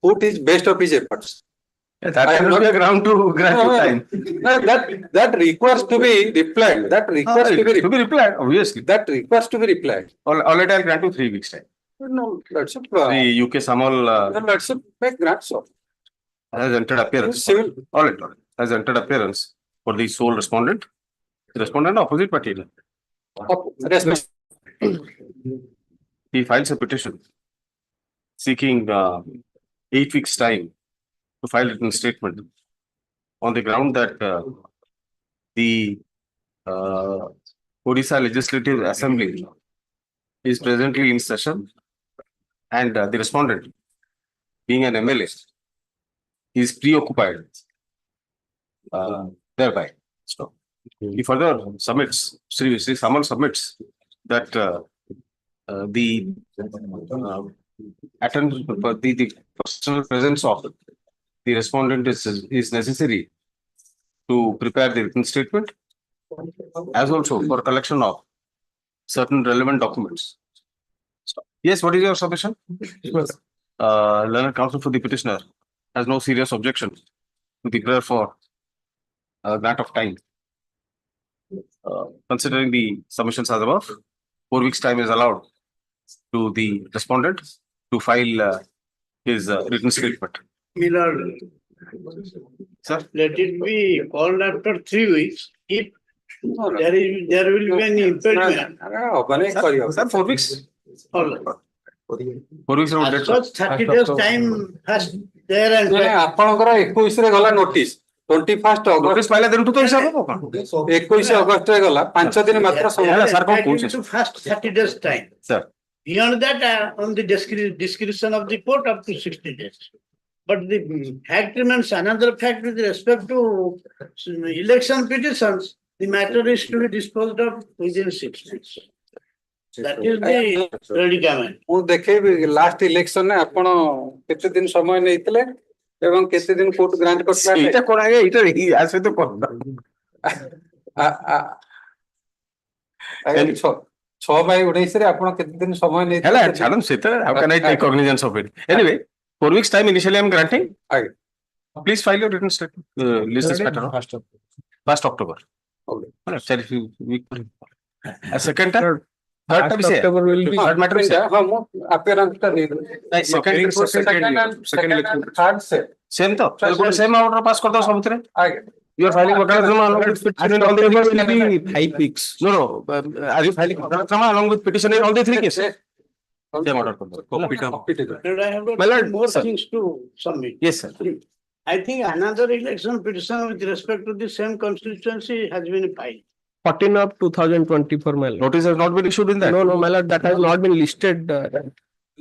put his best of his efforts. That cannot be a ground to grant time. That requires to be replied. That requires to be replied, obviously. That requires to be replied. Already I'll grant you 3 weeks time. No, let's The UK Samal let's make grants of has entered appearance. civil. All right. Has entered appearance for the sole respondent. The respondent opposite party. He files a petition seeking 8 weeks time to file written statement on the ground that the Odisha Legislative Assembly is presently in session and the respondent, being an MLA, is preoccupied thereby. So he further submits, Sri Samal submits that the personal presence of the respondent is necessary to prepare the written statement, as also for collection of certain relevant documents. Yes, what is your submission? Learned counsel for the petitioner has no serious objection to the prayer for grant of time. Considering the submissions as above, 4 weeks time is allowed to the respondent to file his written statement. Miller, Sir? let it be called after 3 weeks. If there will be any impediment. Sir, 4 weeks. All right. 4 weeks ago, As such 30 days time has there and ଆପଣଙ୍କର 21 ରେ ଗଲା notice 21st August notice ପାଇଲା ଦିନଠୁ ତ ହିସାବ ହବ କଣ? 21 August ରେ ଗଲା 5 ଦିନ ମାତ୍ର ସମୟ ହେଲା sir କଣ କହୁଛି? to first 30 days time. Sir, Beyond that, on the discretion of the court up to 60 days. But the fact remains another fact with respect to election petitions, the matter is to be disposed of within 6 months. That is the predicament. ମୁଁ ଦେଖେଇବି last election ରେ ଆପଣ କେତେ ଦିନ ସମୟ ନେଇଥିଲେ ଏବଂ କେତେ ଦିନ କୋର୍ଟ ଗ୍ରାଣ୍ଟ କରିଥିଲା ଏଇଟା କଣ ଆଜ୍ଞା ଏଇଟା ଆ ସହିତ କଣ? 6/19 ରେ ଆପଣ କେତେ ଦିନ ସମୟ ହେଲା ନେଇଥିଲେ ଛାଡନ୍ତୁ ସେତେବେଳେ how can I take cognizance of it? Anyway, 4 weeks time initially I am granting. ଆଜ୍ଞା Please file your written statement. List this matter. 1st October. Second time. Third time October will be third matter is ହଁ ମୁଁ appearance ଟା ଦେଇଦେବି second third se same ତ same order pass କରିଦବ ସବୁଥିରେ. ଆଜ୍ଞା You are filing Vakalathrama along with petition in all the October three will cases. be 5 weeks. No, are you filing Vakalathrama along with petition in all the 3 cases? Same order କରିଦବ. And I have got My lord, more sir. things to submit. Yes, sir. I think another election petition with respect to the same constituency has been filed. 14 of 2024, my lord. Notice has not been issued in that. No, my lord, that has not been listed.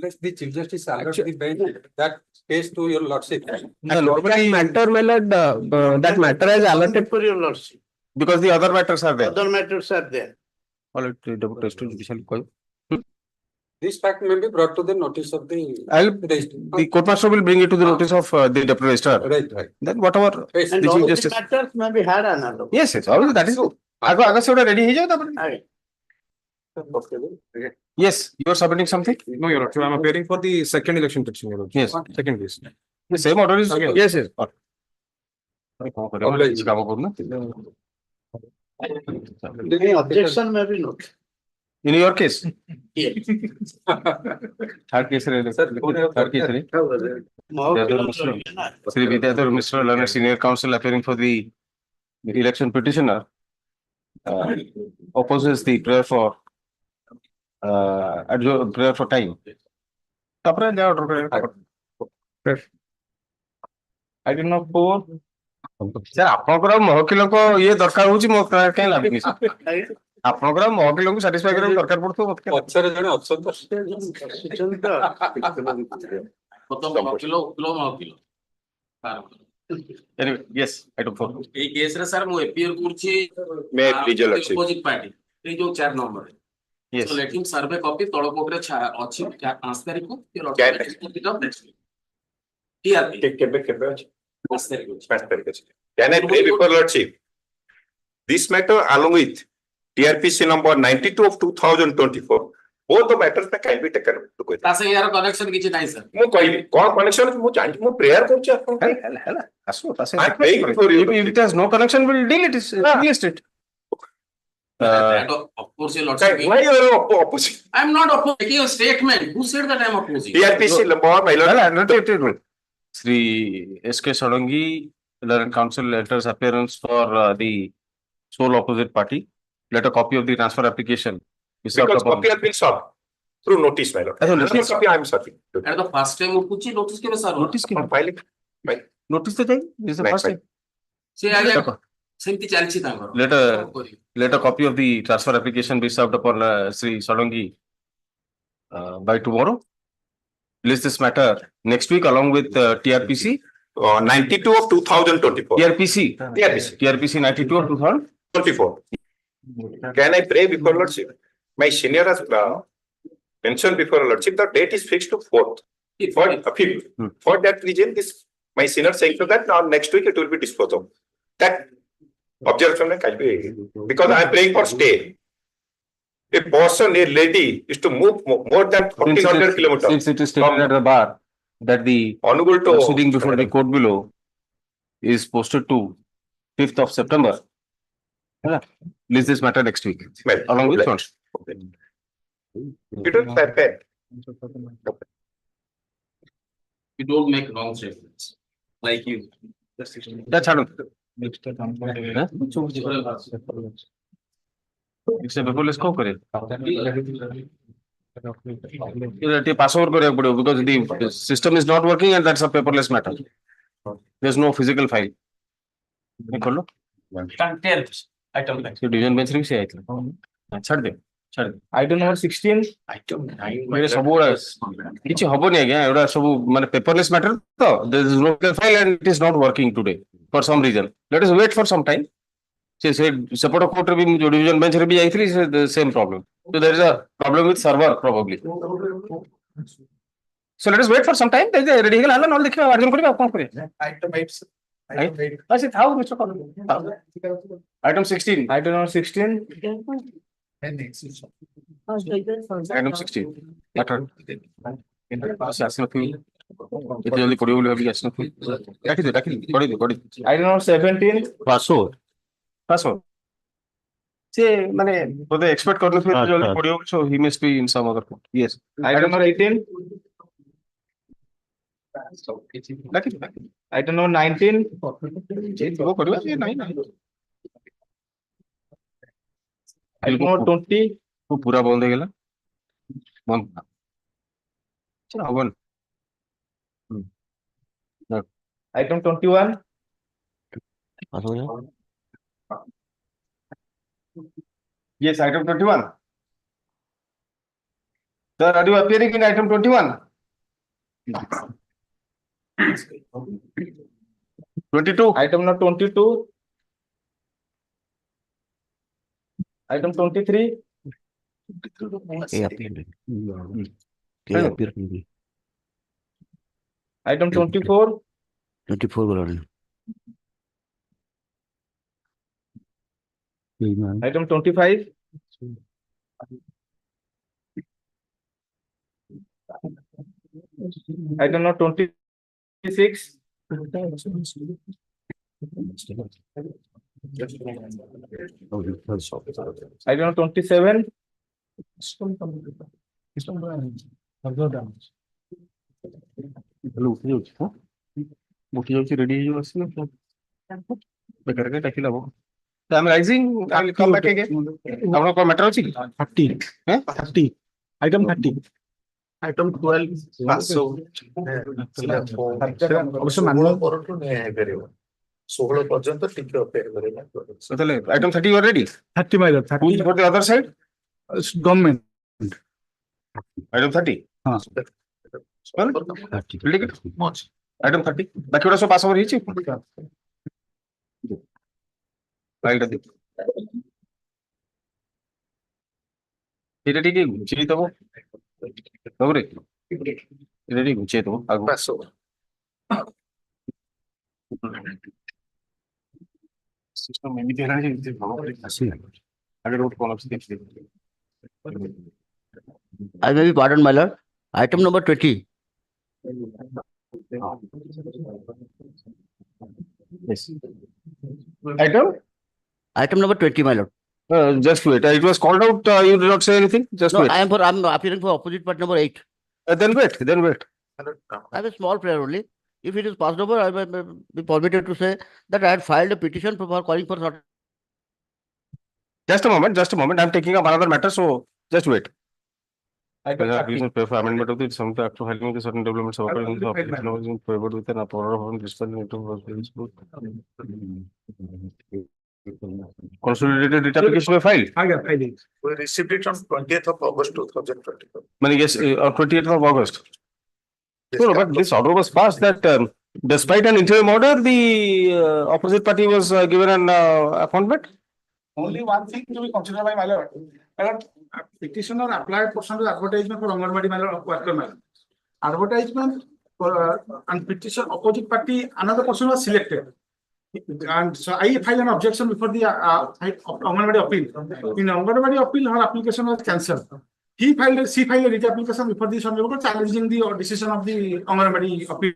let the chief justice alert the bench that case to your lordship. Normally, Matter, my lord, that matter is allotted. For your lordship. because the other matters are there. Other matters are there. All right, Deputy Assistant Judicial Call. This fact may be brought to the notice of the The court master will bring it to the notice of the Deputy Registrar. right. Then whatever Yes, And the all Chief the Justice. matters may be had another. Yes, obviously that is good. आगे से ready है जाओ तब. Yes, you are submitting something. No, Your Honor, I am appearing for the second election petition, Your Honor. Yes. Second case. The same order is Yes, yes. Any objection may be noted. In your case, Yes. third case, third case, Sri Vidyadhar Mishra, learned senior counsel appearing for the election petitioner, opposes the prayer for prayer for time. I did not pour. Sir, ଆପଣଙ୍କର ମହକିଲଙ୍କ ଇଏ ଦରକାର ହଉଛି ମୋ କାଇଁ ଲାଗୁନି ଆପଣଙ୍କର ମହକିଲଙ୍କୁ satisfy କରିବାକୁ ଦରକାର ପଡୁଥିବ ପଛରେ ଜଣେ ଅଛନ୍ତି Anyway, yes, I took for. এই কেসরে স্যার মু এপিয়ার করছি May I please your lordship? Opposite party এই যে 4 নম্বর Yes. So let him serve copy তଳ কোটরে ଅଛି 5 তারিখ টিআরপি কেবে আছে 5 তারিখ 5 তারিখ আছে Can I pray before Lordship? This matter along with TRPC number 92 of 2024 both the matters can be taken to go. ତା ସାଙ୍ଗେ ୟାର କନେକ୍ସନ କିଛି ନାହିଁ ସାର୍। ମୁଁ କହିଲି କଣ କନେକ୍ସନ ମୁଁ ଜାଣିଛି ମୁଁ ପ୍ରେୟାର କରୁଛି ଆପଣ I'm praying for you. If it has no connection, we'll deal it. List it. That of course your lordship. why you are opposing I am not making a statement. Who said that I am opposing? TRPC my lord Sri S.K. Solangi, Learned Council letters appearance for the sole opposite party. Let a copy of the transfer application. be served because upon- copy has been served through notice my lord. As a Another notice. copy I am serving. At the first time उठुची notice केवे sir? Notice के Filing. notice तो चाहिए. This is the Right, first right. time. ସେ ଆଜ୍ଞା ସେମିତି ଚାଲିଛି ତାଙ୍କର। Let a copy of the transfer application be served upon Sri Solangi by tomorrow. List this matter next week along with TRPC. 92 of 2024. TRPC. TRPC. TRPC 92 of 2024. 24. Can I pray before lordship? My senior has mentioned before lordship the date is fixed to 4th. For 5th. For that reason, this my senior saying to that now next week it will be disposed of. That objection can be because I am praying for stay. A person, a lady, is to move more than 1400 kilometers. Since it is stated at the bar that the Honorable to proceeding before the court below is posted to 5th of September. List this matter next week Well, along with like- funds. It will happen. You don't make wrong statements like you. That's how. It's a paperless को करे. ये pass over करे पड़ेगा because the system is not working and that's a paperless matter. There's no physical file. ये कर लो. Item like. So division bench में से आया था. छाड़ दे. Item number 16. मेरे सब वो किसी हबो नहीं क्या एवरा सब माने paperless matter तो there is no file and it is not working today for some reason. Let us wait for some time. से support court रे भी जो division bench रे भी आई थी the same problem. So there is a problem with server probably. So let us wait for some time. There is a ready ହେଲା knoll देखिए अर्जुन करिए आप कौन करिए. अच्छा था मिस्टर कौन. Item 16. Item number 16. Item 16. Matter. शासन की इतने जल्दी पढ़ियो बोले अभी शासन की. रखी दे पढ़ी दे. Item number 17. पासो. से माने बोले expect करने फिर जल्दी पढ़ियो so he must be in some other court. Yes. Item number 18. रखी. Item number 19. वो करियो ये नहीं. Item number 20. वो पूरा बोल देगा. बंद. चलो one. Item 21. Yes, item 21. Sir, are you appearing in item 21? 22. Item number 22. Item 23. Item 24. 24 बोला रहे Item 25. Item number 26. Item number 27. I'm rising. I will come back again. Our call matter ଅଛି? 30. Eh? 30. Item 30. Item 12. ଅବଶ୍ୟ manual 16 ପର୍ଯ୍ୟନ୍ତ ଟିକେ ଅପେକ୍ଷା କରିବା So ତାହେଲେ item 30 you are ready? 30 my lord. Who is 30 for the other side? government. Item 30. हाँ. Well, will take it. Item 30. बाकी वाला सब पास ओवर ହେଇଛି? File ଟା ଦେଖ. ଏଇଟା ଟିକେ ଘୁଞ୍ଚେଇ ଦବ. ତାପରେ ଏଇଟା ଟିକେ ଘୁଞ୍ଚେଇ ଦବ ଆଗକୁ. ସିଷ୍ଟମ ଏମିତି ହେଲାଣି ଯେ ଏମିତି ଭାବ କରି ଆସିଲା. ଆଗରେ ଗୋଟେ କଣ ଅଛି ଦେଖିଦେବି. I may be pardoned, my lord. Item number 20. Yes. Item? Item number 20, my lord. Just wait. It was called out. You did not say anything. Just No, wait. I'm appearing for opposite part number 8. Then wait. Then wait. I have a small prayer only. If it is passed over, I may be permitted to say that I had filed a petition for calling for sort. Just a moment. Just a moment. I'm taking up another matter. So just wait. Item 30. Reason pay for amendment of the some after filing the certain developments of occurring in the application was in favored with an approval of dispensing into was consolidated writ application were filed. I did. We received it on 20th of August 2024. Many yes, on 28th of August. No, but this order was passed that despite an interim order, the opposite party was given an appointment. Only one thing to be considered by my lord. My lord, petitioner applied for some advertisement for Anganwadi, my lord, worker, my lord. Advertisement for and petition opposite party, another person was selected. And so I filed an objection before the Anganwadi appeal. In Anganwadi appeal, her application was cancelled. She filed a writ application before the Honorable Court challenging the decision of the Anganwadi appeal.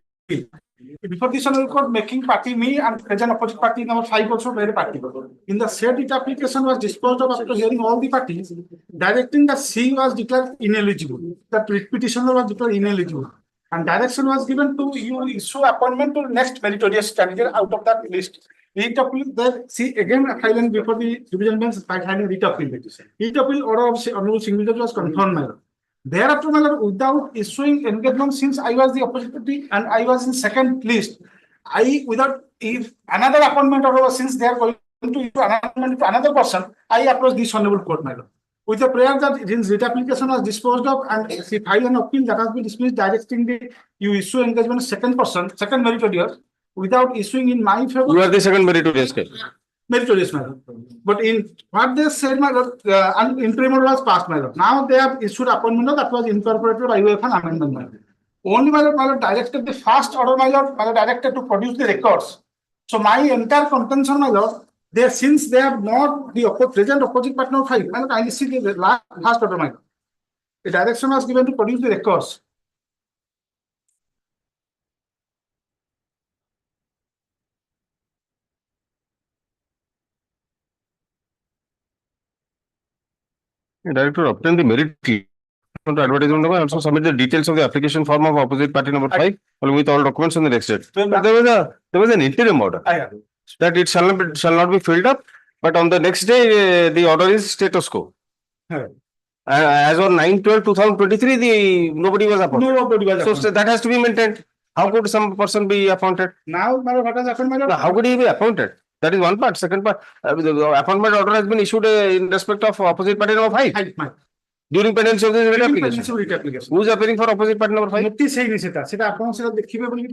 Before the Honorable Court making party me and present opposite party number 5 also very party. In the said writ application was disposed of after hearing all the parties, directing that she was declared ineligible. That petitioner was declared ineligible. And direction was given to you issue appointment to next meritorious candidate out of that list. Writ appeal, that she again filed before the division bench by filing writ appeal. Writ appeal order of Honorable Single Judge was confirmed, my lord. Thereafter, my lord, without issuing engagement, since I was the opposite party and I was in second list, if another appointment order was, since they are going to issue an appointment to another person, I approached this Honorable Court, my lord. With the prayer that since writ application was disposed of and she filed an appeal that has been dismissed, directing the you issue engagement second person, second meritorious, without issuing in my favor. You are the second meritorious case. Meritorious, my lord. But in what they said, my lord, an interim order was passed, my lord. Now they have issued appointment that was incorporated by way of an amendment, my lord. Only, my lord, directed the first order, my lord, directed to produce the records. So my entire contention, my lord, since they have not the present opposite partner file, my lord, I see the last order, my lord. The direction was given to produce the records. Director obtain the merit to advertisement number, also submit the details of the application form of opposite party number 5 along with all documents on the next date. But there was an interim order that it shall not be filled up, but on the next day the order is status quo. As on 9/12/2023, nobody was appointed. Nobody was appointed. So that has to be maintained. How could some person be appointed? Now, my lord, what has happened, my lord? How could he be appointed? That is one part. Second part, the appointment order has been issued in respect of opposite party number 5 during pendency of the writ application. Who is appearing for opposite party number 5? Notice ହେଇନି ସେଟା ଆପଣ ସେଟା ଦେଖିବେ ବୋଲି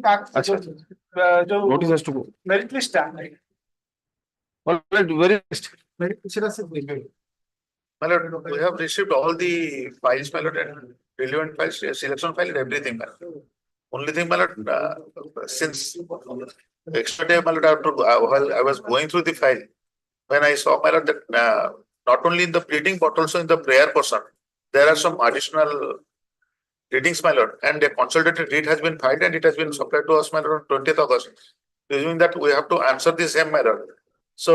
Notice has to go. merit list Well, very least. merit ସେଟା ସେ ଦେଖିବେ. My lord, we have received all the files, my lord, and relevant files, selection file, and everything, my lord. Only thing, my lord, since yesterday, my lord, while I was going through the file, when I saw, my lord, that not only in the pleading but also in the prayer portion, there are some additional readings, my lord, and a consolidated read has been filed and it has been supplied to us, my lord, on 20th August. Presuming that we have to answer the same, my lord. So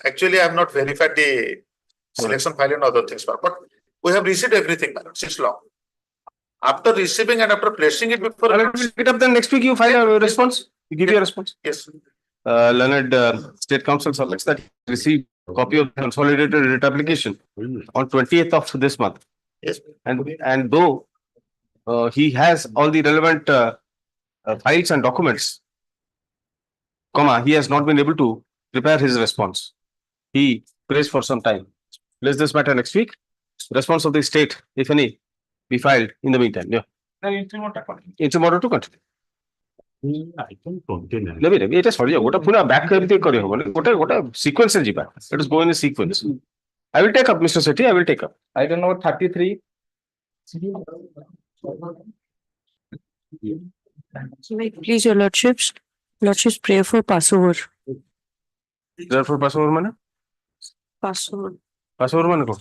actually, I have not verified the selection file and other things, but we have received everything, my lord, since long. After receiving and after placing it before, We'll pick it up then next week. You file a response. You give you a response. yes, Learned State Council selects that received a copy of the consolidated writ application on 20th of this month. yes, And though he has all the relevant files and documents, he has not been able to prepare his response. He prays for some time. Place this matter next week. Response of the state, if any, be filed in the meantime. Yeah. It's a order to continue. It is sorry. What a puna back what a sequence and jiba. Let us go in a sequence. I will take up, Mr. Sethi. I will take up. Item number 33. Please, your lordships pray for Passover. Therefore, Passover mana? Passover. Passover mana ko?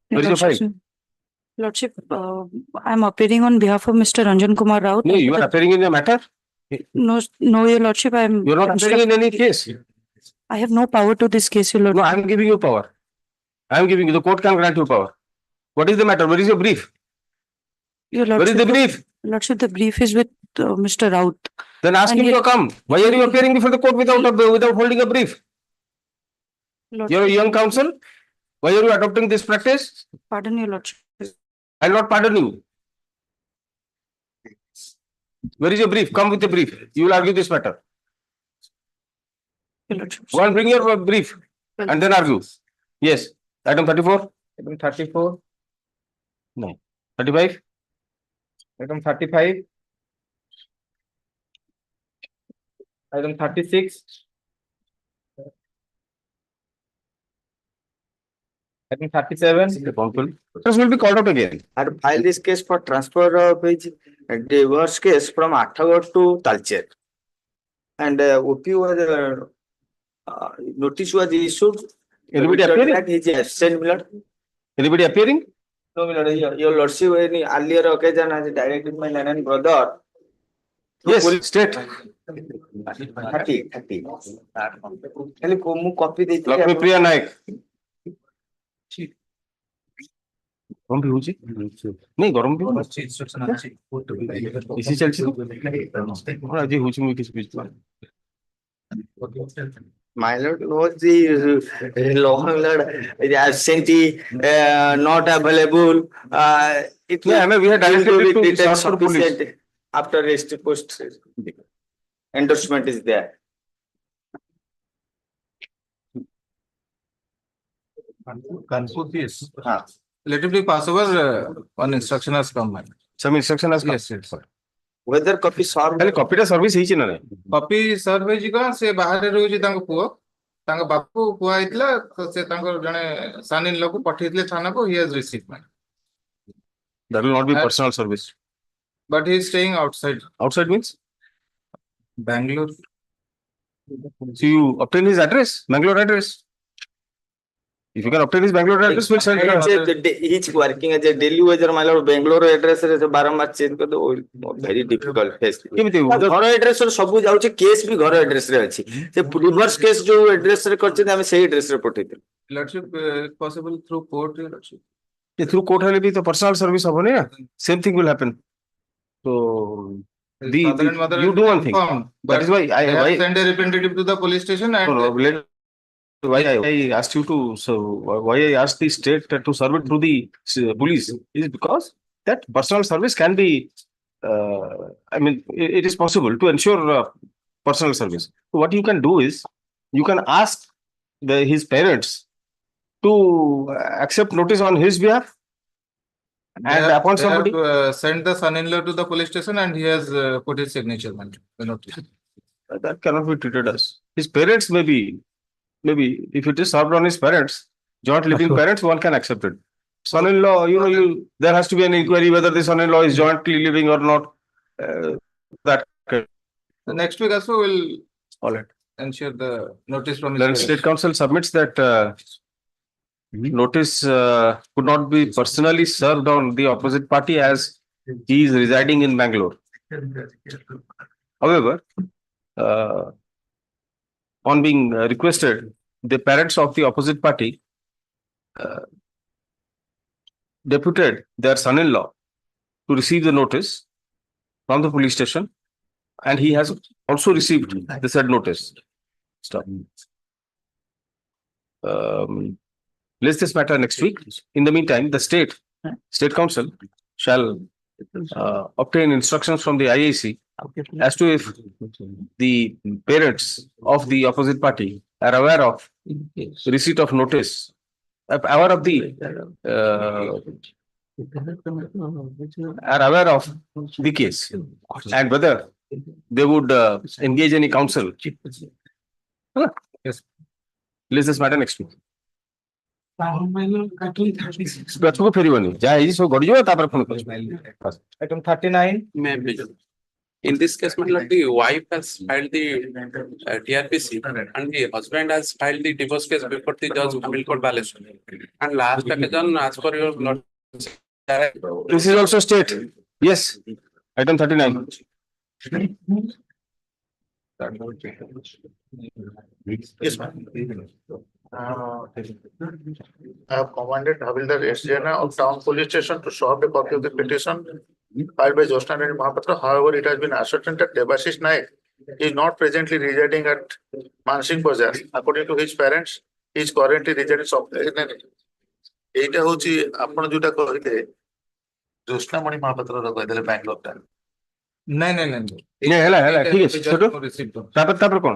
Where is your file? Lordship, I'm appearing on behalf of Mr. Ranjan Kumar Raut. No, you are appearing in a matter. No, no, Your Lordship, I'm. You are not appearing in any case. I have no power to this case, Your No, Lordship. I am giving you power. I am giving you, the court can grant you power. What is the matter? Where is your brief? Your Where is Lordship, the brief? Lordship, the brief is with Mr. Raut. Then ask And him he- to come. Why are you appearing before the court without holding a brief? You are a young counsel. Why are you adopting this practice? Pardon, Your Lordship. I will not pardon you. Where is your brief? Come with the brief. You will argue this matter. Your Lordship. Go and bring your brief and then argue. Yes. Item 34, Item 34, 35, item 35. Item 36. Item 37. this will be called out again. had filed this case for transfer of his divorce case from Athagod to Talcher. And OP was notice was issued. Anybody appearing? That he is absent, my lord. Anybody appearing? No, my lord, your lordship in earlier occasion has directed my Nanan brother. Yes, state. 30. खाली ମୁଁ copy ଦେଇଥିଲି Lakshmi Priya Naik. गरम भी होची नहीं गरम भी होची इंस्ट्रक्शन अछि इसी चलछि और आज होची मु किछ बुझ My lord knows the law, my lord, is absentee, not available. It Yeah, I mean, we had directed will it to be the treated Shastra police. sufficient after rest post endorsement is there. Let it be pass over, one instruction has come. some instruction has come. Yes, yes. Whether copy served. खाली copy टा service ହେଇଛି ନା ନାହିଁ copy serve ହେଇଛି କଣ ସେ ବାହାରେ ରହୁଛି ତାଙ୍କ ପୁଅ ତାଙ୍କ ବାପୁ କୁହା ହେଇଥିଲା ତ ସେ ତାଙ୍କର ଜଣେ ସାନ ଇନ୍ ଲକୁ ପଠେଇଥିଲେ ଥାନାକୁ he has received money that will not be personal service but he is staying outside outside means Bangalore. so you obtain his address Bangalore address if you can obtain his Bangalore address we'll send you He's working as a daily wager, my lord. Bangalore address is a baramar change कर दो very difficult case. କେମିତି घर address ର ସବୁ ଯାଉଛି case ବି ଘର address ରେ ଅଛି ସେ reverse case जो address ରେ କରିଛନ୍ତି ଆମେ ସେଇ address ରେ ପଠେଇଥିଲୁ. Lordship, possible through court, your lordship. through court ହେଲେ ବି ତ personal service ହବନି ନା same thing will happen so His father and mother you have do been one thing informed, that is why they have why sent a representative to the police station and why I asked you to why I asked the state to serve it through the police is because that personal service can be I mean it is possible to ensure personal service. So what you can do is you can ask his parents to accept notice on his behalf and upon somebody sent the son-in-law to the police station and he has put his signature on the notice. that cannot be treated as his parents maybe if it is served on his parents joint living parents one can accept it son-in-law there has to be an inquiry whether the son-in-law is jointly living or not that The next week also will all right ensure the notice from his then parents. state council submits that notice could not be personally served on the opposite party as he is residing in Bangalore. However, on being requested, the parents of the opposite party deputed their son-in-law to receive the notice from the police station, and he has also received the said notice. Stop. List this matter next week. In the meantime, the state council shall obtain instructions from the IAC as to if the parents of the opposite party are aware of receipt of notice, aware of the are aware of the case and whether they would engage any counsel. Yes. List this matter next week. ଗଛକୁ ଫେରିବନି ଯାହା ହେଇଛି ସବୁ ଗଡିଯିବ ତାପରେ ପୁଣି Item 39. May be. In this case, my lord, the wife has filed the TRPC and the husband has filed the divorce case before the judge Hon'Ble Court Balance. And last occasion, as per your lord, This is also state. Yes. Item 39. Yes, ma'am. I have commanded Havildar SJNA of Town Police Station to show a copy of the petition filed by Josna Rani Mahapatra. However, it has been ascertained that Debashish Naik is not presently residing at Mansingh Bazar. According to his parents, he is currently residing এইটা হচ্ছে ଆପଣ ଯୋଉଟା କହିଲେ ଜ୍ୟୋତ୍ସ୍ନାମଣି ମହାପାତ୍ରର କହିଦେଲେ ବାଙ୍ଗଲୋରଟା ନାଇଁ ନାଇଁ ନାଇଁ ঠিক আছে ছোট তারপর কোন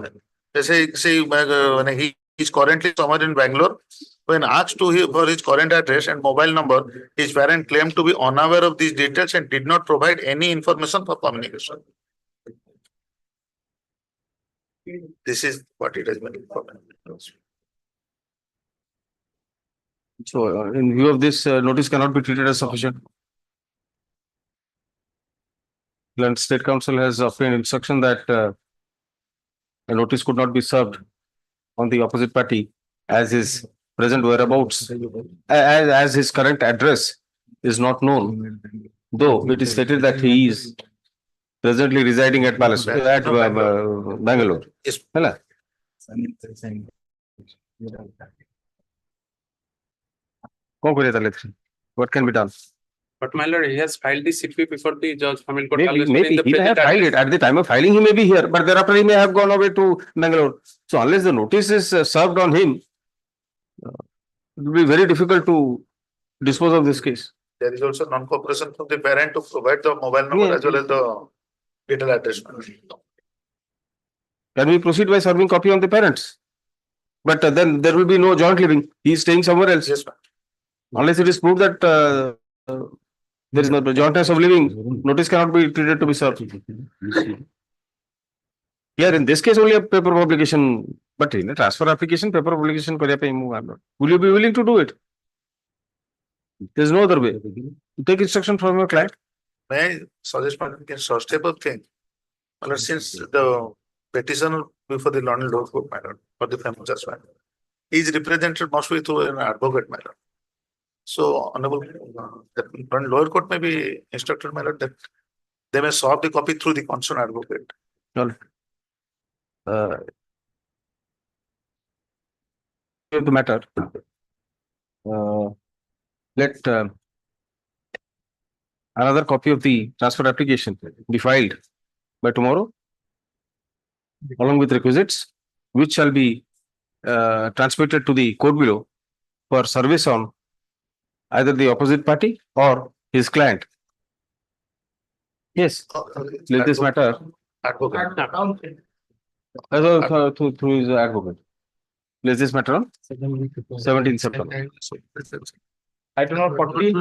সেই মানে he is currently somewhere in Bangalore. When asked for his current address and mobile number, his parent claimed to be unaware of these details and did not provide any information for communication. This is what it has been informed. So in view of this, notice cannot be treated as sufficient. Land State Council has obtained instruction that a notice could not be served on the opposite party as his present whereabouts, as his current address is not known, though it is stated that he is presently residing at Palace, at Bangalore. Yes. Hello. What can be done? But my lord, he has filed the CP before the judge. Maybe he may have filed it. At the time of filing, he may be here, but thereafter he may have gone away to Bangalore. So unless the notice is served on him, it will be very difficult to dispose of this case. There is also non-cooperation from the parent to provide the mobile number Yeah. as well as the detailed address. Can we proceed by serving copy on the parents? But then there will be no joint living. He is staying somewhere else. Yes, ma'am. Unless it is proved that there is no jointness of living, notice cannot be treated to be served. Here in this case only a paper publication, but in a transfer application, paper publication will you be willing to do it? There is no other way. Take instruction from your client. May I suggest one such type of thing? Well, since the petitioner before the London Lower Court matter or the famous judgment, his represented must be through an advocate matter. So, honorable, that London Lower Court may be instructed matter that they may solve the copy through the concerned advocate. The matter. Let another copy of the transfer application be filed by tomorrow, along with requisites, which shall be transmitted to the court below for service on either the opposite party or his client. Yes, let this matter Advocate. through his advocate. Let this matter on 17th September. Item number 40.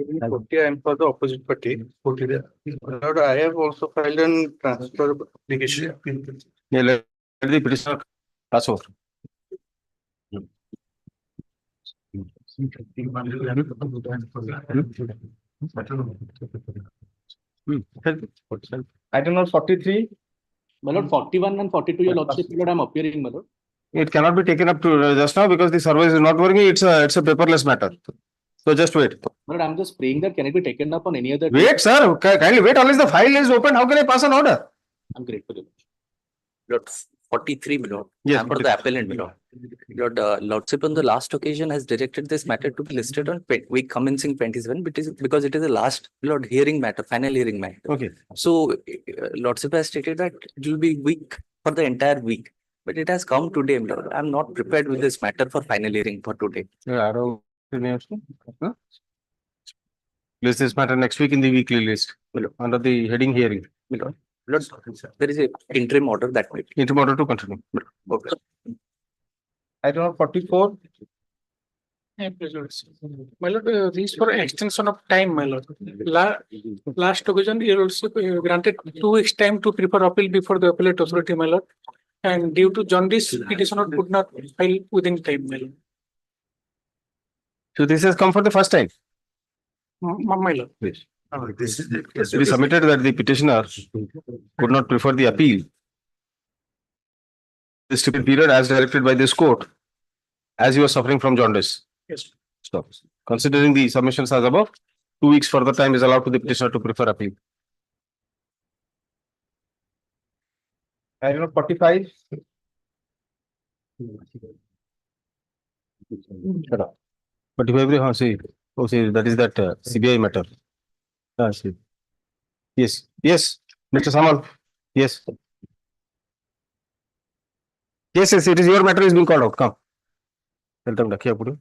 I am for the opposite party. Lord, I have also filed an transfer application. Yeah, let the petitioner pass over. Item number 43. My lord, 41 and 42, your lordship, my lord, I am appearing, my lord. It cannot be taken up to just now because the service is not working. It's a paperless matter. So just wait. My lord, I am just praying that can it be taken up on any other. Wait, sir. Kindly wait unless the file is open. How can I pass an order? I'm grateful. Lord, 43, my lord. Yes, I'm for the appellant, my lord. Lord, lordship on the last occasion has directed this matter to be listed on week commencing 27, because it is the last, lord, hearing matter, final hearing matter. Okay. So, lordship has stated that it will be week for the entire week, but it has come today, my lord. I'm not prepared with this matter for final hearing for today. List this matter next week in the weekly list under the heading hearing. My lord, there is a interim order that way. Interim order to continue. Okay. Item number 44. My lord, this for extension of time, my lord. Last occasion, you also granted 2 weeks time to prepare appeal before the appellate authority, my lord. And due to jaundice, petitioner could not file within time, my lord. So this has come for the first time. My lord. Please. This is It is submitted that the petitioner could not prefer the appeal stipulated period as directed by this court, as you are suffering from jaundice. Yes. Stop. Considering the submissions as above, 2 weeks further time is allowed to the petitioner to prefer appeal. Item number 45. But if every, see, that is that CBI matter. See. Yes, yes, Mr. Samal, yes. Yes, yes, it is your matter is being called out, come. Tell them, Dakia Pudu.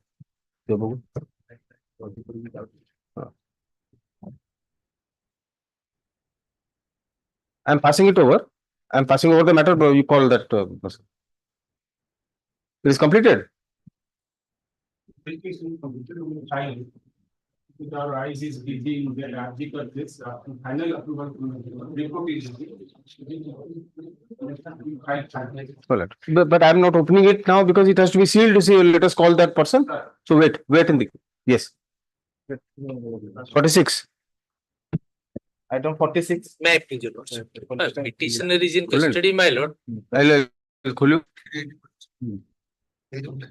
I am passing it over. I am passing over the matter, but you call that person. It is completed. With our eyes is busy in the article this final approval. But I am not opening it now because it has to be sealed to say, let us call that person. So wait in the, yes. 46. Item 46. May I please, your lordship? Petitioner is in custody, my lord. I'll call you. Good.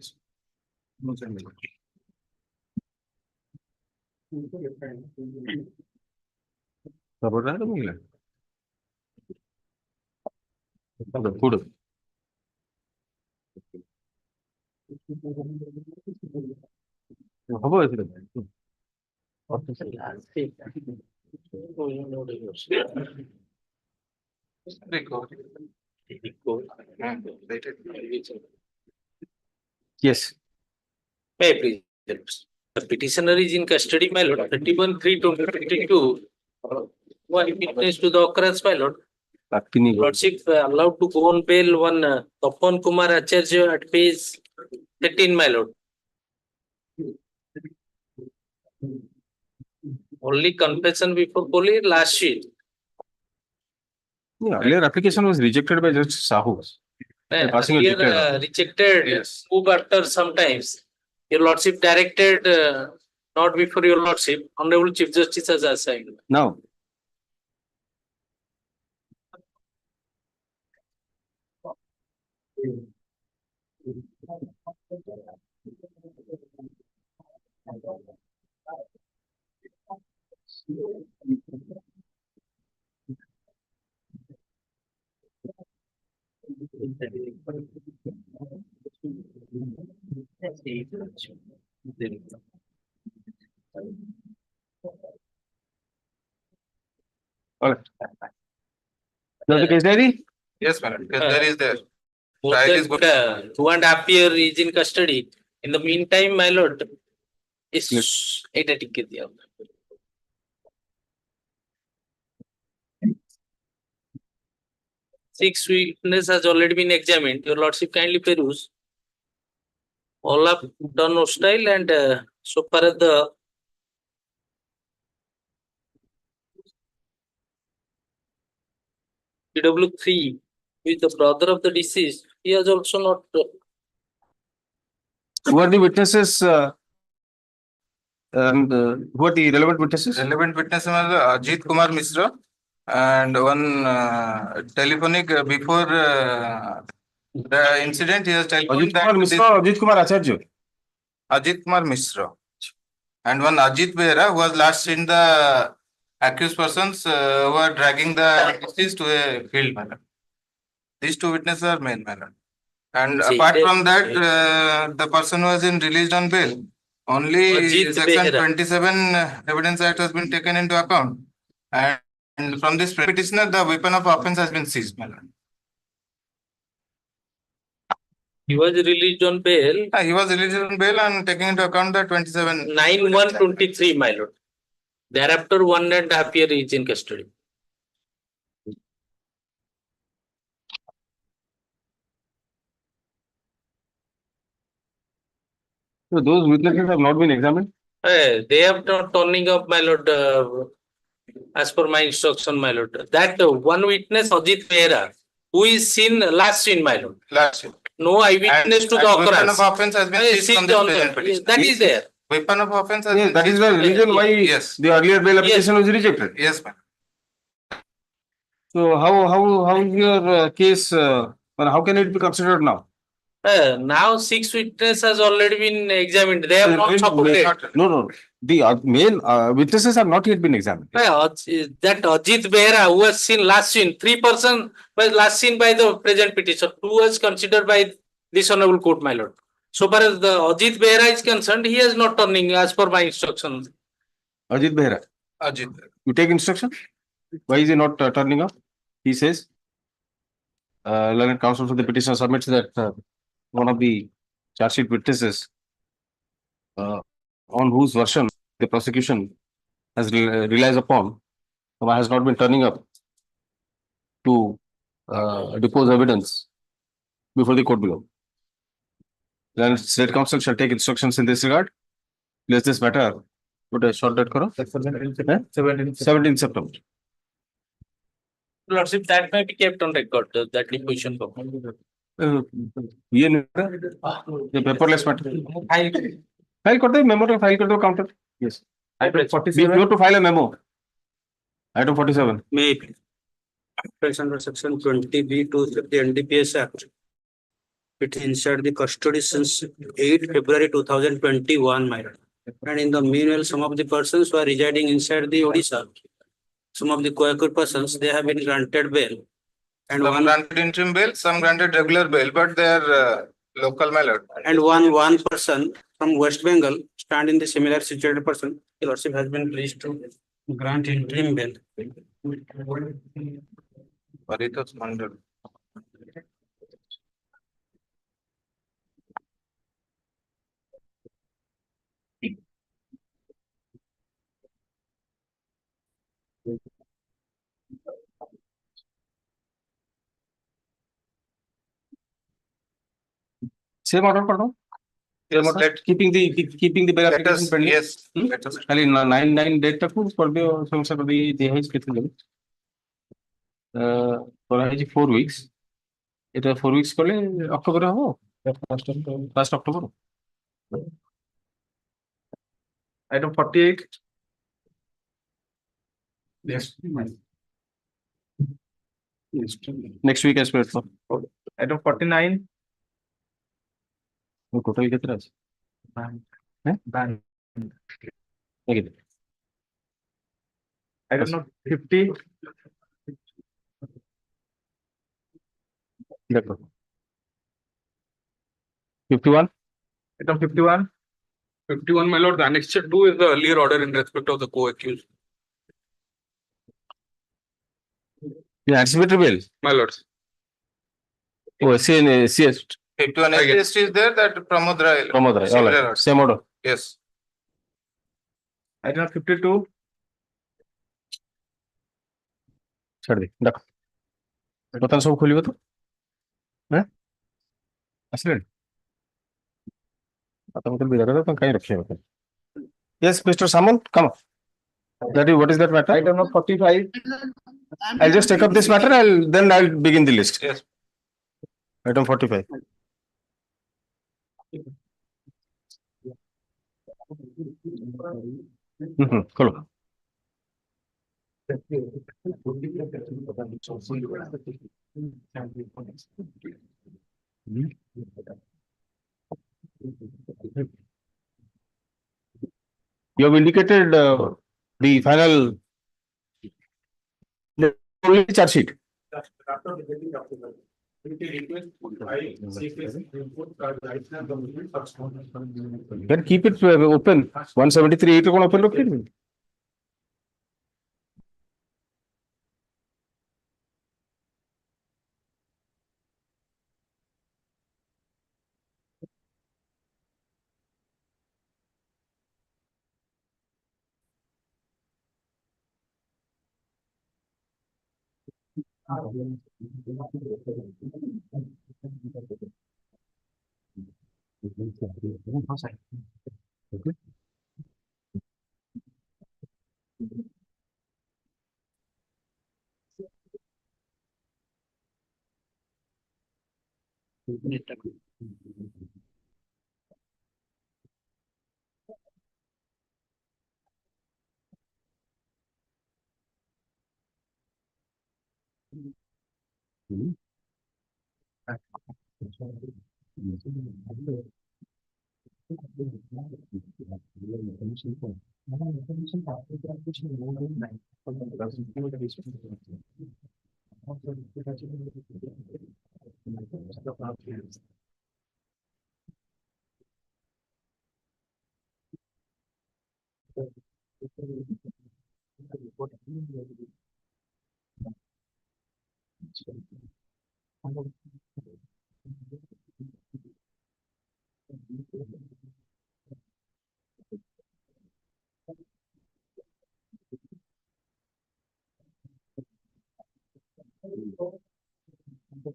How is it? Yes. May I please? The petitioner is in custody, my lord. 31/3/2022. One witness to the occurrence, my lord. Lordship allowed to go on bail one Tapan Kumar Acharya at page 13, my lord. Only confession before police last sheet. Yeah, earlier application was rejected by Judge Sahu. Here rejected, Yes. move after sometimes. Your lordship directed not before your lordship, Honorable Chief Justice has assigned. Now. All right. Now the case diary? Yes, madam. There is there. More Trial is than, good. 2.5 years is in custody. In the meantime, my lord, is এটা টিকে দিও। 6 witness has already been examined. Your lordship kindly peruse. All have done hostile and so far as the PW3 with the brother of the deceased, he has also not. Who are the witnesses? Who are the relevant witnesses? Relevant witness was Ajit Kumar Mishra and one telephonic before the incident he has telephoned Ajit Kumar Mishra or Ajit Kumar Acharya? Ajit Kumar Mishra and one Ajit Behra who was last seen the accused persons who are dragging the deceased to a field manner. These two witnesses are main manner. And apart from that, the person was in released on bail. Only Ajit section Behra. 27 Evidence Act has been taken into account. And from this petitioner, the weapon of offense has been seized, my lord. He was released on bail. He was released on bail and taking into account the 27. 9/1/23, my lord. Thereafter, 1.5 years is in custody. So those witnesses have not been examined? They have not turning up, my lord, as per my instruction, my lord. That one witness, Ajit Behra, who is seen last seen, my lord. Last year. No eyewitness to the Weapon occurrence. of offense has been seized from this present petition. That is there. Weapon of offense has Yes, been that is seized the from reason why Yes. the earlier bail application was rejected. Yes, ma'am. So how is your case But how can it be considered now? Now 6 witnesses has already been examined. They have not supported. No. The main witnesses have not yet been examined. That Ajit Behra who was seen last seen, 3% was last seen by the present petition, 2 was considered by this honorable court, my lord. So far as the Ajit Behra is concerned, he is not turning as per my instructions. Ajit Behra. Ajit. You take instruction? Why is he not turning up? He says, learned counsel for the petitioner submits that one of the charge sheet witnesses on whose version the prosecution has relies upon has not been turning up to depose evidence before the court below. Then state counsel shall take instructions in this regard. Place this matter. Put a short date karo. 17th September. Lordship, that may be kept on record, that deposition. ये paperless matter. File करते memo file करते counter. Yes. Item You have to file a memo. Item 47. May under section 20B to the NDPS Act. It inside the custody since 8 February 2021, my lord. And in the meanwhile, some of the persons who are residing inside the Odisha, some of the co-acquit persons, they have been granted bail. And Some one granted interim bail, some granted regular bail, but they are local, my lord. and one person from West Bengal stand in the similar situated person. The lordship has been pleased to grant interim bail. Paritas Mandal. Same order pardon. Yes, let- Keeping the bail Let application us, pending. yes, let us. खाली 9 date तक कर दियो संसार दी देहाइज कितने दिन? करा है जी 4 weeks. এটা 4 weeks করলে অক্টোবরে হবে? 1st October. Item 48. Next week as per. Item 49. Total कितना है? Ban. Negative. Item number 50. देखो. 51. Item 51. 51, my lord, the annexure 2 is the earlier order in respect of the co-accused. Yeah, anticipatory bail. My lords. Oh, CS. 51 ST is there, that Pramod Rai. Pramod Rai. All Similar right. order. Same order. Yes. Item 52. छोड़ दे रख बता सब खोलियो तो हैं असले पता मतलब भी रखा तो कहीं रखे होते yes Mr. Saman come that is what is that matter Item number 45. I'll just take up this matter I'll begin the list Yes. item 45 खोलो You have indicated the final only charge sheet. Then keep it open. 173 it open look.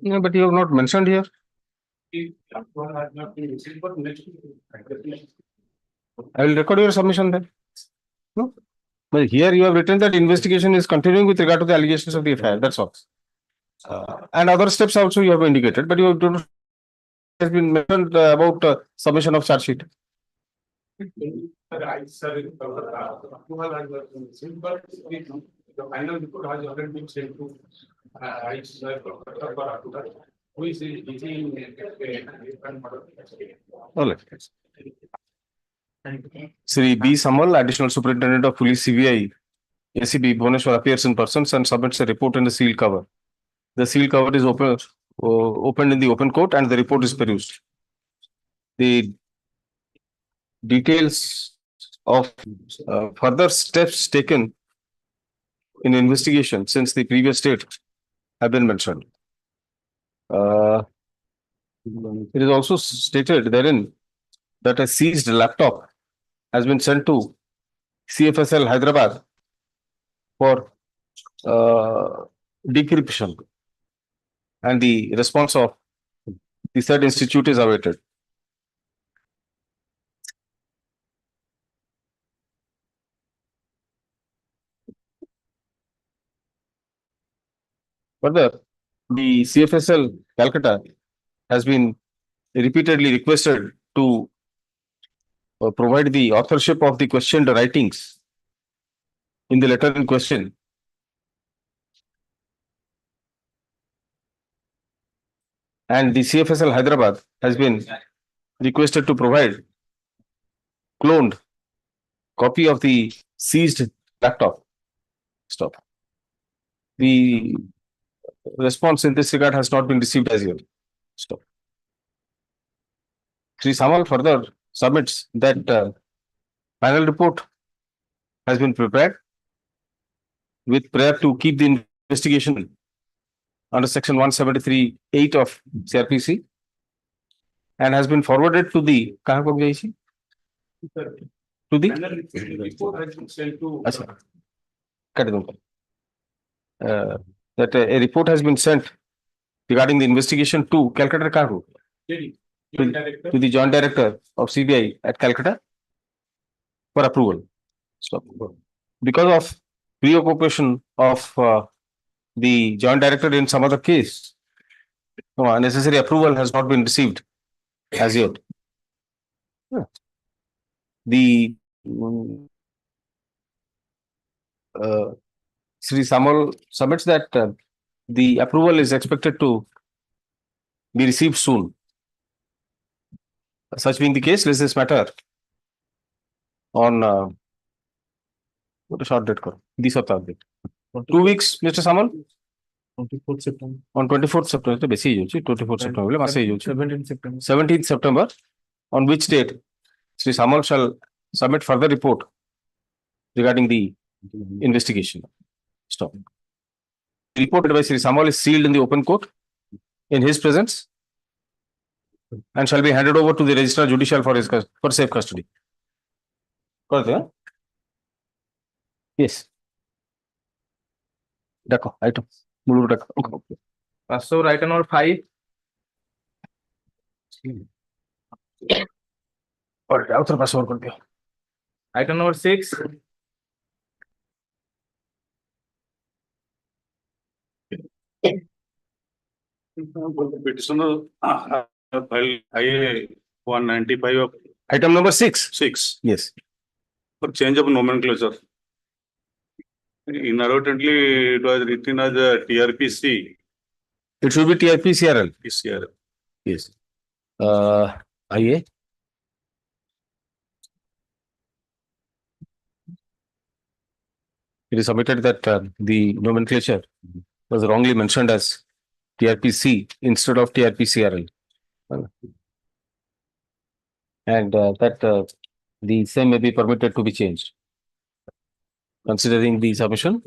No, but you have not mentioned here. I will record your submission then. No? But here you have written that investigation is continuing with regard to the allegations of the FIR. That's all. And other steps also you have indicated, but you don't has been mentioned about submission of charge sheet. The final report has already been sent to who is All right. Sri B. Samal, Additional Superintendent of Police CBI, ACB Bhubaneswar appears in person and submits a report in the sealed cover. The sealed cover is opened in the open court and the report is perused. The details of further steps taken in investigation since the previous date have been mentioned. It is also stated therein that a seized laptop has been sent to CFSL Hyderabad for decryption, and the response of the said institute is awaited. Further, the CFSL Calcutta has been repeatedly requested to provide the authorship of the questioned writings in the letter in question. And the CFSL Hyderabad has been requested to provide cloned copy of the seized laptop. Stop. The response in this regard has not been received as yet. Stop. Sri Samal further submits that final report has been prepared with prayer to keep the investigation under section 173(8) of CRPC and has been forwarded to the that a report has been sent regarding the investigation to Calcutta to the Joint Director of CBI at Calcutta for approval. Stop. Because of preoccupation of the Joint Director in some other case, necessary approval has not been received as yet. The Sri Samal submits that the approval is expected to be received soon. Such being the case, let's this matter on what a short date call. This date. 2 weeks, Mr. Samal. 24th September. On 24th September, 24th September, 17th September. 17th September, on which date Sri Samal shall submit further report regarding the investigation. Stop. The report by Sri Samal is sealed in the open court in his presence and shall be handed over to the Registrar Judicial for safe custody. Yes. Item. So item number 5. Item number 6. Petitioner filed IA 195 of item number 6. 6 Yes. for change of nomenclature. Inadvertently, it was written as a TRPC. It should be TRPCRL. PCRL. Yes. IA. It is submitted that the nomenclature was wrongly mentioned as TRPC instead of TRPCRL. And that the same may be permitted to be changed. Considering the submission,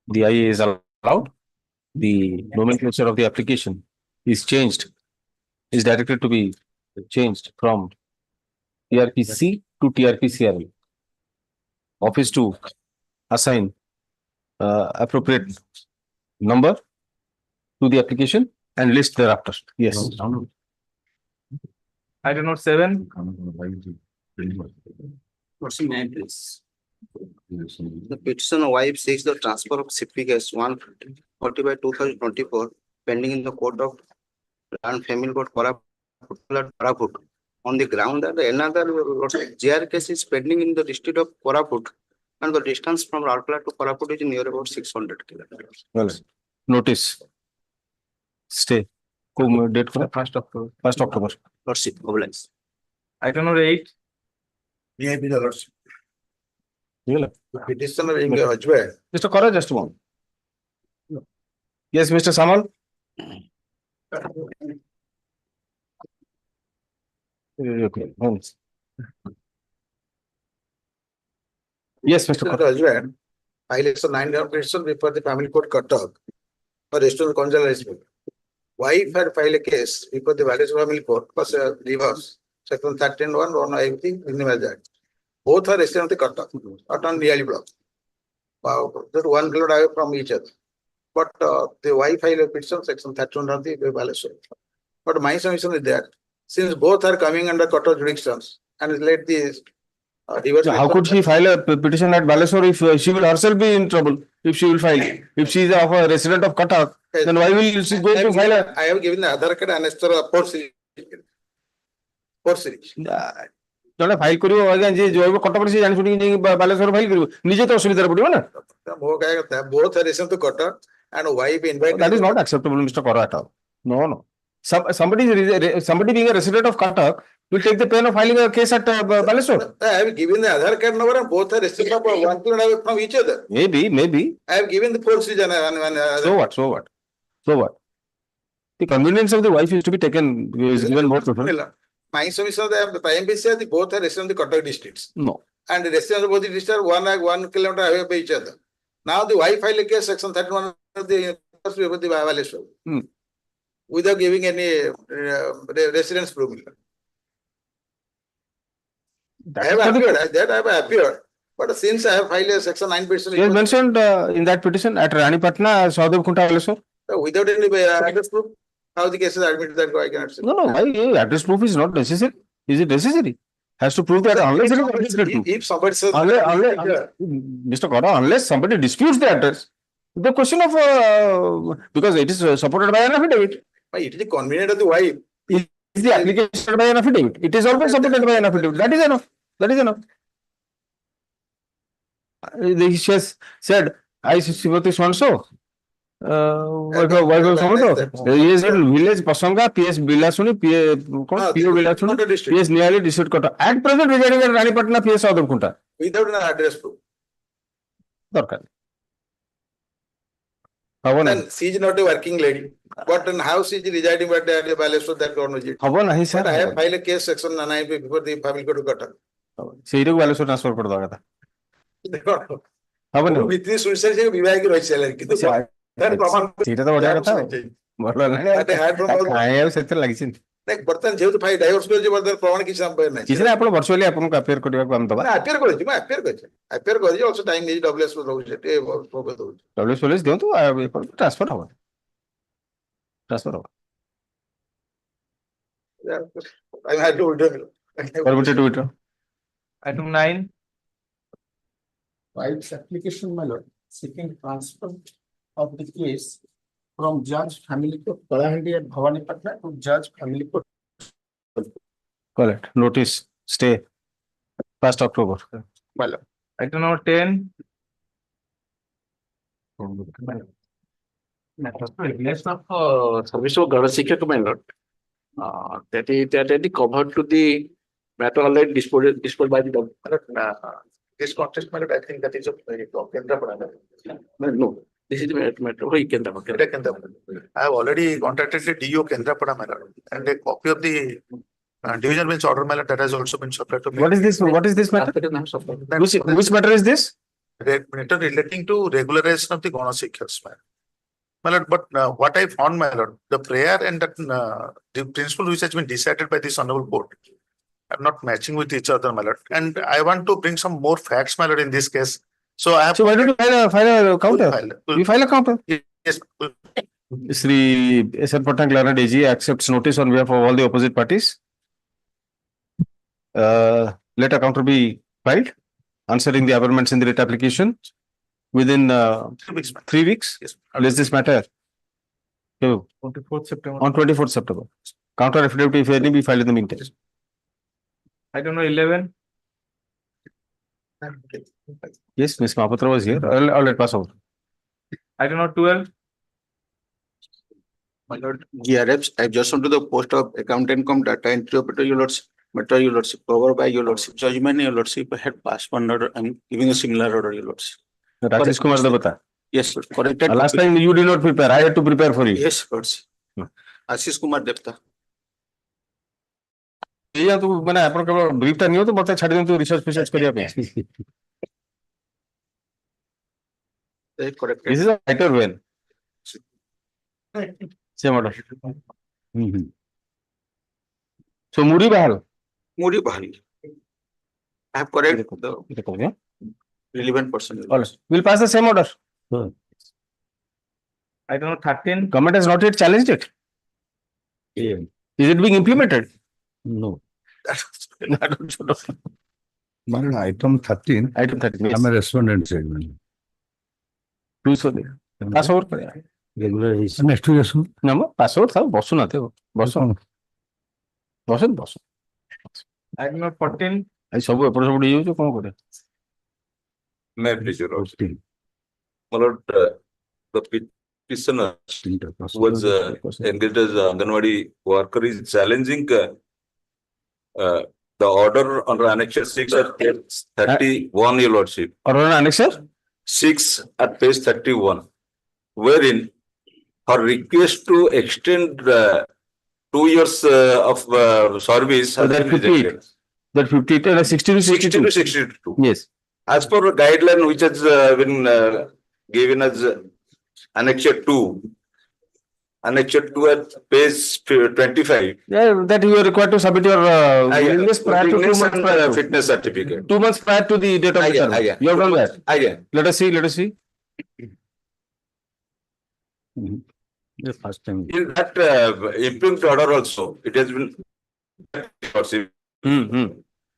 the IA is allowed. The nomenclature of the application is directed to be changed from TRPC to TRPCRL. Office to assign appropriate number to the application and list thereafter. Yes. Item number 7. The petitioner wife seeks the transfer of CP case 140/2024 pending in the court of and family court Koraput on the ground that another JR case is pending in the district of Koraput and the distance from Rourkela to Koraput is near about 600 kilometers. Well, notice. Stay. Date for 1st October. 1st October. Lordship, oblige. Item number 8. May be the lordship. Petitioner in your husband. Mr. Kora, just one. Yes, Mr. Samal. Okay. Yes, Mr. Kora. Husband, I election 9 petition before the family court Cuttack for restoration conjugal arrangement. Wife had filed a case before the Valley family court for divorce. Section 13(1) on everything in the measure. Both are resident of the Cuttack, not on the block. Just 1 kilometer away from each other. But the wife filed a petition, section 31 of the Valley. But my submission is that since both are coming under Cuttack jurisdictions and let the divorce. So how could she file a petition at Balesore if she will herself be in trouble? If she will file, if she is a resident of Cuttack, then why will she go to file a? I have given the Aadhaar card and Port series. Port series. ଜଣେ file କରିବ ଆଜ୍ଞା ଯେ ଜୈବ କଟକରେ ସେ ଜାଣି ଶୁଣିକି ଯାଇକି ବାଲେଶ୍ୱର ଫାଇଲ କରିବ ନିଜେ ତ ଅସୁବିଧାରେ ପଡିବ ନା ମୋ କହିବା କଥା both are resident to Cuttack and wife invited. That is not acceptable, Mr. Kora, at all. No. Somebody being a resident of Cuttack will take the pain of filing a case at Balesore. I have given the Aadhaar card number and both are resident of 1 kilometer away from each other. Maybe. I have given the Port series and So what? The convenience of the wife is to be taken, is given more preference. My submission that the PMP says both are resident of the Cuttack districts. No. And the residents of both the districts are 1 kilometer away from each other. Now the wife filed a case, section 31 of the Balesore, without giving any residence proof. I have appeared. But since I have filed a section 9 petition. He has mentioned in that petition at Ranipatna, Sahadev Khunta Balesore. Without any address proof, how the case is admitted that I cannot say. No, why address proof is not necessary? Is it necessary? Has to prove that unless it is if somebody says Mr. Kora, unless somebody disputes the address, the question of because it is supported by an affidavit. It is the convenience of the wife. Is the application by an affidavit? It is always supported by an affidavit. That is enough. He has said, I Sivati so-and-so. Wife of Samuto. He is in village Pasanga, PS Bilasuni, PS nearly district Kota. At present residing at Ranipatna, PS Sahadev Khunta. Without an address proof. And she is not a working lady. But how she is residing at the Balesore that government. But I have filed a case section 9 before the family court Cuttack. So you Balesore transfer for the with this suicide, we will get a that like Berthan Jew to pay divorce bill, but the Prawan Kisham. Is it apple virtually upon appear could have come to appear also time is WS WS is going to transfer over. I had to withdraw. Item 9. Wife's application, my lord, seeking transfer of the case from Judge Family Court, Kalahandi at Bhavanipatna to Judge Family Court. Correct. Notice, stay. 1st October. Well, item number 10. Service of Gada Sikha, my lord. that already covered to the matter already disposed by the government. This contest, my lord, I think that is a Kendrapada. No, this is the matter of Kendrapada. I have already contacted the DO Kendrapada, my lord, and a copy of the division bench order, my lord, that has also been supplied to me. What is this? What is this matter? Which matter is this? Matter relating to regularization of the Gona Sikhas, my lord. But what I found, my lord, the prayer and that the principle which has been decided by this honorable court are not matching with each other, my lord. And I want to bring some more facts, my lord, in this case. So I have. So why don't you file a counter? You file a counter. Yes. Sri S.R. Patnaik, Learned AG, accepts notice on behalf of all the opposite parties. Let a counter be filed, answering the amendments in the writ application within 3 weeks. Yes. Is this matter? 24th September. On 24th September. Counter affidavit, if any, be filed in the meantime. I don't know, 11. Yes, Ms. Mahapatra was here. I'll let pass over. I don't know, 12. My lord, GRFs adjustment to the post of accountant cum data entry operator, your lordship, matter, your lordship, covered by your lordship, judgment, your lordship, had passed one order. I'm giving a similar order, your lordship. Rajesh Kumar Dabata. Yes, sir. Corrected. Last time you did not prepare. I had to prepare for you. Yes, lordship. Ashish Kumar Devta. या तो मैंने अपन का brief था नहीं हो तो बताए छाड़ दें तो रिसर्च करिए आप This is a lighter vein. Same order. So Muri Bahal. Muri Bahal. I have corrected the relevant person. We'll pass the same order. I don't know, 13. Government has not yet challenged it. Yeah. Is it being implemented? No. Item 13. Item 13. Yes. I'm a respondent segment. Pass over. Regulation. Next to yes. No, pass over. Bosu na the. Bosu. Bosu. I don't know, 14. I saw a person who used to come over. May please, your lordship. My lord, the petitioner was engaged as Anganwadi worker is challenging the order under Annexure 6 at page 31, your lordship. Order Annexure 6 at page 31, wherein her request to extend 2 years of service has been rejected. That 50 and 60 to 62. 60 to 62. Yes. As per the guideline which has been given as Annexure 2. Annexure 2 at page 25. Yeah, that you are required to submit your willingness prior to 2 months prior to fitness certificate. 2 months prior to the date of the service. You have done that. Again. Let us see. The first time. In that impugned order also, it has been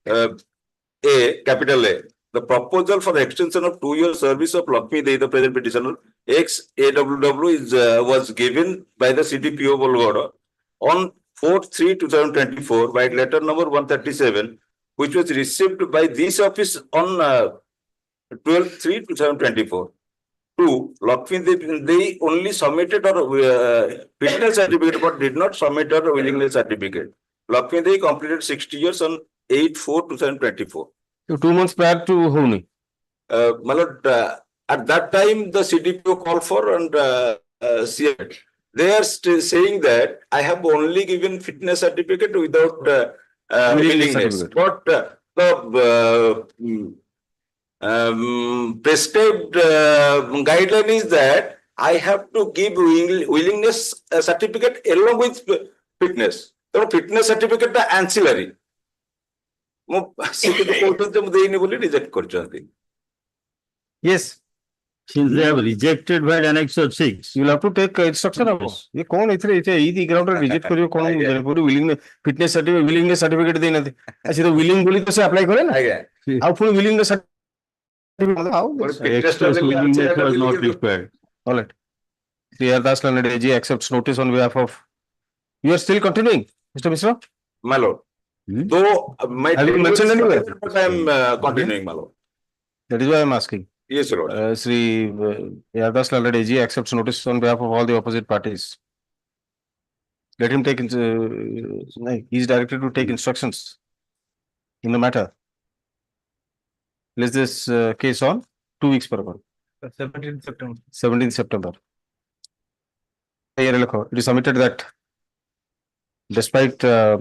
A, capital A. The proposal for the extension of 2 year service of Lakshmi Devi, the present petitioner, ex-AWW was given by the CDPO Bolgada on 4/3/2024 by letter number 137, which was received by this office on 12/3/2024. 2. Lakshmi Devi only submitted her fitness certificate but did not submit her willingness certificate. Lakshmi Devi completed 60 years on 8/4/2024. So 2 months prior to whom? My lord, at that time the CDPO called for and CM. They are still saying that I have only given fitness certificate without willingness. But the prescribed guideline is that I have to give willingness certificate along with fitness. So fitness certificate the ancillary. Yes. Since they have rejected by Annexure 6. You will have to take instruction of us. ये कौन इतने ground reject करियो कौन पूरी willing fitness certificate willingness certificate देना थे ऐसे तो willing बोली तो से apply करे ना how full willingness certificate how Express willingness was not required. All right. The Ardas Learned AG accepts notice on behalf of. You are still continuing, Mr. Mishra? My lord. Though my have you mentioned anywhere? I am continuing, my lord. That is why I am asking. Yes, Lord. Sri Ardas Learned AG accepts notice on behalf of all the opposite parties. Let him take, he is directed to take instructions in the matter. List this case on 2 weeks per month. 17th September. 17th September. Here, it is submitted that despite where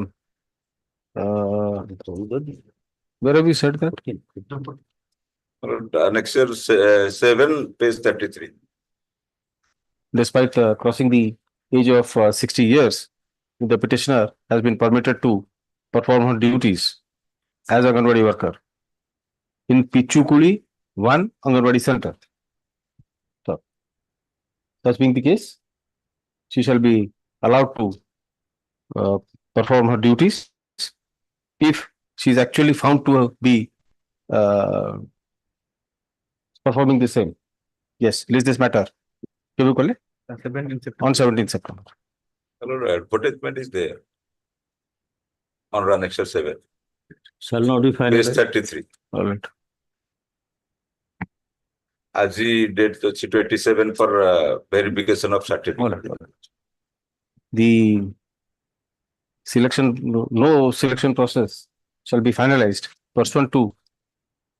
have you said that? Annexure 7, page 33. Despite crossing the age of 60 years, the petitioner has been permitted to perform her duties as a Anganwadi worker in Pichukuli 1 Anganwadi Center. So, such being the case, she shall be allowed to perform her duties if she is actually found to be performing the same. Yes, list this matter. On 17th September. Advertisement is there on annexure 7. Shall not be Page finalized. 33. All right. As he date 27 for verification of certificate. All right. The selection, no selection process shall be finalized pursuant to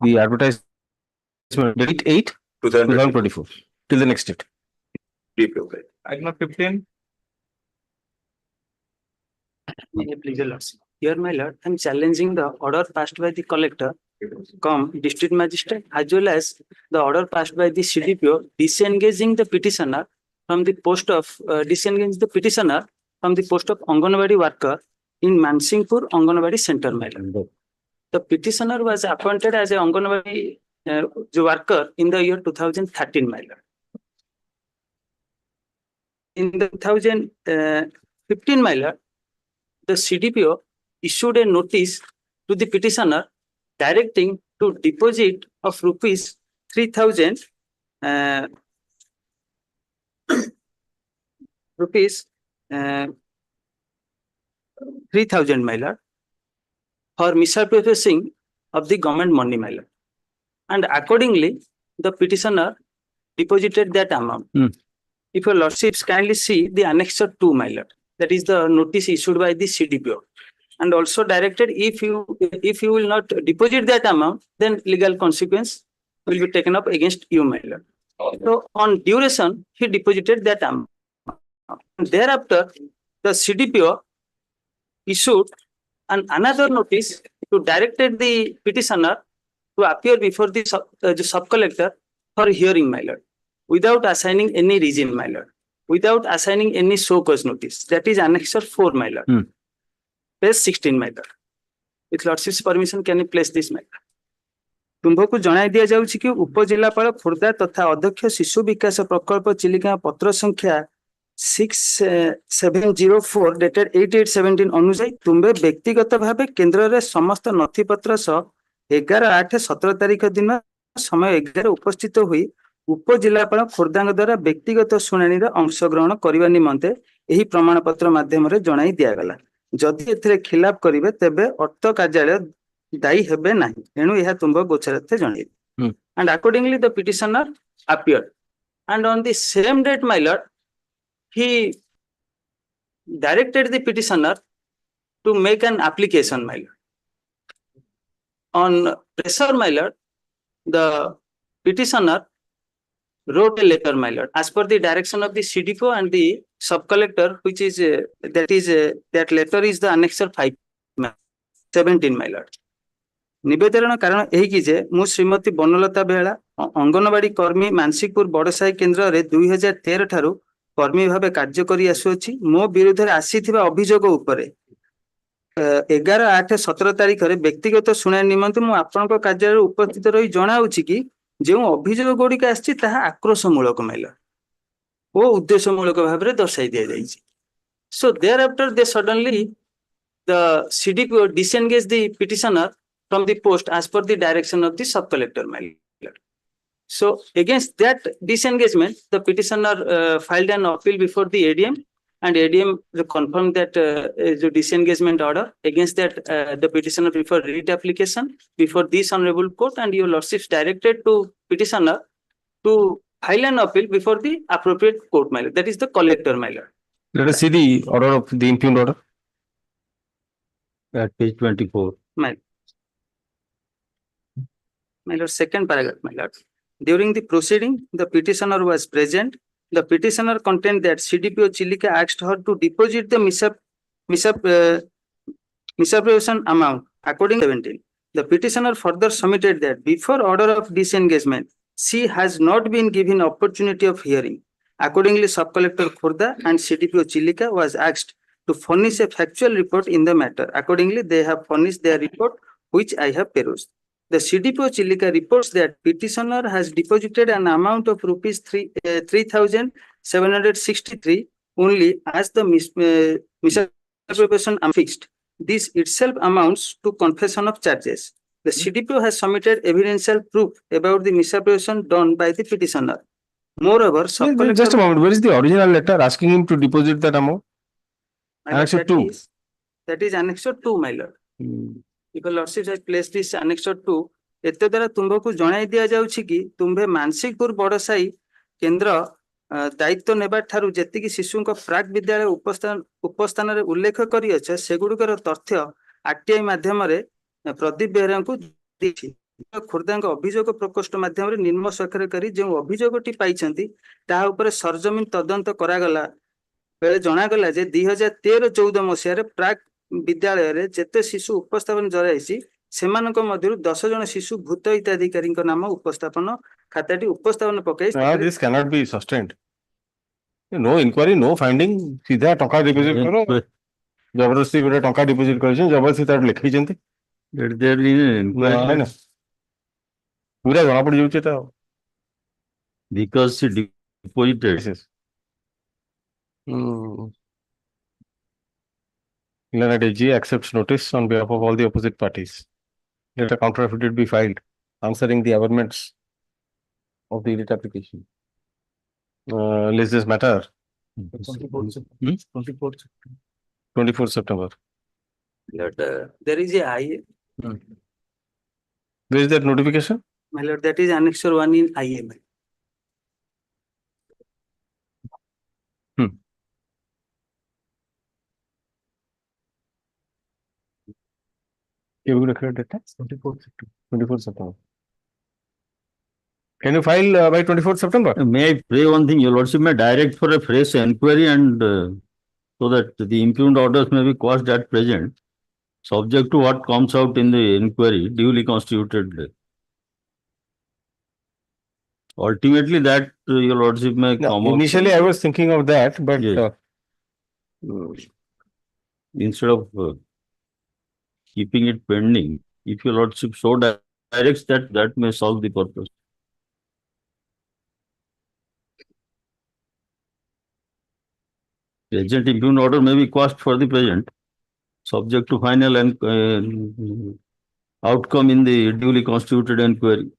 the advertisement date 8 2024 till the next date. Item 15. Please, Your Lordship. Here, my lord, I am challenging the order passed by the collector, district magistrate, as well as the order passed by the CDPO disengaging the petitioner from the post of Anganwadi worker in Mansingpur Anganwadi Center, my lord. The petitioner was appointed as an Anganwadi worker in the year 2013, my lord. In the 2015, my lord, the CDPO issued a notice to the petitioner directing to deposit of rupees 3,000 my lord, for misappropriating of the government money, my lord. And accordingly, the petitioner deposited that amount. If your lordships kindly see the annexure 2, my lord, that is the notice issued by the CDPO, and also directed if you will not deposit that amount, then legal consequence will be taken up against you, my lord. So on duration, he deposited that amount. And thereafter, the CDPO issued another notice to directed the petitioner to appear before the sub-collector for hearing, my lord, without assigning any reason, my lord, without assigning any show cause notice. That is annexure 4, my lord. Page 16, my lord. With lordship's permission, can you place this, my lord? तुम्भको जणाई दिया जाउछि कि उपजिल्लापाल खोर्धा तथा अध्यक्ष शिशु विकास प्रकल्प चिलिका पत्र संख्या 6704 dated 8817 अनुसार तुम्बे व्यक्तिगत भावे केंद्र रे समस्त नथिपत्र सह 11/8/17 तारिख दिन समय 11 उपस्थित हुई उपजिल्लापाल खोर्धांग द्वारा व्यक्तिगत शुणाणी रे अंशग्रहण करबा निमंते एही प्रमाण पत्र माध्यम रे जणाई दिया गला जदि एथिरे खिलाफ करिवे तेबे अर्थ कार्यालय दायी हेबे नाही एणु एहा तुम्ब गोचरथे जणाई and accordingly the petitioner appeared and on the same date, my lord, he directed the petitioner to make an application, my lord. On pressure, my lord, the petitioner wrote a letter, my lord, as per the direction of the CDPO and the sub-collector, which is that letter is the annexure 5/17, my lord. निवेदन कारण यही कि जे मु श्रीमती बनलता बेहला अंगनवाड़ी कर्मी मानसिकपुर बड़साई केन्द्र रे 2013 ठारू कर्मी भावे कार्य करी आसुछि मो विरुद्ध रे आसीथिबा अभियोग उपरे 11/8/17 तारिख रे व्यक्तिगत शुणाणी निमंते मु आपनक कार्यालय उपस्थित रही जणाउछि कि जे अभियोग गुडी का आछि ताहा आक्रोशमूलक मैला ओ उद्देश्यमूलक भाबरे दर्शाई दिया जाइछि so there after they suddenly the CDPO disengaged the petitioner from the post as per the direction of the sub-collector, my lord. So against that disengagement, the petitioner filed an appeal before the ADM, and ADM confirmed that the disengagement order. Against that, the petitioner preferred writ application before this honorable court, and your lordships directed to petitioner to file an appeal before the appropriate court, my lord. That is the collector, my lord. Let us see the order of the impugned order. At page 24. My lord, second paragraph, my lord. During the proceeding, the petitioner was present. The petitioner contended that CDPO Chilika asked her to deposit the misappropriation amount according to 17. The petitioner further submitted that before order of disengagement, she has not been given opportunity of hearing. Accordingly, Sub-Collector Khurda and CDPO Chilika was asked to furnish a factual report in the matter. Accordingly, they have furnished their report, which I have perused. The CDPO Chilika reports that petitioner has deposited an amount of rupees 3,763 only as the misappropriation fixed. This itself amounts to confession of charges. The CDPO has submitted evidential proof about the misappropriation done by the petitioner. Moreover, Just a moment. Where is the original letter asking him to deposit that amount? Annexure 2. That is Annexure 2, my lord. If your lordship has placed this Annexure 2, एते द्वारा तुम्बकु जणाई दिया जाउछि कि तुम्भे मानसिकपुर बड़साई केंद्र दायित्व नेबा ठारू जेतिकी शिशुक प्राक विद्यालय उपस्थान रे उल्लेख करी अछि सेगुडकर तथ्य आरटीआई माध्यम रे प्रदीप बेहरा को दिछि खुर्दांग अभियोग प्रकोष्ठ माध्यम रे निम्न स्वाक्षर करी जे अभियोगटी पाइछंती ता ऊपर सरजमीन तदंत करागला बेले जणागला जे 2013-14 मसिया रे प्राक विद्यालय रे जेते शिशु उपस्थापन जराइछि सेमानक मध्यरु 10 जन शिशु भूत हिताधिकारी नाम उपस्थापन खाताटी उपस्थापन पकाई This cannot be sustained. No inquiry, no finding. सीधा टंका डिपोजिट करो जबरदस्ती गोटे टंका डिपोजिट करछन जबरदस्ती तार लिखै जंती There is an inquiry. ना पूरा जना पड़ जाउछ त Because she deposited. Learned AG accepts notice on behalf of all the opposite parties. Let a counter affidavit be filed answering the averments of the writ application. List this matter. 24 September. Lord, there is a IA. Where is that notification? My lord, that is Annexure 1 in IA. You will record that 24 September. Can you file by 24 September? May I pray one thing, your lordship may direct for a fresh inquiry and so that the impugned orders may be quashed at present, subject to what comes out in the inquiry duly constituted. Ultimately, that your lordship may come out. Initially, I was thinking of that, but instead of keeping it pending, if your lordship so directs that, that may solve the purpose. Present impugned order may be quashed for the present, subject to final and outcome in the duly constituted inquiry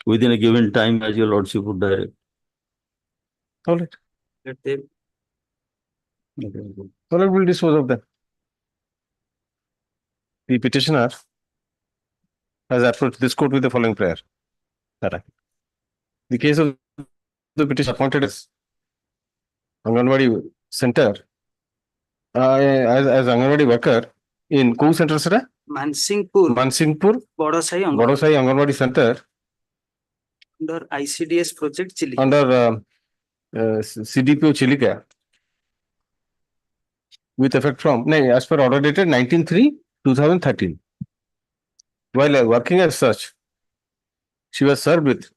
within a given time as your lordship would direct. All right. Let them. All right, we'll dispose of them. The petitioner has approached this court with the following prayer. The case of the petitioner appointed as Anganwadi Center as Anganwadi worker in Kou Center, sir? Mansingpur. Bodosai Anganwadi Center. Under ICDS project Chile. Under CDPO Chilika. With effect from, as per order dated 19/3/2013. While working as such, she was served with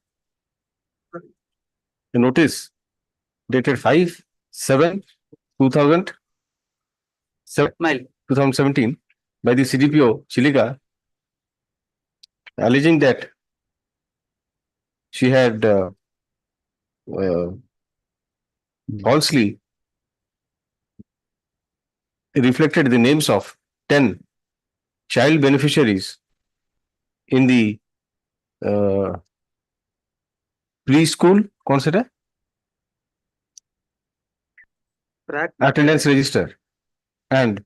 a notice dated 5/7/2017 by the CDPO Chilika, alleging that she had falsely reflected the names of 10 child beneficiaries in the preschool, consider attendance register, and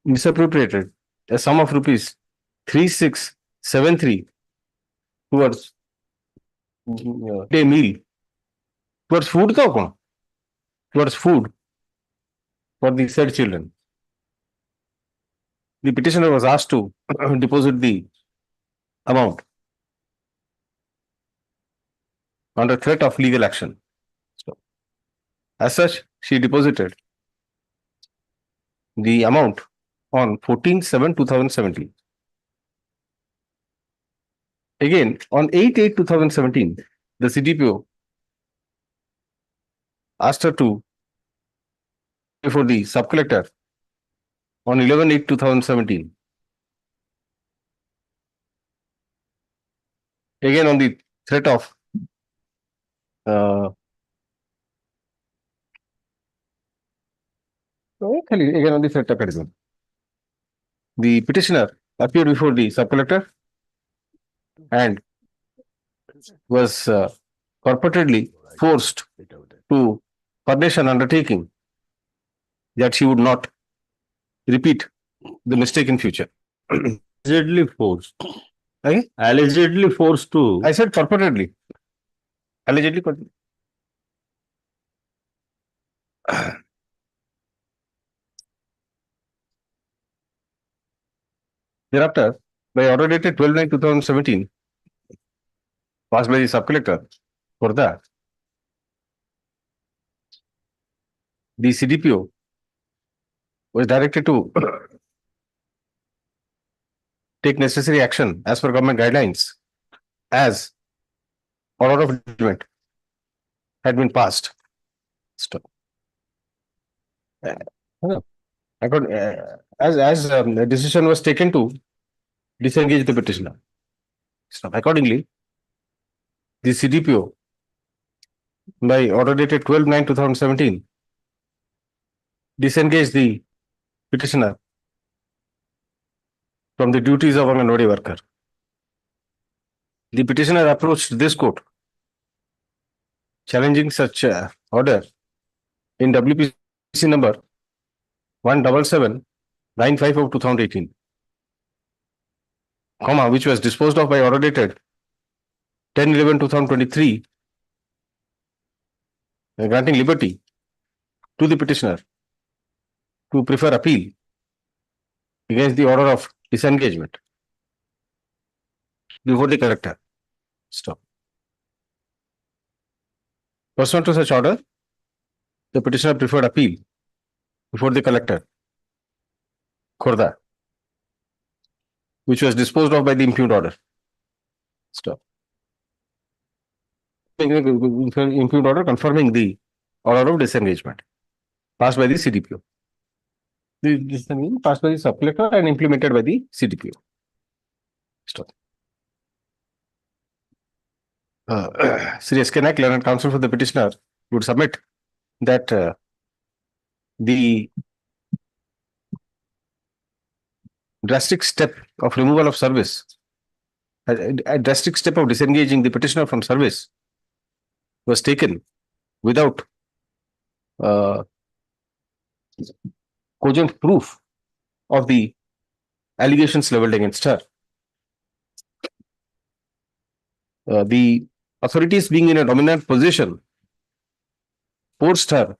misappropriated a sum of rupees 3,673 towards a meal towards food ka kon? Towards food for the said children. The petitioner was asked to deposit the amount under threat of legal action. So, as such, she deposited the amount on 14/7/2017. Again, on 8/8/2017, the CDPO asked her to pay for the sub-collector on 11/8/2017. Again, on the threat of again on the threat of criticism. The petitioner appeared before the sub-collector and was purportedly forced to furnish an undertaking that she would not repeat the mistake in future. Allegedly forced. Okay? Allegedly forced to. I said purportedly. Allegedly. Thereafter, by order dated 12/9/2017, passed by the sub-collector for that, the CDPO was directed to take necessary action as per government guidelines as order of judgment had been passed. Stop. As the decision was taken to disengage the petitioner. Stop. Accordingly, the CDPO by order dated 12/9/2017 disengaged the petitioner from the duties of Anganwadi worker. The petitioner approached this court challenging such order in WPC number 177-955 of 2018, which was disposed of by order dated 10/11/2023, granting liberty to the petitioner to prefer appeal against the order of disengagement before the collector. Stop. Pursuant to such order, the petitioner preferred appeal before the collector, Khorda, which was disposed of by the impugned order. Stop. Impugned order confirming the order of disengagement passed by the CDPO. The disengagement passed by the sub-collector and implemented by the CDPO. Stop. Sri S.K. Naik, learned counsel for the petitioner, would submit that the drastic step of removal of service, a drastic step of disengaging the petitioner from service was taken without cogent proof of the allegations leveled against her. The authorities, being in a dominant position, forced her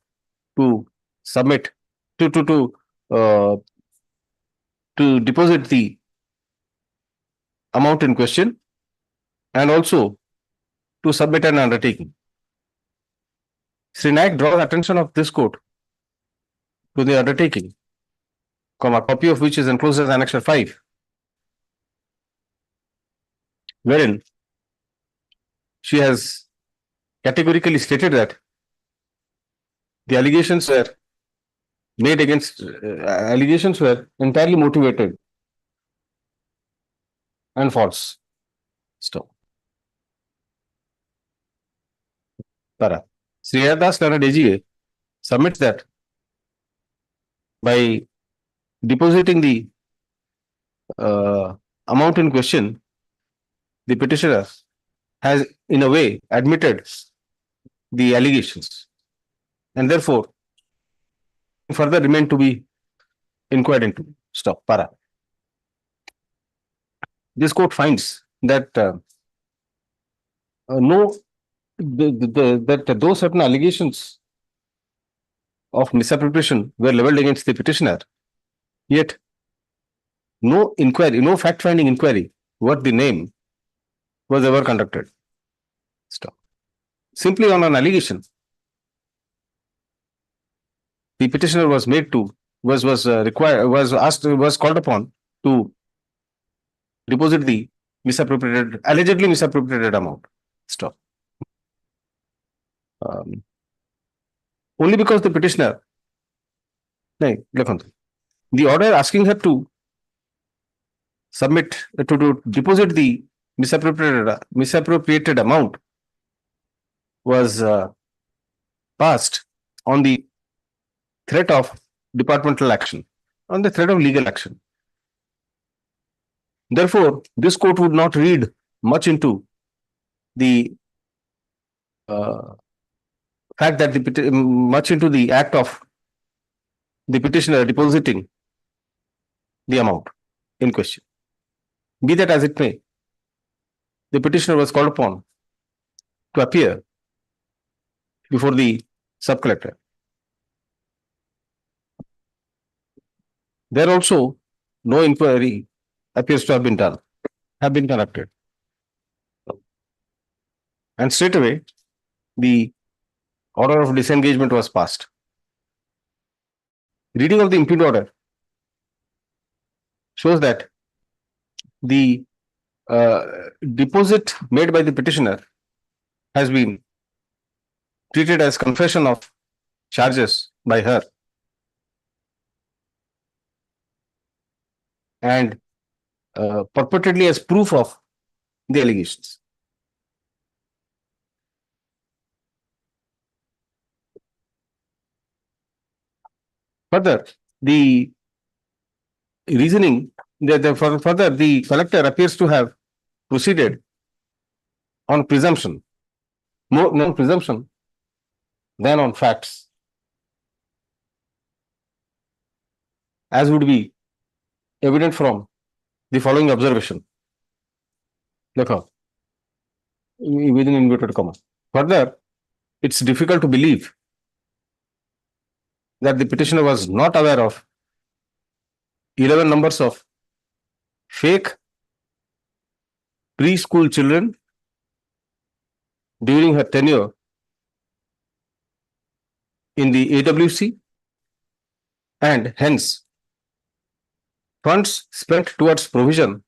to submit to deposit the amount in question and also to submit an undertaking. Sri Naik draws attention of this court to the undertaking, a copy of which is enclosed as Annexure 5, wherein she has categorically stated that the allegations were made against, allegations were entirely motivated and false. Stop. Para. Sri Ayadas Learned AGA submits that by depositing the amount in question, the petitioner has in a way admitted the allegations and therefore further remain to be inquired into. Stop. Para. This court finds that no that those certain allegations of misappropriation were leveled against the petitioner, yet no inquiry, no fact-finding inquiry worth the name was ever conducted. Stop. Simply on an allegation, the petitioner was made to, was called upon to deposit the misappropriated, allegedly misappropriated amount. Stop. Only because the petitioner, the order asking her to submit, to deposit the misappropriated amount was passed on the threat of departmental action, on the threat of legal action. Therefore, this court would not read much into the fact that much into the act of the petitioner depositing the amount in question. Be that as it may, the petitioner was called upon to appear before the sub-collector. There also no inquiry appears to have been conducted. And straight away, the order of disengagement was passed. Reading of the impugned order shows that the deposit made by the petitioner has been treated as confession of charges by her and purportedly as proof of the allegations. Further, the reasoning further, the collector appears to have proceeded on presumption, more on presumption than on facts, as would be evident from the following observation. Within inverted comma. Further, it's difficult to believe that the petitioner was not aware of 11 numbers of fake preschool children during her tenure in the AWC, and hence funds spent towards provision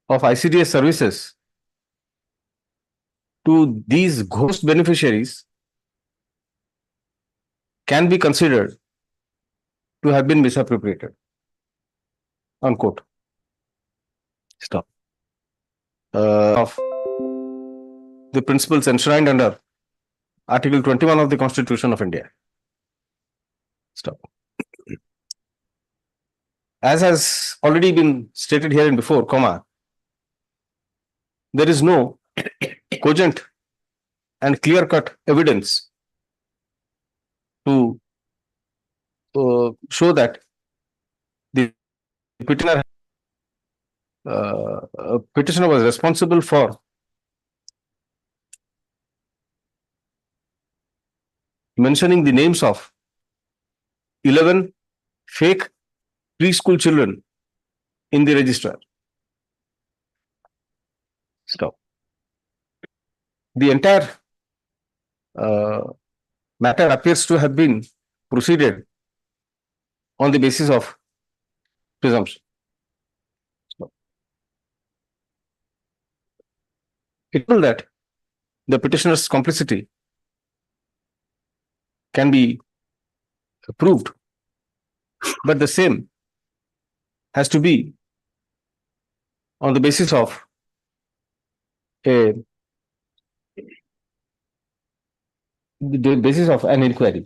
of ICDS services to these ghost beneficiaries can be considered to have been misappropriated. Unquote. Stop. Of the principles enshrined under Article 21 of the Constitution of India. Stop. As has already been stated here and before, there is no cogent and clear-cut evidence to show that the petitioner was responsible for mentioning the names of 11 fake preschool children in the register. Stop. The entire matter appears to have been proceeded on the basis of presumption. Stop. It will that the petitioner's complicity can be proved, but the same has to be on the basis of an inquiry.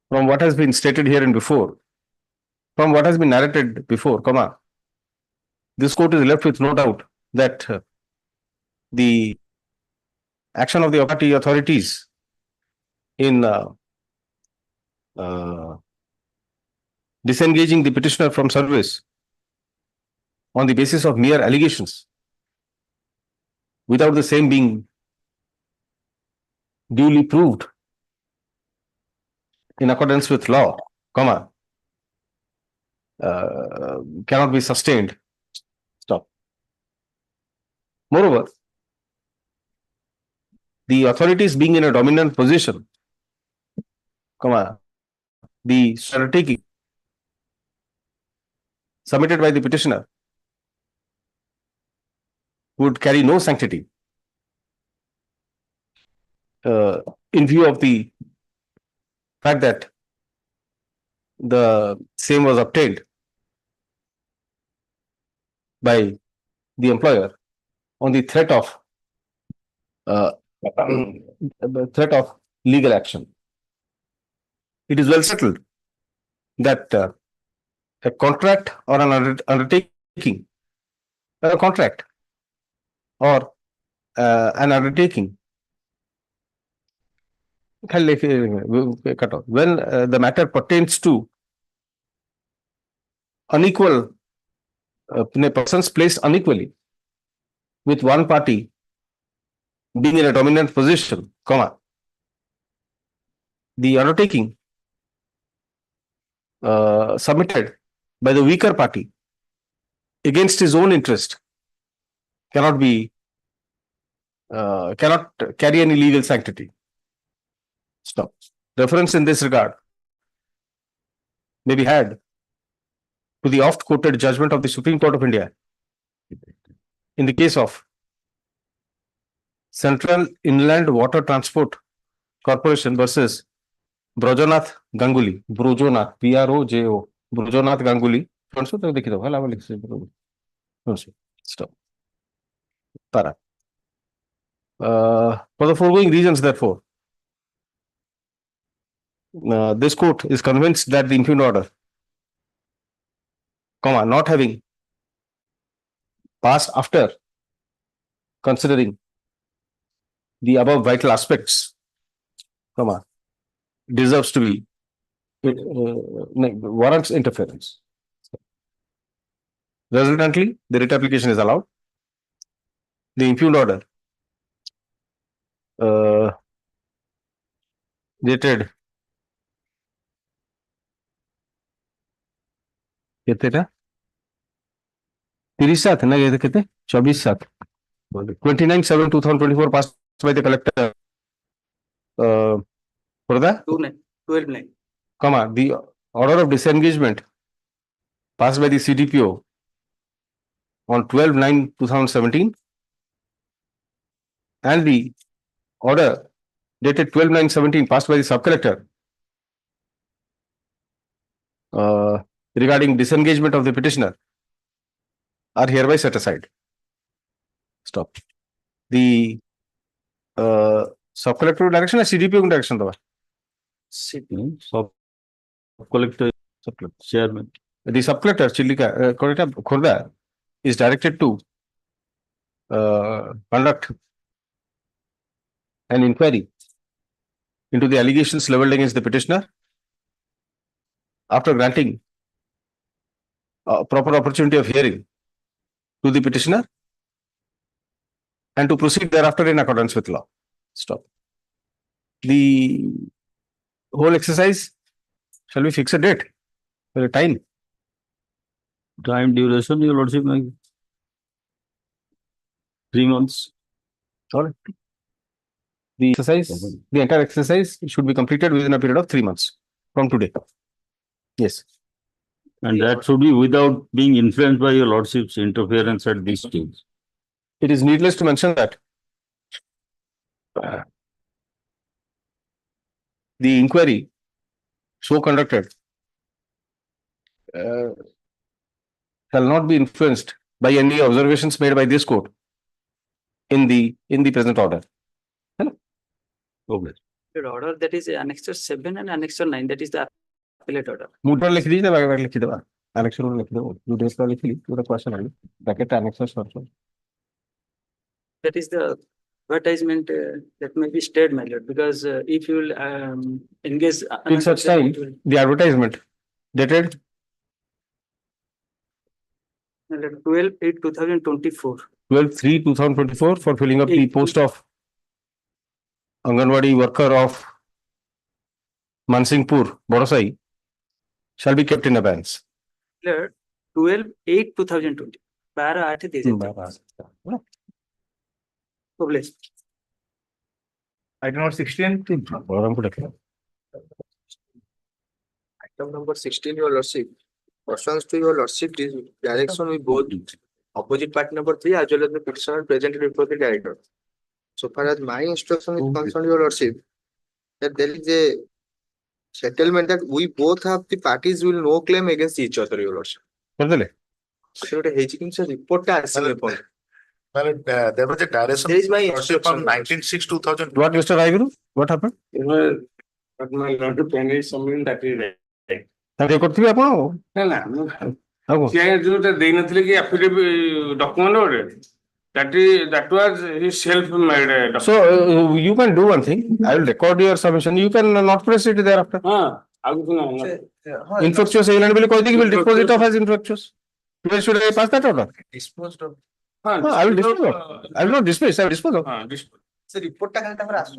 From what has been stated here and before, from what has been narrated before, this court is left with no doubt that the action of the party authorities in disengaging the petitioner from service on the basis of mere allegations without the same being duly proved in accordance with law, comma, cannot be sustained. Stop. Moreover, the authorities being in a dominant position, comma, the undertaking submitted by the petitioner would carry no sanctity in view of the fact that the same was obtained by the employer on the threat of legal action. It is well settled that a contract or an undertaking, a contract or an undertaking, when the matter pertains to unequal persons placed unequally, with one party being in a dominant position, comma, the undertaking submitted by the weaker party against his own interest cannot carry any legal sanctity. Stop. Reference in this regard may be had to the oft-quoted judgment of the Supreme Court of India in the case of Central Inland Water Transport Corporation versus Brojanath Ganguly, Brojonath, Brojo, Brojanath Ganguly. Stop. Para. For the foregoing reasons, therefore, this court is convinced that the impugned order, comma, not having passed after considering the above vital aspects, comma, deserves to be warrants interference. Resultantly, the writ application is allowed. The impugned order dated कितना 30/7 ना ये कितने 24/7 29/7/2024 passed by the collector for the 12/9. comma, the order of disengagement passed by the CDPO on 12/9/2017 and the order dated 12/9/17 passed by the sub-collector regarding disengagement of the petitioner are hereby set aside. Stop. The sub-collector direction or CDPO direction? Sub-collector, chairman. The sub-collector Chilika Khurda is directed to conduct an inquiry into the allegations leveled against the petitioner after granting a proper opportunity of hearing to the petitioner and to proceed thereafter in accordance with law. Stop. The whole exercise, shall we fix a date for a time? Time duration, your lordship, 3 months. All right. The exercise, the entire exercise should be completed within a period of 3 months from today. Yes. And that should be without being influenced by your lordship's interference at this stage. It is needless to mention that the inquiry so conducted shall not be influenced by any observations made by this court in the present order. Okay. Your order, that is Annexure 7 and Annexure 9, that is the appellate order. Mutter लिख दीजिए बाकी लिख दीजिए annexure लिख दो जो date का लिख ली पूरा क्वेश्चन है bracket annexure short. That is the advertisement that may be stayed, my lord, because if you will engage Till such time, the advertisement dated 12/8/2024. 12/3/2024 for filling up the post of Anganwadi worker of Mansingpur, Borosai shall be kept in abeyance. 12/8/2020. 12/8 published. Item number 16. Item number 16, your lordship. Pursuant to your lordship direction, we both opposite party number 3 as well as the petitioner presented before the director. So far as my instruction is concerned, your lordship, that there is a settlement that we both have the parties will no claim against each other, your lordship. So it is a report Well, there was a direction. There is my lordship on instruction. 19/6/2000. What, Mr. Raiguru? What happened? But my lord to pen is something that is right. ତାହେଲେ କରିଥିବେ ଆପଣ ନା ନା ମୁଁ ସିଏ ଯୋଉଟା ଦେଇନଥିଲେ କି affidavit document ଗୋଟେ that was his self made document. So you can do one thing. I will record your submission. You can not press it thereafter. ଆଉ କିଛି ନାହିଁ Infectious ହେଇଗଲାଣି ବୋଲି କହିଦେଇକି will dispose it off as infectious. Where should I pass that order? Disposed of. I will dispose of. I will not dismiss. I will dispose of. ସେ report ଟା ଖାଲି ତାଙ୍କର ଆସୁ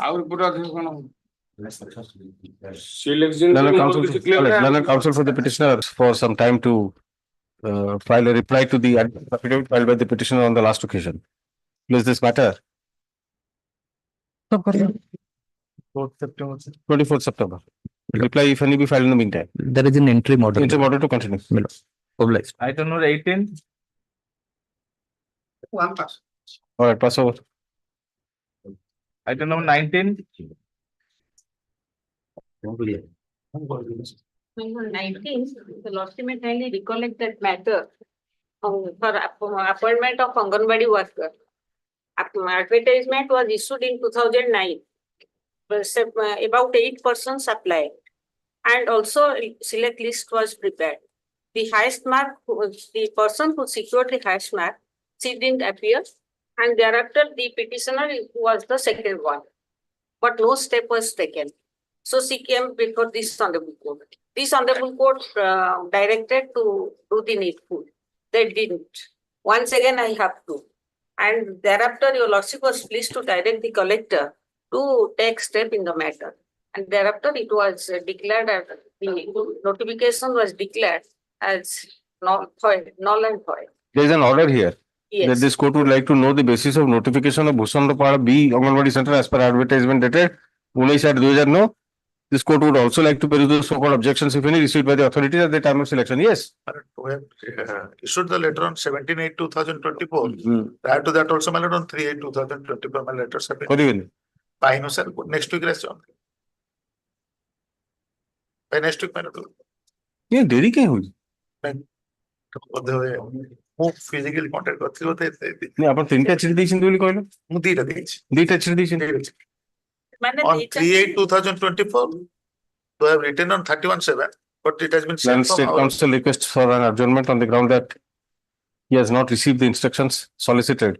ଆଉ ରିପୋର୍ଟ ଅଧିକ କଣ Learned counsel for the petitioner for some time to file a reply to the affidavit filed by the petitioner on the last occasion. Is this matter? 24th September. Reply if any be filed in the meantime. There is an interim order. Interim order to continue. Obliged. Item number 18. One pass. All right, pass over. Item number 19. Number 19, the lordship may kindly recollect that matter for appointment of Anganwadi worker. Advertisement was issued in 2009. About 8 persons applied, and also select list was prepared. The highest mark, the person who secured the highest mark, she didn't appear, and thereafter the petitioner was the second one, but no step was taken. So she came before this honorable court. This honorable court directed to do the needful. They didn't. Once again, I have to. And thereafter, your lordship was pleased to direct the collector to take step in the matter. And thereafter, it was declared, the notification was declared as null and void. There is an order here. Yes. That this court would like to know the basis of notification of Bhusandapara B Anganwadi Center as per advertisement dated 19/8/2009. This court would also like to peruse the so-called objections, if any, received by the authorities at the time of selection. Yes. We have issued the letter on 17/8/2024. Prior to that also, my lord, on 3/8/2024, my letters have been. By no, sir. Next week, rest on. By next week, my lord. ये देरी क्या हुई? ମୁଁ physically contact କରିଥିଲି ବୋଧେ नहीं अपन तीनटा चिठी ଦେଇଛନ୍ତି ବୋଲି କହିଲ? ମୁଁ ଦିଟା ଦେଇଛି। ଦିଟା ଚିଠି ଦେଇଛନ୍ତି। On 3/8/2024, they have written on 31/7, but it has been sent Land from State our. Council requests for an adjournment on the ground that he has not received the instructions solicited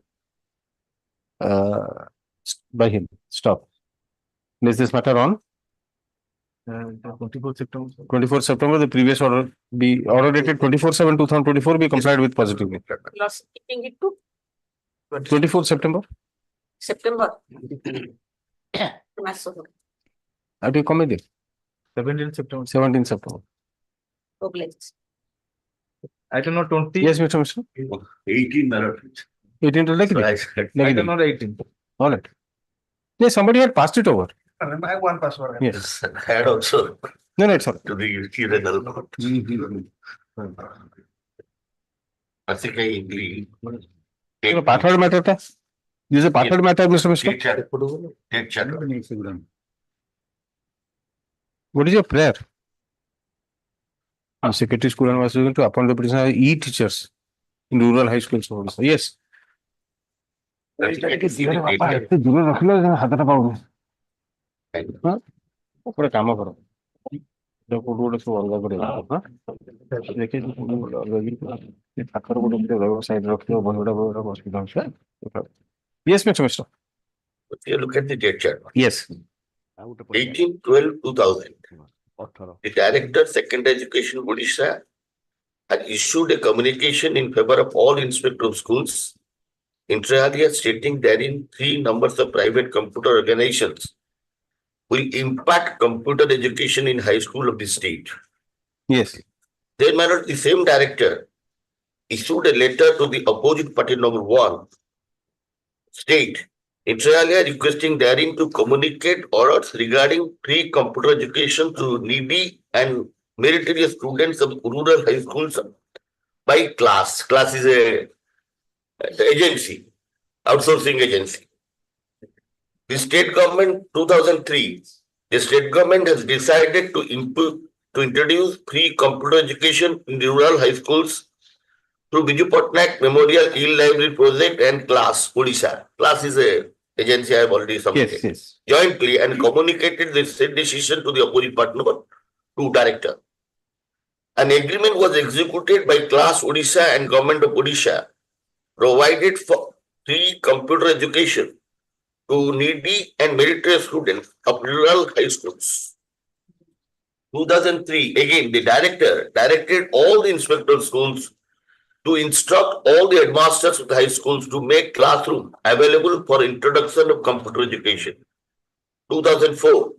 by him. Stop. Is this matter on? 24th September. 24th September, the previous order be order dated 24/7/2024 be complied with positively. Lost keeping it to 24th September. September. How do you come in? 17th September. 17th September. Obliged. Item number 20. Yes, Mr. Mishra. 18 minutes. 18 to like Item number 18. All right. Yes, somebody had passed it over. I have one password. Yes. I had also No, it's all. to the original note. I think I agree. Pathward matter ta? This is a pathward matter, Mr. Mishra. Take chat. What is your prayer? The Secretary School and was going to appoint the petitioner e-teachers in rural high schools. Yes. ଗୋଟେ କାମ କର କୋଉଠୁ ଗୋଟେ ସବୁ ଅଲଗା କରି ଦେଖେ ପାଖରେ ଗୋଟେ ରହିବ ସାଇଡ୍ ରଖିବ ବହିଗୁଡା ଅସୁବିଧା ହଉଛି। Yes, Mr. Mishra. You look at the date chart. Yes. 18/12/2000. The Director, Secondary Education, Odisha, had issued a communication in favor of all inspector of schools, inter alia stating therein 3 numbers of private computer organizations will impact computer education in high school of the state. Yes. Then, my lord, the same director issued a letter to the opposite party number 1, state, inter alia requesting therein to communicate orders regarding free computer education to needy and meritorious students of rural high schools by class. Class is a agency, outsourcing agency. The state government 2003, the state government has decided to introduce free computer education in the rural high schools through Biju Patnaik Memorial E-Library Project and Class, Odisha. Class is a agency I have already submitted. Yes. Jointly and communicated the said decision to the opposite partner to director. An agreement was executed by Class Odisha and Government of Odisha, provided for free computer education to needy and meritorious students of rural high schools. 2003, again, the director directed all the inspector schools to instruct all the headmasters of the high schools to make classroom available for introduction of computer education. 2004,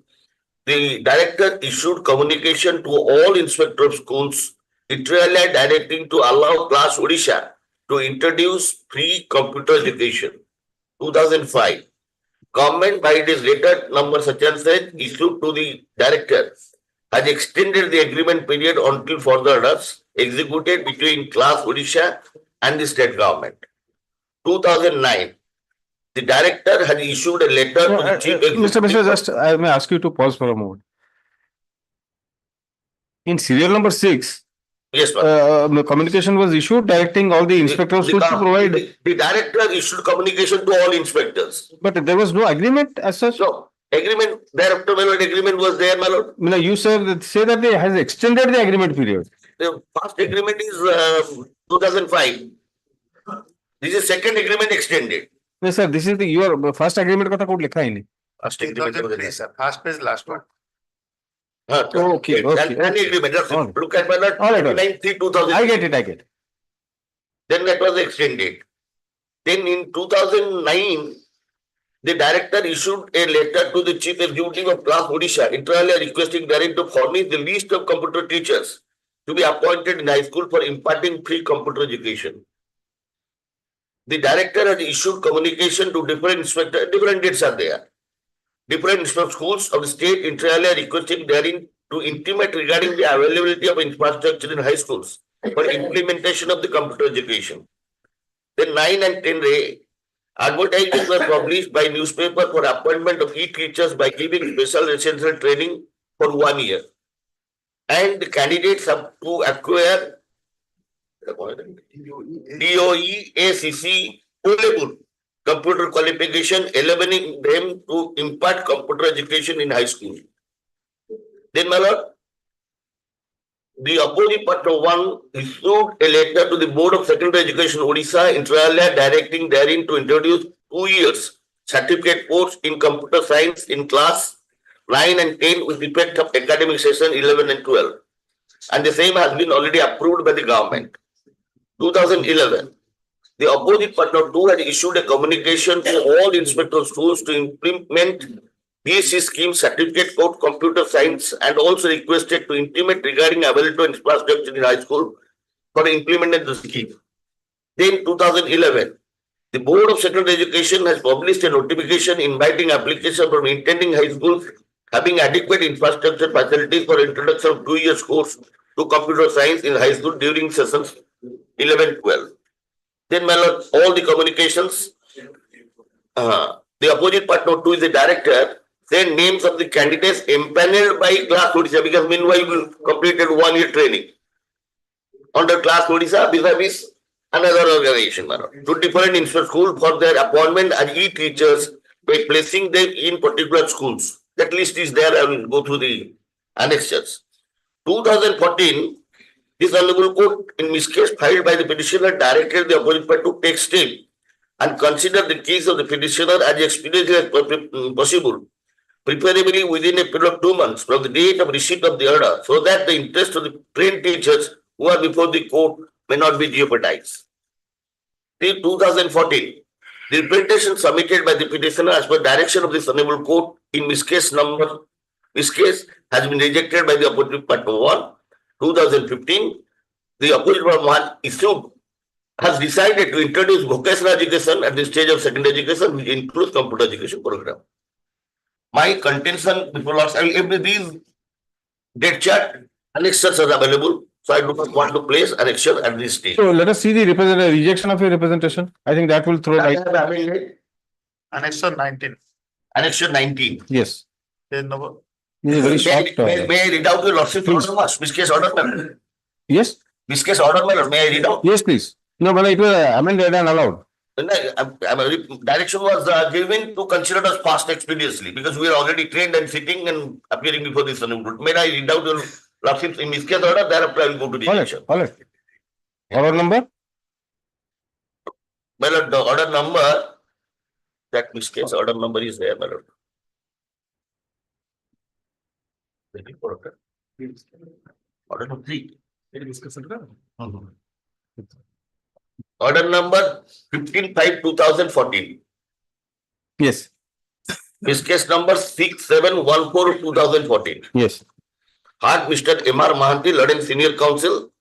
the director issued communication to all inspector of schools, inter alia directing to allow Class Odisha to introduce free computer education. 2005, government by its letter number such and such issued to the director has extended the agreement period until further orders executed between Class Odisha and the state government. 2009, the director had issued a letter to the chief Mr. Mishra, just I may ask you to pause for a moment. In serial number 6, yes, sir. communication was issued directing all the inspectors to provide. The director issued communication to all inspectors. But there was no agreement as such? No. Agreement, thereafter, my lord, agreement was there, my lord. No, you say that they has extended the agreement period. The first agreement is 2005. This is second agreement extended. No, sir, this is your first agreement kotha code likha hai. First agreement, 2003, sir. First page, last one. Okay. An agreement. Look at my lord. All right. 2000. I get it. Then that was extended. Then in 2009, the director issued a letter to the chief executive of Class Odisha, inter alia requesting therein to furnish the list of computer teachers to be appointed in high school for imparting free computer education. The director has issued communication to different inspectors, different dates are there. Different inspector schools of the state, inter alia requesting therein to intimate regarding the availability of infrastructure in high schools for implementation of the computer education. Then 9 and 10A, advertisements were published by newspaper for appointment of e-teachers by giving special essential training for 1 year. And the candidates have to acquire DOE, ACC, O-level computer qualification, enabling them to impart computer education in high school. Then, my lord, the opposite partner 1 issued a letter to the Board of Secondary Education Odisha, inter alia directing therein to introduce 2 years certificate course in computer science in class 9 and 10 with effect of academic session 11 and 12. And the same has been already approved by the government. 2011, the opposite partner 2 had issued a communication to all inspector schools to implement BSc scheme certificate course computer science and also requested to intimate regarding available infrastructure in high school for implementing the scheme. Then 2011, the Board of Secondary Education has published a notification inviting application from intending high schools having adequate infrastructure facilities for introduction of 2 years course to computer science in high school during sessions 11-12. Then, my lord, all the communications, the opposite partner 2 is the director, then names of the candidates empaneled by Class Odisha, because meanwhile you completed 1 year training under Class Odisha vis-a-vis another organization, my lord, to different inspector schools for their appointment as e-teachers by placing them in particular schools. That list is there. I will go through the annexures. 2014, this honorable court in this case filed by the petitioner directed the opposite party to take step and consider the case of the petitioner as expediently as possible, preferably within a period of 2 months from the date of receipt of the order, so that the interest of the trained teachers who are before the court may not be jeopardized. Till 2014, the representation submitted by the petitioner as per direction of the Hon'Ble Court in this case has been rejected by the opposite partner 1. 2015, the opposite partner 1 has decided to introduce vocational education at the stage of secondary education, which includes computer education program. My contention before Lords, these date chart annexures are available, so I do not want to place annexure at this stage. So let us see the rejection of your representation. I think that will throw light. Annexure 19. Annexure 19. Yes. Page number. This is very short. May I read out your Lordship order first? This case order, madam. Yes. This case order, madam. May I read out? Yes, please. No, but it was amended and allowed. Direction was given to consider us past expeditiously because we are already trained and sitting and appearing before this Hon'Ble Court. May I read out your Lordship in this case order? Thereafter I will go to the election. All right. Order number? Well, the order number, that this case order number is there, my lord. Order number 3. Order number 15/5/2014. Yes. This case number 6714/2014. Yes. Had Mr. M.R. Mahanti, Lord Senior Counsel,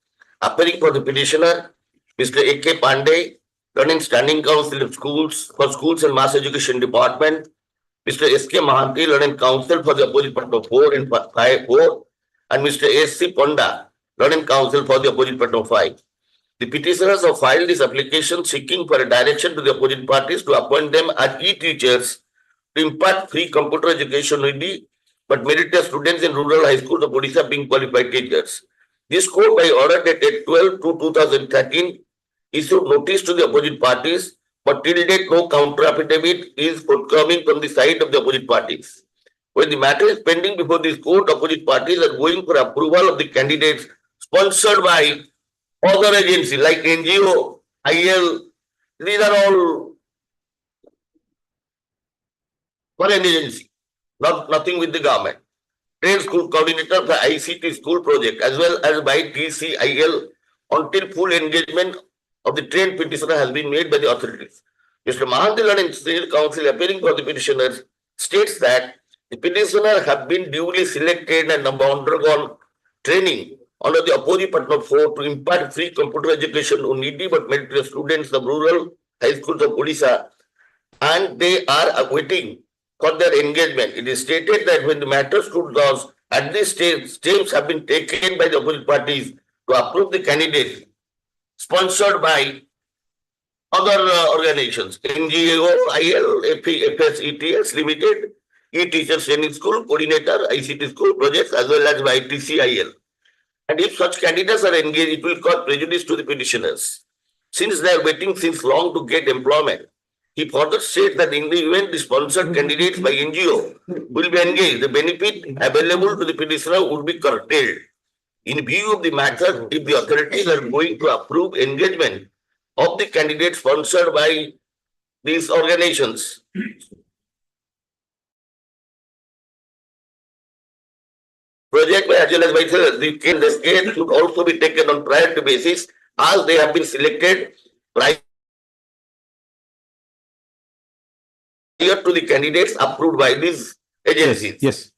appearing for the petitioner, Mr. A.K. Pandey, Lord Standing Counsel of Schools for Schools and Mass Education Department, Mr. S.K. Mahanti, Lord Counsel for the opposite partner 4 and 5, and Mr. S.C. Ponda, Lord Counsel for the opposite partner 5. The petitioners have filed this application seeking for a direction to the opposite parties to appoint them as e-teachers to impart free computer education with the but meritorious students in rural high schools of Odisha being qualified teachers. This court, by order dated 12/2/2013, issued notice to the opposite parties, but till date no counter affidavit is forthcoming from the side of the opposite parties. When the matter is pending before this court, opposite parties are going for approval of the candidates sponsored by other agencies like NGO, IL. These are all foreign agency, nothing with the government. Trained school coordinator for ICT school project as well as by TCIL until full engagement of the trained petitioner has been made by the authorities. Mr. Mahanti and Senior Counsel appearing for the petitioners states that the petitioner have been duly selected and undergone training under the opposite partner 4 to impart free computer education on needy but meritorious students of rural high schools of Odisha, and they are awaiting for their engagement. It is stated that when the matter stood thus, at this stage, steps have been taken by the opposite parties to approve the candidate sponsored by other organizations, NGO, IL, FSETS Limited, E-Teachers Training School, Coordinator, ICT School Projects, as well as by TCIL. And if such candidates are engaged, it will cause prejudice to the petitioners, since they are waiting since long to get employment. He further said that in the event the sponsored candidates by NGO will be engaged, the benefit available to the petitioner would be curtailed. In view of the matter, if the authorities are going to approve engagement of the candidates sponsored by these organizations, project by as well as by the case should also be taken on priority basis as they have been selected prior to the candidates approved by these agencies. Yes.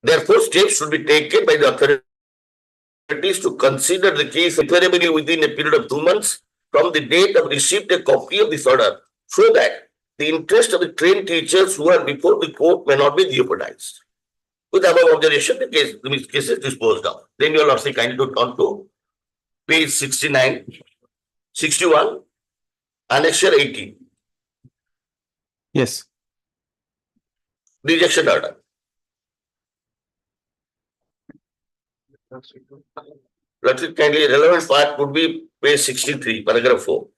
Therefore, steps should be taken by the authorities to consider the case preferably within a period of 2 months from the date of receipt a copy of this order, so that the interest of the trained teachers who are before the court may not be jeopardized. With above observation, the case is disposed of. Then you will also kindly to turn to page 69, 61, annexure 18. Yes. Rejection order. Let's kindly relevant part would be page 63, paragraph 4.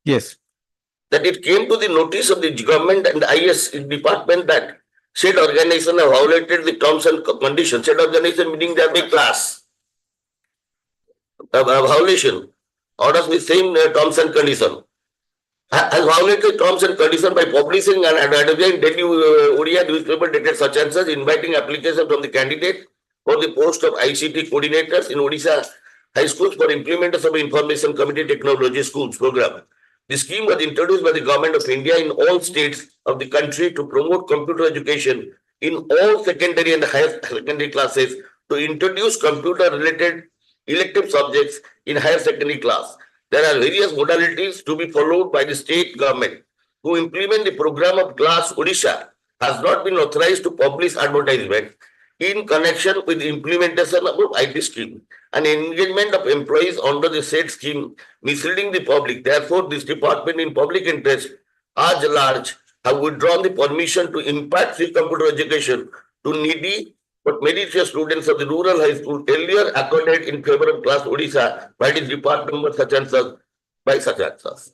Yes. That it came to the notice of the government and IS department that said organization have violated the terms and conditions. Said organization meaning they have a class. A violation. Orders with same terms and conditions. Has violated terms and conditions by publishing and advertising Delhi Odia newspaper dated such and such, inviting application from the candidate for the post of ICT coordinators in Odisha high schools for implementation of information committee technology schools program. The scheme was introduced by the government of India in all states of the country to promote computer education in all secondary and higher secondary classes, to introduce computer related elective subjects in higher secondary class. There are various modalities to be followed by the state government. To implement the program of Class Odisha has not been authorized to publish advertisement in connection with the implementation of IT scheme and engagement of employees under the said scheme, misleading the public. Therefore, this department in public interest at large have withdrawn the permission to impart free computer education to needy but meritorious students of the rural high school earlier accorded in favor of Class Odisha by the department number such and such by such and such.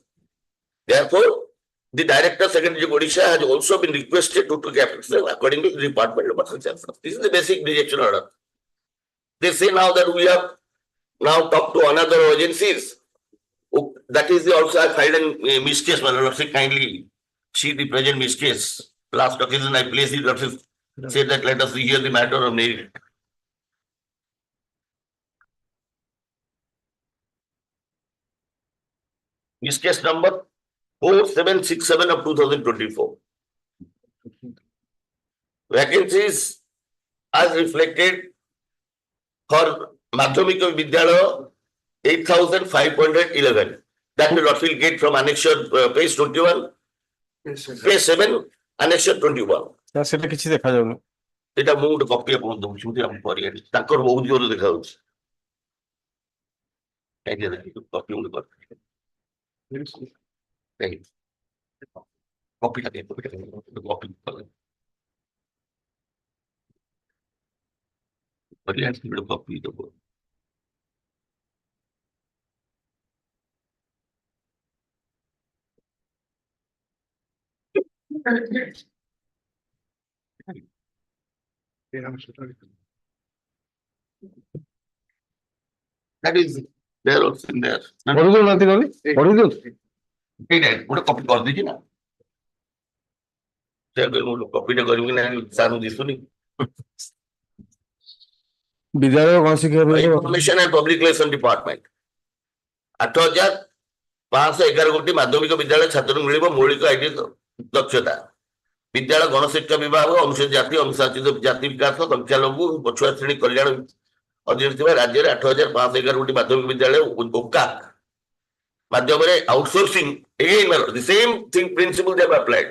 Therefore, the Director Secretary of Odisha has also been requested to take action according to the department number such and such. This is the basic rejection order. They say now that we have now talked to another agencies. That is also I filed a miscase, my lord. Kindly see the present miscase. Last occasion I placed it. Say that let us hear the matter of merit. Miscase number 4767 of 2024. Vacancies as reflected for Madhyamika Vidyalaya 8,511. That will not will get from annexure page 21, page 7, annexure 21. সেটা কিছু দেখা যাবে না। এটা ମୁଁ ଗୋଟେ copy ଆପଣଙ୍କୁ ଦଉଛି ମୁଁ ଆମ ପରିଆଡେ ତାଙ୍କର ବହୁତ ଜୋରରେ ଦେଖାଯାଉଛି। କପି ମୁଁ କରିଥିଲି। କପିଟା କପି କପି ଦେବ। That is there also in there. ପଢିଦିଅ ନାତି ନହେଲେ ପଢିଦିଅ। ଏଇଟା ଗୋଟେ କପି କରିଦେଇଛି ନା। ମୁଁ କପିଟା କରିବି ନା ସାର୍ ଦିଶୁନି। ବିଦ୍ୟାଳୟ ଗଣଶିକ୍ଷା ବିଭାଗ information and public relation department 8,511 ଗୋଟି ମାଧ୍ୟମିକ ବିଦ୍ୟାଳୟ ଛାତ୍ରଙ୍କୁ ମିଳିବ ମୌଳିକ ଆଇଟି ଦକ୍ଷତା। ବିଦ୍ୟାଳୟ ଗଣଶିକ୍ଷା ବିଭାଗ ଅନୁସୂଚିତ ଜାତି ଅନୁସୂଚିତ ଜାତି ବିକାଶ ସଂଖ୍ୟାଲଘୁ ପଛୁଆ ଶ୍ରେଣୀ କଲ୍ୟାଣ ଅଧୀନରେ ଥିବା ରାଜ୍ୟରେ 8,511 ଗୋଟି ମାଧ୍ୟମିକ ବିଦ୍ୟାଳୟ ଓକା ମାଧ୍ୟମରେ outsourcing again the same thing principle they have applied.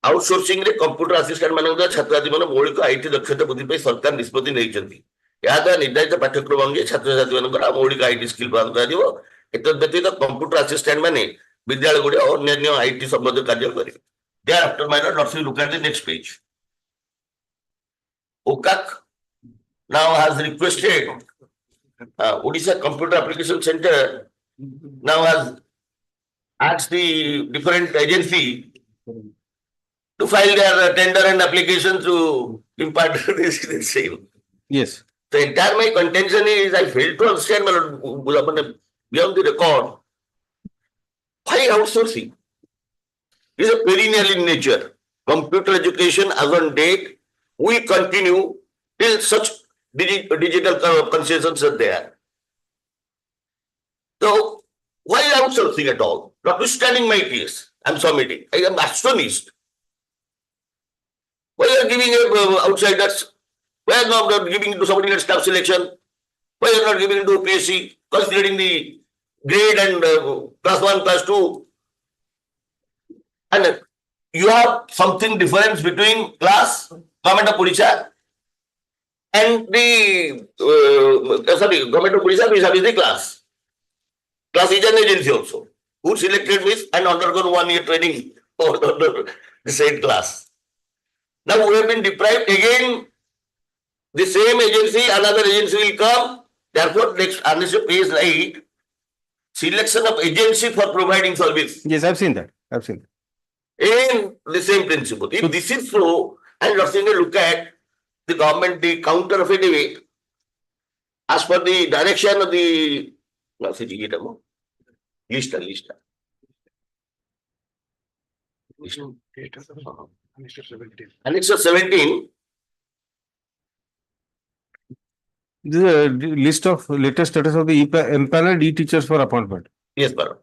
Outsourcing ରେ କମ୍ପ୍ୟୁଟର ଆସିଷ୍ଟାଣ୍ଟ ମାନଙ୍କ ଦ୍ୱାରା ଛାତ୍ରଛାତ୍ରୀ ମାନେ ମୌଳିକ ଆଇଟି ଦକ୍ଷତା ବୃଦ୍ଧି ପାଇଁ ସରକାର ନିଷ୍ପତ୍ତି ନେଇଛନ୍ତି। ଏହା ଦ୍ୱାରା ନିର୍ଦ୍ଧାରିତ ପାଠ୍ୟକ୍ରମ ଅନୁଯାୟୀ ଛାତ୍ରଛାତ୍ରୀ ମାନଙ୍କର ମୌଳିକ ଆଇଟି ସ୍କିଲ୍ ପ୍ରଦାନ କରାଯିବ। ଏତଦ୍ ବ୍ୟତୀତ କମ୍ପ୍ୟୁଟର ଆସିଷ୍ଟାଣ୍ଟ ମାନେ ବିଦ୍ୟାଳୟ ଗୁଡ଼ିକ ଅନ୍ୟାନ୍ୟ ଆଇଟି ସମ୍ବନ୍ଧୀୟ କାର୍ଯ୍ୟ କରିବେ। Thereafter, my lord, let's look at the next page. OCAC now has requested Odisha Computer Application Center now has asked the different agency to file their tender and application to impart this same. Yes. The entire my contention is I fail to understand, my lord, beyond the record, why outsourcing? Is a perennial in nature. Computer education as on date will continue till such digital concessions are there. So why outsourcing at all? Notwithstanding my case, I'm submitting. I am astonished. Why are you giving outsiders? Why are you not giving it to somebody at staff selection? Why are you not giving it to PSC? Considering the grade and class 1, class 2. And you have something difference between class, government of Odisha and the government of Odisha vis-a-vis the class. Class is an agency also, who selected with and undergone 1 year training for the same class. Now we have been deprived again, the same agency, another agency will come. Therefore, next unless you pay right, selection of agency for providing service. Yes, I've seen that. I've seen that. In the same principle. If this is so, and let's look at the government, the counter affidavit, as per the direction of the list. Annexure 17. This is a list of latest status of the empaneled e-teachers for appointment. Yes, my lord.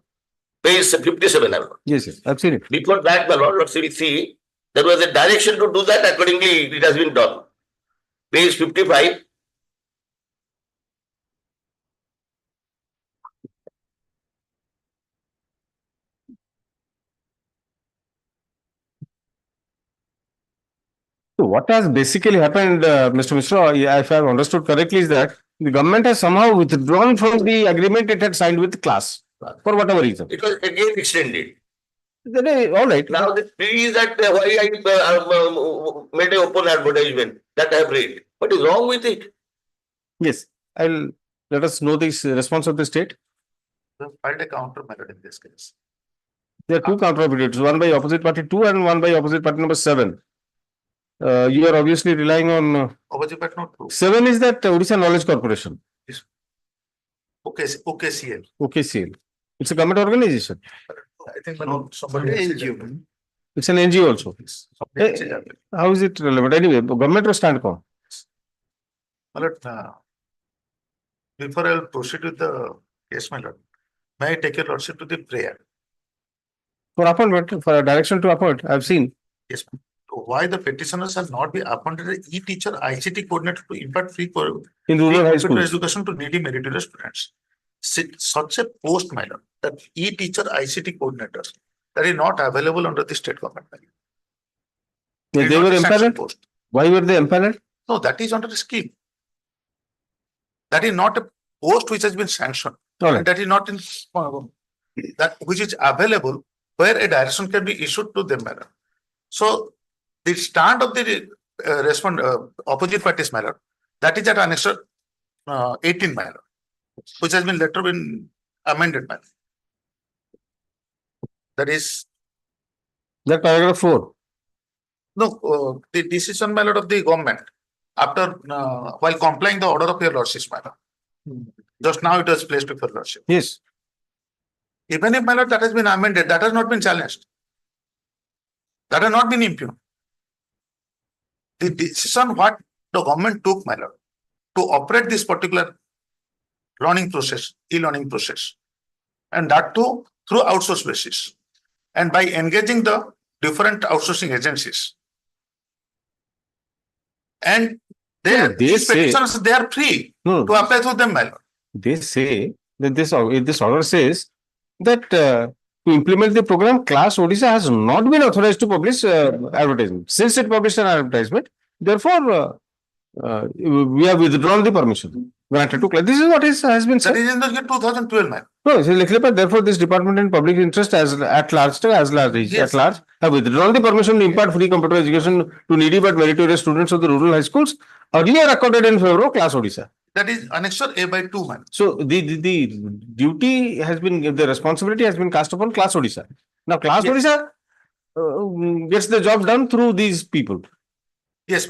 Page 57, my lord. Yes, yes, I've seen it. Before that, my lord, see, there was a direction to do that, accordingly it has been done. Page 55. So what has basically happened, Mr. Mishra, if I have understood correctly, is that the government has somehow withdrawn from the agreement it had signed with the class for whatever reason. It was again extended. Then, all right. Now the three is that why I made an open advertisement that I have read. What is wrong with it? Yes, I'll let us know the response of the state. We filed a counter method in this case. There are two counter affidavits, one by opposite party 2 and one by opposite party number 7. You are obviously relying on Opposite party not true. 7 is that Odisha Knowledge Corporation. Okay, OKCL. OKCL. It's a government organization. I think somebody. NGO. It's an NGO also. How is it relevant? Anyway, government will stand on. Before I will proceed with the case, my lord, may I take your lordship to the prayer? For appointment, for a direction to appoint, I have seen. Yes. Why the petitioners have not been appointed an e-teacher ICT coordinator to impart free in rural high schools education to needy meritorious students. Such a post, my lord, that e-teacher ICT coordinators that is not available under the state government. Yeah, they were empaneled. Why were they empaneled? No, that is under the scheme. That is not a post which has been sanctioned. Right. That is not in that which is available where a direction can be issued to them, madam. So the stand of the opposite parties, madam, that is at annexure 18, madam, which has been later been amended, madam. That is that paragraph 4. No, the decision, my lord, of the government after while complying the order of your lordship, madam. Just now it was placed before lordship. Yes. Even if, my lord, that has been amended, that has not been challenged. That has not been impugned. The decision what the government took, my lord, to operate this particular learning process, e-learning process, and that too through outsource basis, and by engaging the different outsourcing agencies. And these petitioners, they are free to apply through them, my lord. They say that this order says that to implement the program, Class Odisha has not been authorized to publish advertisement. Since it published an advertisement, therefore, we have withdrawn the permission granted to class. This is what has been said. That is in the year 2012, man. No, therefore, this department in public interest at large have withdrawn the permission to impart free computer education to needy but meritorious students of the rural high schools earlier accorded in favor of Class Odisha. That is annexure A by 2, man. So the duty has been, the responsibility has been cast upon Class Odisha. Now Class Odisha gets the job done through these people. Yes.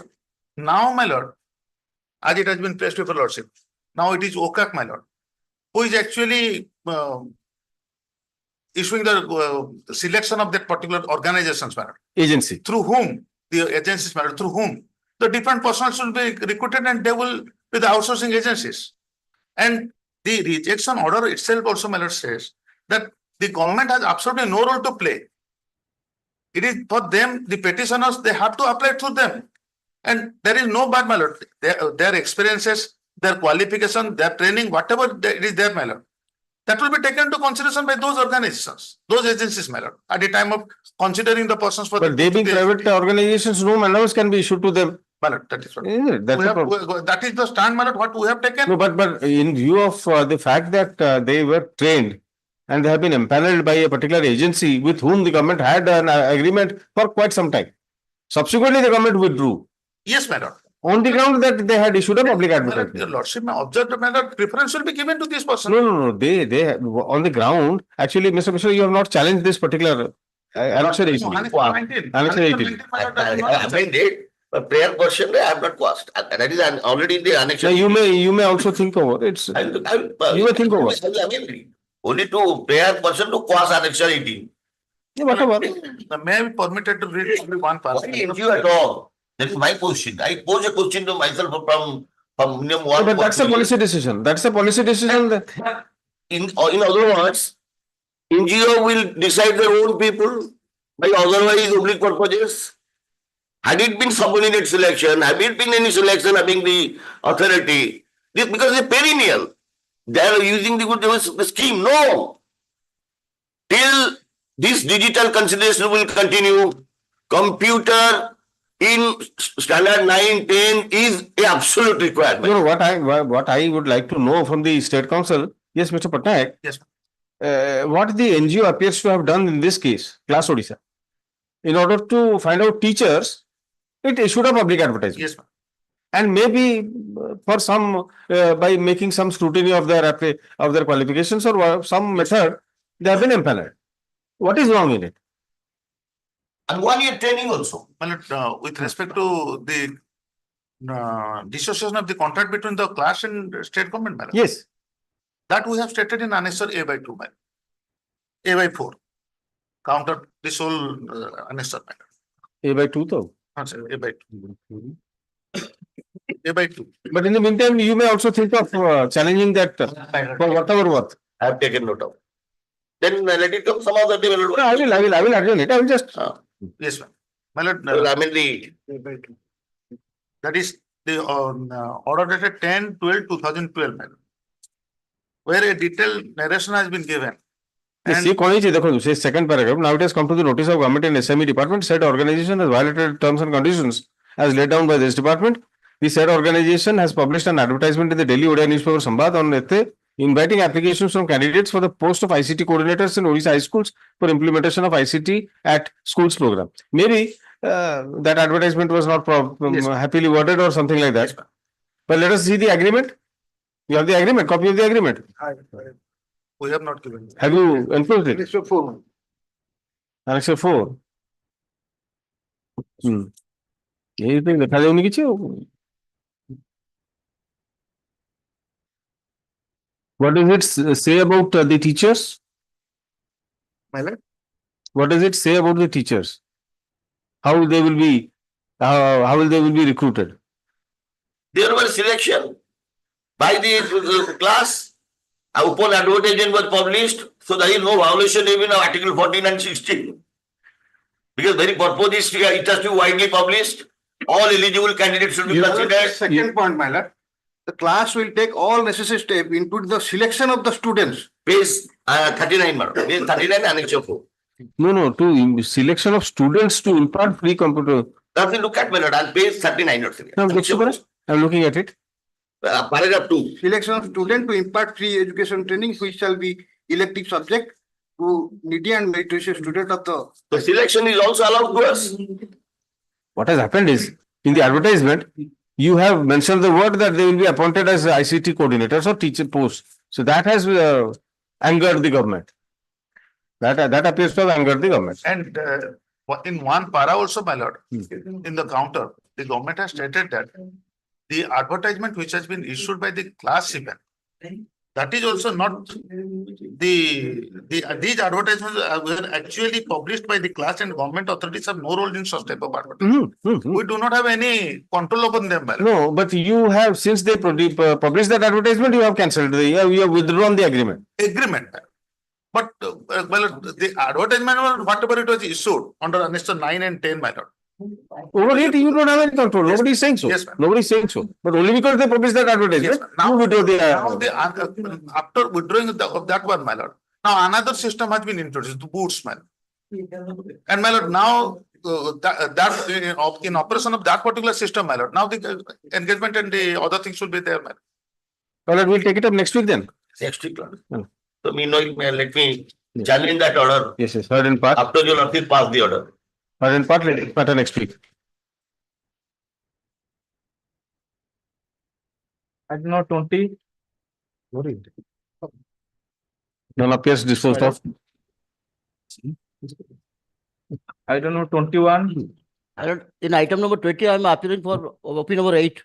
Now, my lord, as it has been placed before lordship, now it is OCAC, my lord, who is actually issuing the selection of that particular organizations, my lord. Agency. Through whom the agencies, my lord, through whom the different personnel should be recruited, and they will be the outsourcing agencies. And the rejection order itself also, my lord, says that the government has absolutely no role to play. It is for them, the petitioners, they have to apply through them. And there is no bad, my lord. Their experiences, their qualification, their training, whatever it is there, my lord, that will be taken into consideration by those organizations, those agencies, my lord, at the time of considering the persons for. But they being private organizations, no allowance can be issued to them. My lord, that is what. That is the stand, my lord, what we have taken. No, but in view of the fact that they were trained and they have been empaneled by a particular agency with whom the government had an agreement for quite some time. Subsequently, the government withdrew. Yes, my lord. On the ground that they had issued a public advertisement. Your lordship may observe that, my lord, preference will be given to this person. No. They on the ground. Actually, Mr. Mishra, you have not challenged this particular annexure 18. Annexure 18. I amended, but prayer portion I have not passed. That is already in the annexure. You may also think over it. You may think over. Only to prayer portion to quash annexure 18. Yeah, whatever. May I be permitted to read only one passage? Why NGO at all? That is my question. I pose a question to myself from minimum one. But that's a policy decision. That's a policy decision. In other words, NGO will decide their own people by otherwise oblique purposes. Had it been subordinate selection, had it been any selection having the authority, because they're perennial, they are using the scheme. No. Till this digital consideration will continue, computer in standard 9, 10 is an absolute requirement. No, what I would like to know from the State Council, yes, Mr. Patnaik. Yes. What the NGO appears to have done in this case, Class Odisha, in order to find out teachers, it issued a public advertisement. Yes, and maybe for some, by making some scrutiny of their qualifications or some method, they have been empaneled. What is wrong in it? And 1 year training also. With respect to the dissociation of the contract between the class and state government, madam. Yes. That we have stated in annexure A by 2, madam. A by 4. Counter this whole annexure, madam. A by 2 though? Sir, A by 2. A by 2. But in the meantime, you may also think of challenging that for whatever worth. I have taken note of. Then let it come some other day. No, I will adjourn it. I will just. Yes, ma'am. My lord, I mean the. That is the order dated 10/12/2012, madam, where a detailed narration has been given. See, second paragraph. Now it has come to the notice of government and SME department. Said organization has violated terms and conditions as laid down by this department. The said organization has published an advertisement in the Daily Odia newspaper Sambad on Ete, inviting applications from candidates for the post of ICT coordinators in Odisha high schools for implementation of ICT at schools program. Maybe that advertisement was not happily worded or something like that. But let us see the agreement. You have the agreement, copy of the agreement. We have not given. Have you enclosed it? Annexure 4. Annexure 4. What does it say about the teachers? My lord? What does it say about the teachers? How they will be, how will they will be recruited? There was selection by the class. Upon advertisement was published, so there is no violation even of Article 14 and 16. Because very purpose is it has to be widely published. All eligible candidates should be considered. Second point, my lord. The class will take all necessary steps into the selection of the students. Page 39, madam. Page 39, annexure 4. No, to selection of students to impart free computer. That's a look at, my lord, on page 39. I'm looking at it. Paragraph 2. Selection of student to impart free education training, which shall be elective subject to needy and meritorious student of the. The selection is also allowed to us. What has happened is, in the advertisement, you have mentioned the word that they will be appointed as ICT coordinators or teacher posts. So that has angered the government. That appears to have angered the government. And in one para also, my lord, in the counter, the government has stated that the advertisement which has been issued by the class event, that is also not these advertisements were actually published by the class, and government authorities have no role in such type of advertisement. We do not have any control over them. No, but you have, since they published that advertisement, you have cancelled, you have withdrawn the agreement. But the advertisement, whatever it was issued under annexure 9 and 10, my lord. Over it, you don't have any control. Nobody is saying so. Yes, nobody is saying so. But only because they published that advertisement. Now after withdrawing of that one, my lord, now another system has been introduced, the boots, my lord. And my lord, now in operation of that particular system, my lord, now the engagement and the other things will be there, my lord. Well, we'll take it up next week then. Next week, lord. So meanwhile, let me challenge that order. Yes, heard in part. After you lordship pass the order. Heard in part, let it matter next week. I don't know, 20. None appears disposed of. I don't know, 21. In item number 20, I am appealing for OP number 8.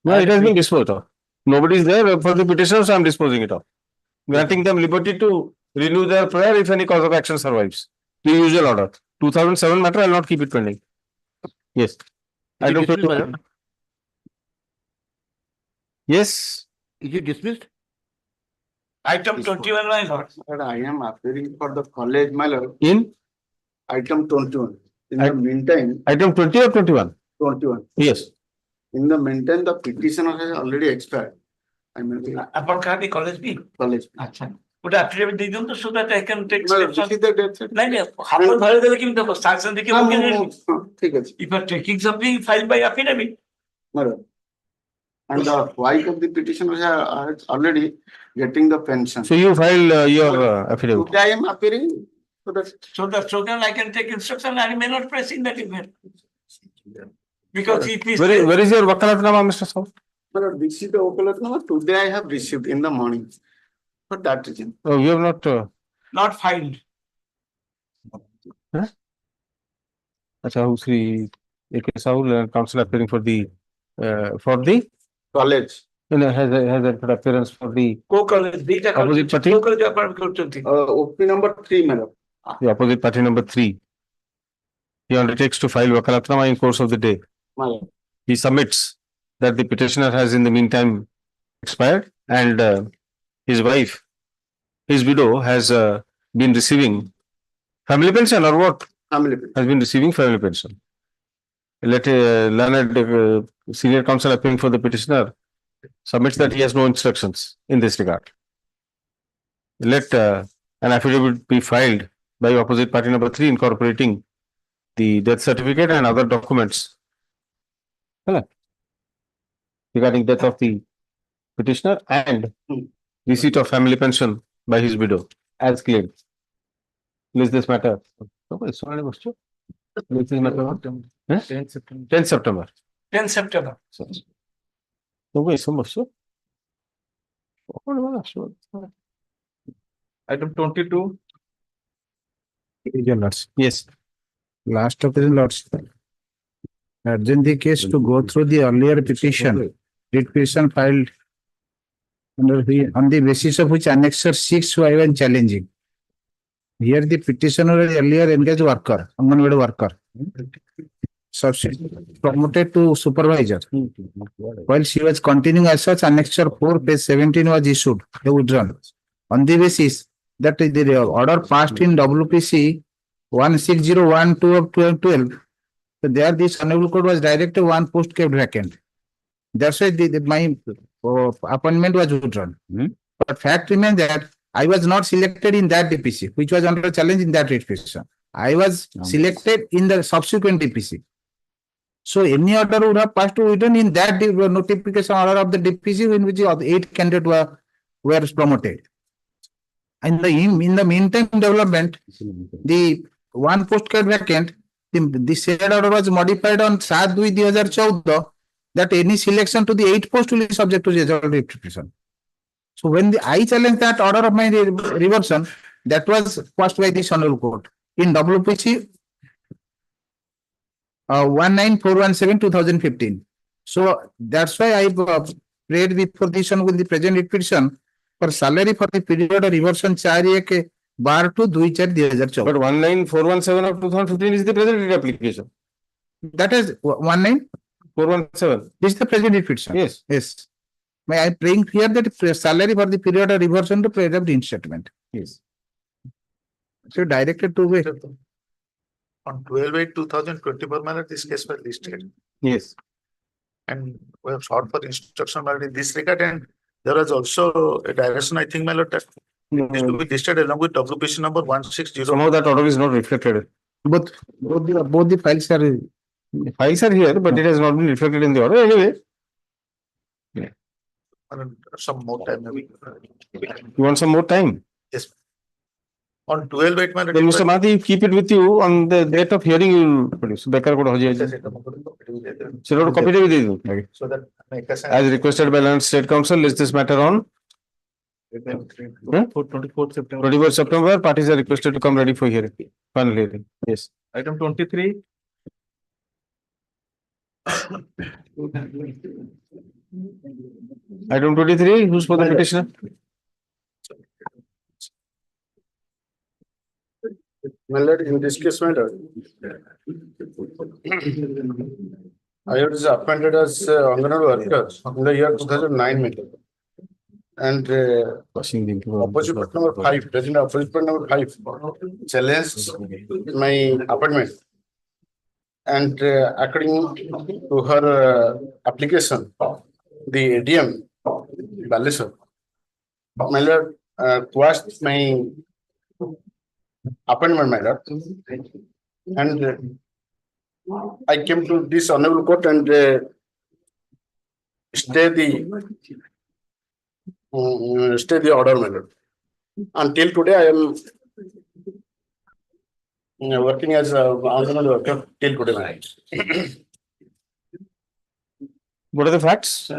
No, it has been disposed of. Nobody is there for the petitioners, so I am disposing it off. Granting them liberty to renew their prayer if any cause of action survives. The usual order. 2007 matter, I will not keep it pending. Yes. I don't know. Yes. Is it dismissed? Item 21, my lord. Sir, I am appearing for the college, my lord. In Item 21. In the meantime, item 20 or 21? 21. Yes. In the meantime, the petitioner has already expired. I mean, Upon the college B. college. Acha. Would affidavit they don't so that I can take No, steps this on. is the death certificate. No, no. Happen dhare dele kim the sanction deke No, boge no, nahi. no. ठीक है. If you are taking something filed by affidavit. No. And the wife of the petitioner is already getting the pension. So you file your affidavit. Today I am appearing. So then I can take instruction and I may not press in that event. Because if he Where is your wakalatnama, Mr. Saul? But this is the wakalatnama today I have received in the morning. For that reason. Oh, you have not filed. Huh? Acha, Sri A.K. Saul, counsel appearing for the college. Has an appearance for the Co-college. opposite party. OP number 3, madam. The opposite party number 3. He undertakes to file wakalatnama in course of the day. Madam. He submits that the petitioner has in the meantime expired and his wife, his widow, has been receiving family pension or what? Family pension. Has been receiving family pension. Let learned senior counsel appearing for the petitioner submits that he has no instructions in this regard. Let an affidavit be filed by opposite party number 3 incorporating the death certificate and other documents regarding death of the petitioner and receipt of family pension by his widow as claimed. List this matter. List this matter on 10th September. 10 September. Item 22. Yes. Last occasion, Lordship. Urgent the case to go through the earlier petition. Petition filed on the basis of which Annexure 6 I was challenging. Here the petitioner was earlier engaged worker, Anganwadi worker. Promoted to supervisor. While she was continuing as such, Annexure 4, page 17 was issued, withdrawn. On the basis that the order passed in WPC 16012 of 2012, so there this Hon'Ble Court was directed one post kept vacant. That's why my appointment was withdrawn. But fact remains that I was not selected in that DPC, which was under challenge in that petition. I was selected in the subsequent DPC. So any order would have passed to written in that notification order of the DPC in which the 8 candidates were promoted. And in the meantime development, the one post kept vacant, the said order was modified on 7/2/2014 that any selection to the 8 post will be subject to the retribution. So when I challenged that order of my reversion, that was passed by the Hon'Ble Court in WPC 19417/2015. So that's why I prayed with position with the present petition for salary for the period of reversion 4/1/2/2014. But 19417 of 2015 is the present application. That is 19417. This is the present petition. Yes. Yes. May I bring here that salary for the period of reversion to period of reinstatement. Yes. So directed to wait. On 12/8/2024, madam, this case was listed. Yes. And we have sought for instruction madam, in this regard, and there was also a direction, I think, madam, that this will be listed along with WPC number 160. Somehow that order is not reflected. Both the files are here, but it has not been reflected in the order. Anyway. Some more time. You want some more time? Yes. On 12/8, madam. Then Mr. Mathi, keep it with you on the date of hearing. You will produce. Becker could have So that as requested by Learned State Council, list this matter on 24th September. 24th September. Parties are requested to come ready for hearing. Final hearing. Yes. Item 23. Item 23. Who's for the petitioner? My lord, in this case matter, I was appointed as Anganwadi worker in the year 2009. And opposite part number 5, president opposite part number 5, challenged my appointment. And according to her application, the ADM Balesar, my lord, quashed my appointment, my lord. And I came to this honorable court and stay the order, my lord. Until today, I am working as a Anganwadi worker till today, my lord. What are the facts?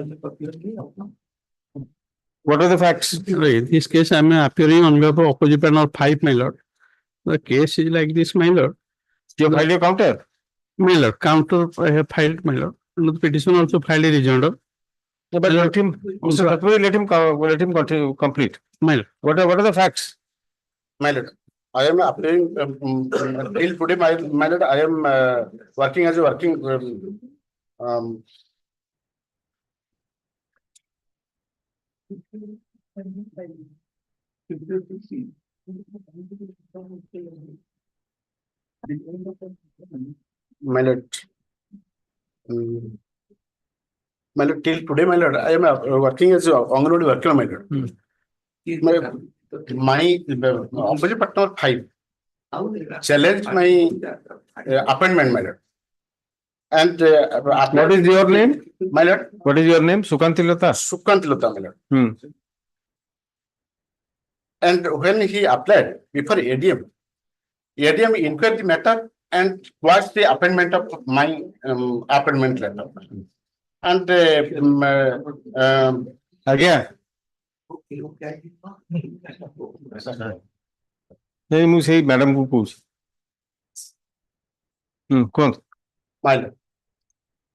What are the facts? In this case, I am appearing on behalf of opposite panel 5, my lord. The case is like this, my lord. You have filed your counter? My lord, counter I have filed, my lord. And the petition also filed a rejoinder. But let him, Mr. Tatpuri, let him continue, complete. My lord. What are the facts? My lord, I am appearing till today, my lord. I am working as a working my lord. My lord, till today, my lord, I am working as a Anganwadi worker, my lord. My opposite partner 5 challenged my appointment, my lord. And what is your name? My lord. What is your name? Sukantilata? Sukantilata, my lord. And when he applied before ADM inquired the matter and was the appointment of my appointment letter. And again, नहीं मुझे madam को पूछ कौन my lord.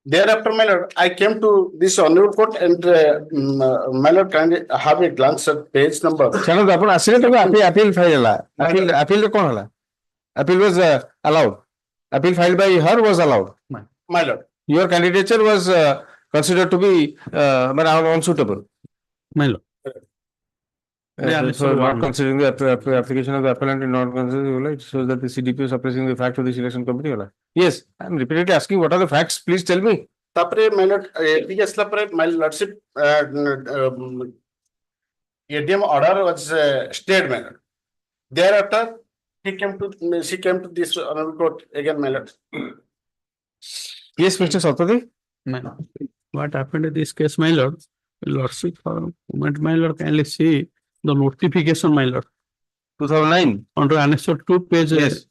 Thereafter, my lord, I came to this honorable court and my lord, kindly have a glance at page number. चलो तो अपन असली तो appeal file ला appeal तो कौन ला appeal was allowed, appeal filed by her was allowed. My lord, your candidature was considered to be unsuitable. My lord. So not considering the application of the appellant and not considering it shows that the CDP is suppressing the fact of the selection committee. Yes, I am repeatedly asking what are the facts. Please tell me. Tapre, my lord, my lordship, ADM order was stayed, my lord. Thereafter, she came to this honorable court again, my lord. Yes, Mr. Satpathy. My lord. What happened in this case, my lord? Lordship, my lord, kindly see the notification, my lord. 2009. Under Annex 2, page, yes.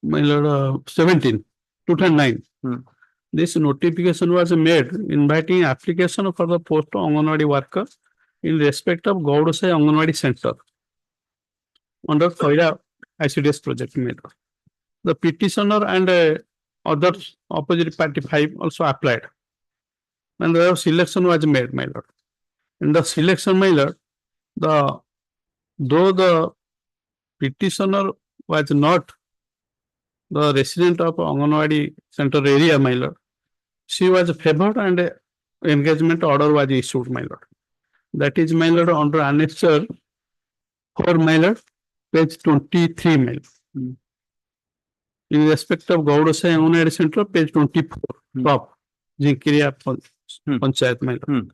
My lord, 17, 2009. This notification was made inviting application for the post of Anganwadi worker in respect of Gaudasai Anganwadi Center under Khoira ICDS project, my lord. The petitioner and other opposite party 5 also applied. And the selection was made, my lord. In the selection, my lord, though the petitioner was not the resident of Anganwadi Center area, my lord, she was favored and engagement order was issued, my lord. That is, my lord, under annexure 4, my lord, page 23, my lord. In respect of Gaudasai Anganwadi Center, page 24, top, Jinkiriya Panchayat, my lord.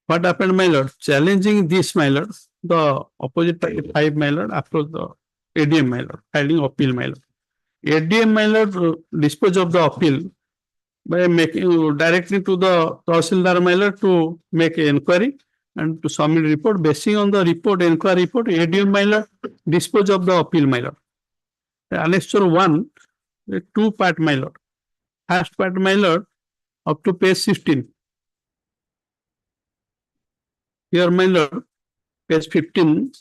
What happened, my lord? Challenging this, my lord, the opposite party 5, my lord, after the ADM, my lord, filing appeal, my lord. ADM, my lord, dispose of the appeal by making directly to the Tahsildar, my lord, to make an inquiry and to submit report. Basing on the report, inquiry report, ADM, my lord, dispose of the appeal, my lord. Annexure 1, 2 part, my lord. First part, my lord, up to page 16. Here, my lord, page 15.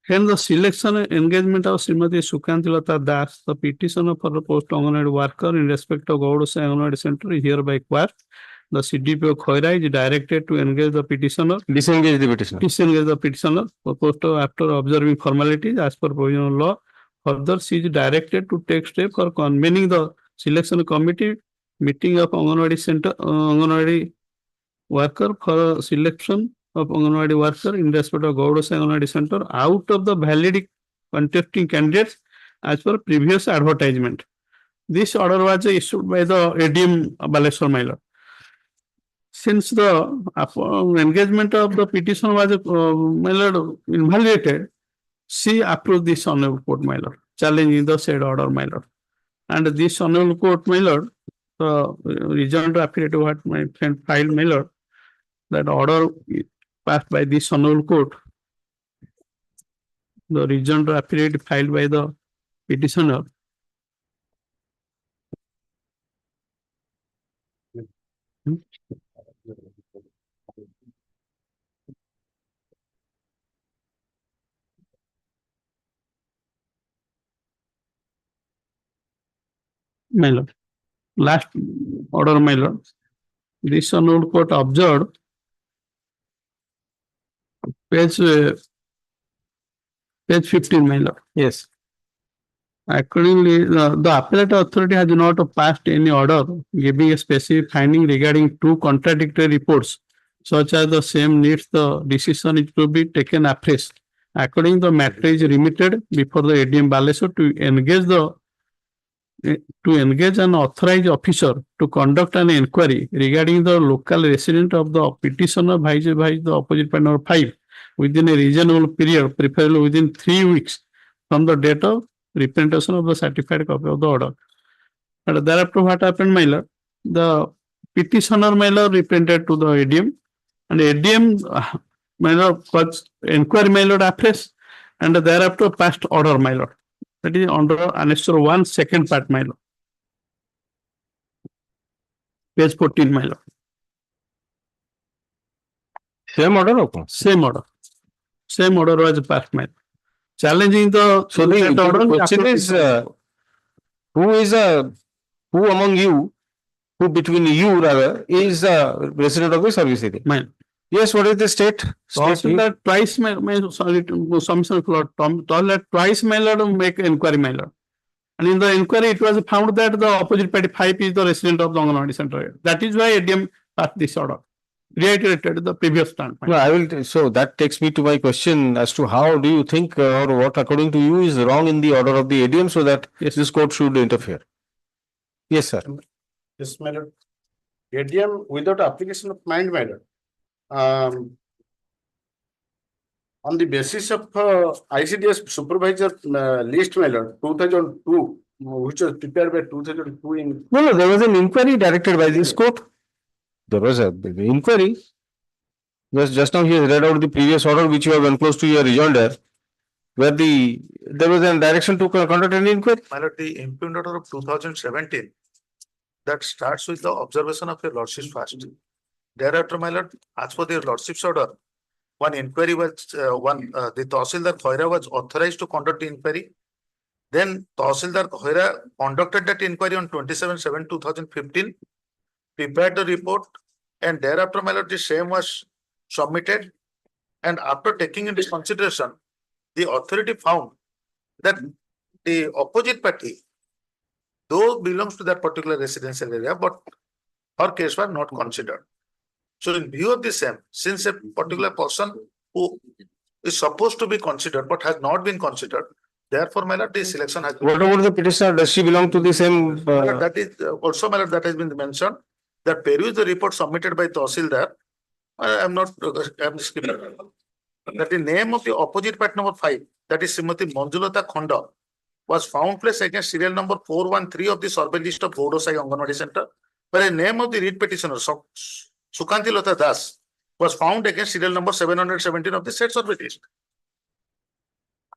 Hence, the selection and engagement of Srimati Sukantilata Das, the petitioner for the post Anganwadi worker in respect of Gaudasai Anganwadi Center is hereby quashed. The CDP of Khoira is directed to engage the petitioner. Disengage the petitioner. Disengage the petitioner. Proposed after observing formalities as per provisional law. Further, she is directed to take steps for convening the selection committee meeting of Anganwadi center, Anganwadi worker for selection of Anganwadi worker in respect of Gaudasai Anganwadi center out of the valid contesting candidates as per previous advertisement. This order was issued by the ADM Baleshwar Mailar. Since the engagement of the petition was invalidated, she approved this honorable court, my lord, challenging the said order, my lord. And this honorable court, my lord, the rejoined affidavit what my friend filed, my lord, that order passed by this honorable court, the rejoined affidavit filed by the petitioner. My lord, last order, my lord, this honorable court observed page 15, my lord. Yes. Accordingly, the appellate authority has not passed any order giving a specific finding regarding two contradictory reports, such as the same needs the decision is to be taken afresh. According the matter is remitted before the ADM Baleshwar to engage an authorized officer to conduct an inquiry regarding the local resident of the petitioner by the opposite party number 5 within a reasonable period, preferably within 3 weeks from the date of representation of the certified copy of the order. And thereafter what happened, my lord? The petitioner, my lord, represented to the ADM, and ADM, my lord, was inquiry, my lord, afresh, and thereafter passed order, my lord. That is under Annex 1, second part, my lord. Page 14, my lord. Same order, okay? Same order. Same order was passed, my lord. Challenging the So the question is, who among you, who between you rather, is a resident of the service area? Mine. Yes, what is the state? That twice, twice, my lord, make inquiry, my lord. And in the inquiry, it was found that the opposite party 5 is the resident of the Anganwadi center. That is why ADM passed this order. Reiterated the previous standpoint. No, I will. So that takes me to my question as to how do you think or what according to you is wrong in the order of the ADM so that this court should interfere? Yes, sir. Yes, my lord. ADM without application of mind, my lord. On the basis of ICDS supervisor list, my lord, 2002, which was prepared by 2002 in. No, there was an inquiry directed by this court. There was an inquiry. Just now he has read out the previous order which you have enclosed to your rejoinder, where there was a direction to conduct an inquiry. My lord, the impugned order of 2017 that starts with the observation of your lordship's first. Thereafter, my lord, as per the lordship's order, one inquiry was the Tahsildar Khoira was authorized to conduct the inquiry. Then Tahsildar Khoira conducted that inquiry on 27/7/2015, prepared the report, and thereafter, my lord, the same was submitted. And after taking into consideration, the authority found that the opposite party, though belongs to that particular residential area, but her case was not considered. So in view of the same, since a particular person who is supposed to be considered but has not been considered, therefore, my lord, the selection has been. What about the petitioner? Does she belong to the same? That is also, my lord, that has been mentioned. That peruse the report submitted by Tahsildar. I am skipping. That the name of the opposite party number 5, that is Srimati Manjulata Khanda, was found placed against serial number 413 of the survey list of Gaudasai Anganwadi Center, where the name of the read petitioner, Sukhanti Lata Das, was found against serial number 717 of the said survey list.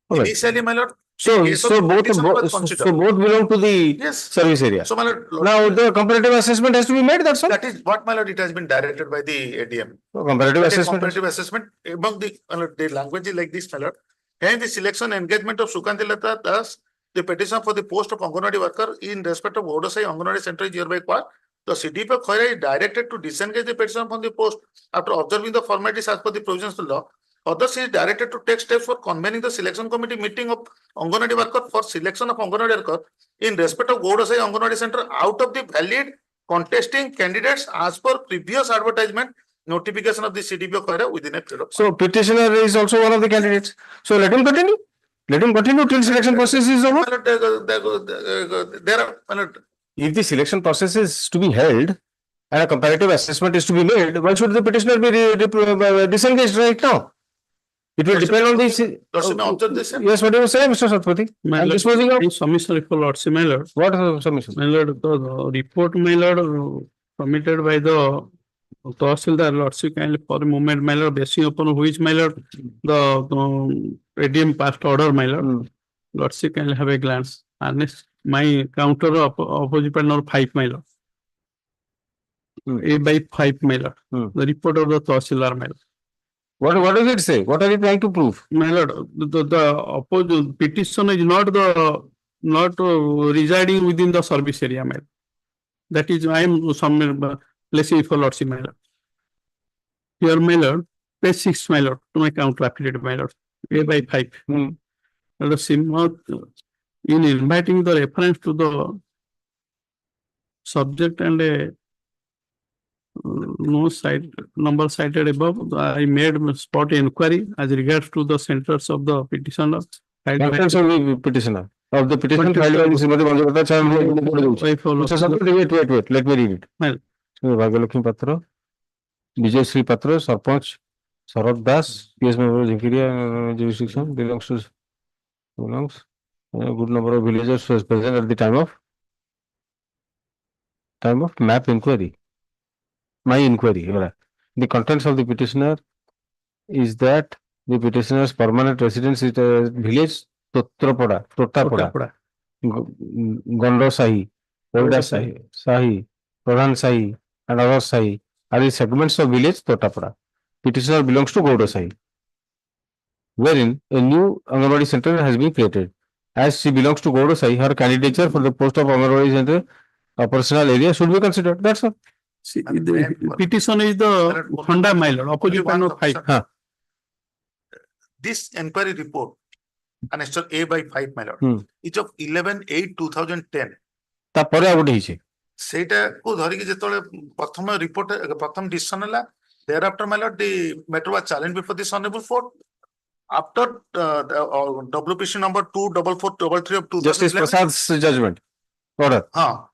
Right. Initially, my lord. So both belong to the service area. So, my lord, now the comparative assessment has to be made. That's all. That is what, my lord, it has been directed by the ADM. Comparative assessment. Comparative assessment among the language is like this, my lord. And the selection engagement of Sukhanti Lata Das, the petition for the post of Anganwadi worker in respect of Gaudasai Anganwadi Center is hereby quashed. The CDP Khoira is directed to disengage the petition from the post after observing the formalities as per the provisions of the law. Others is directed to take steps for convening the selection committee meeting of Anganwadi worker for selection of Anganwadi worker in respect of Gaudasai Anganwadi Center out of the valid contesting candidates as per previous advertisement notification of the CDPO CORAM within a period of. So petitioner is also one of the candidates. So let him continue. Let him continue till selection process is over. There are, If the selection process is to be held and a comparative assessment is to be made, why should the petitioner be disengaged right now? It will depend on the. Yes, what do you say, Mr. Satpathy? I'm disposing of. Submission for Lordship, my lord. What submission? My lord, the report, my lord, submitted by the Tahsildar Lordship kindly for a moment, my lord, basing upon which, my lord, the ADM passed order, my lord. Lordship kindly have a glance. And next, my counter opposite partner 5, my lord. A by 5, my lord. The report of the Tahsildar, my lord. What does it say? What are you trying to prove? My lord, the opposite petition is not residing within the service area, my lord. That is, I am somewhere placing for Lordship, my lord. Here, my lord, page 6, my lord, to my counter affidavit, my lord, A by 5. In inviting the reference to the subject and a no site number cited above, I made spot inquiry as regards to the centers of the petitioner. Contents of the petitioner. Of the petition filed by Srimati Manjulata. Wait. Let me read it. Well, Bhagalakshmi Patra, Vijay Sri Patra, Sarpanch, Sharad Das, PS member Jinkiria jurisdiction belongs a good number of villagers was present at the time of map inquiry. My inquiry. The contents of the petitioner is that the petitioner's permanent residence is a village Totrapada, Gondo Sahi, Olda Sahi, Pradhan Sahi, and other Sahi are the segments of village Totrapada. Petitioner belongs to Gouda Sahi, wherein a new Anganwadi center has been created. As she belongs to Gouda Sahi, her candidature for the post of Anganwadi center operational area should be considered. That's all. See, the petition is the Hon'Ble, my lord, opposite partner 5. This inquiry report, annexure A by 5, my lord, is of 11/8/2010. ତାପରେ ଆଉ ଗୋଟେ ହେଇଛି ସେଇଟାକୁ ଧରିକି ଯେତେବେଳେ ପ୍ରଥମ report ପ୍ରଥମ decision ହେଲା, thereafter my lord, the matter was challenged before this honorable court. After WPC number 24433 of 2011. Justice Prasad's judgment order.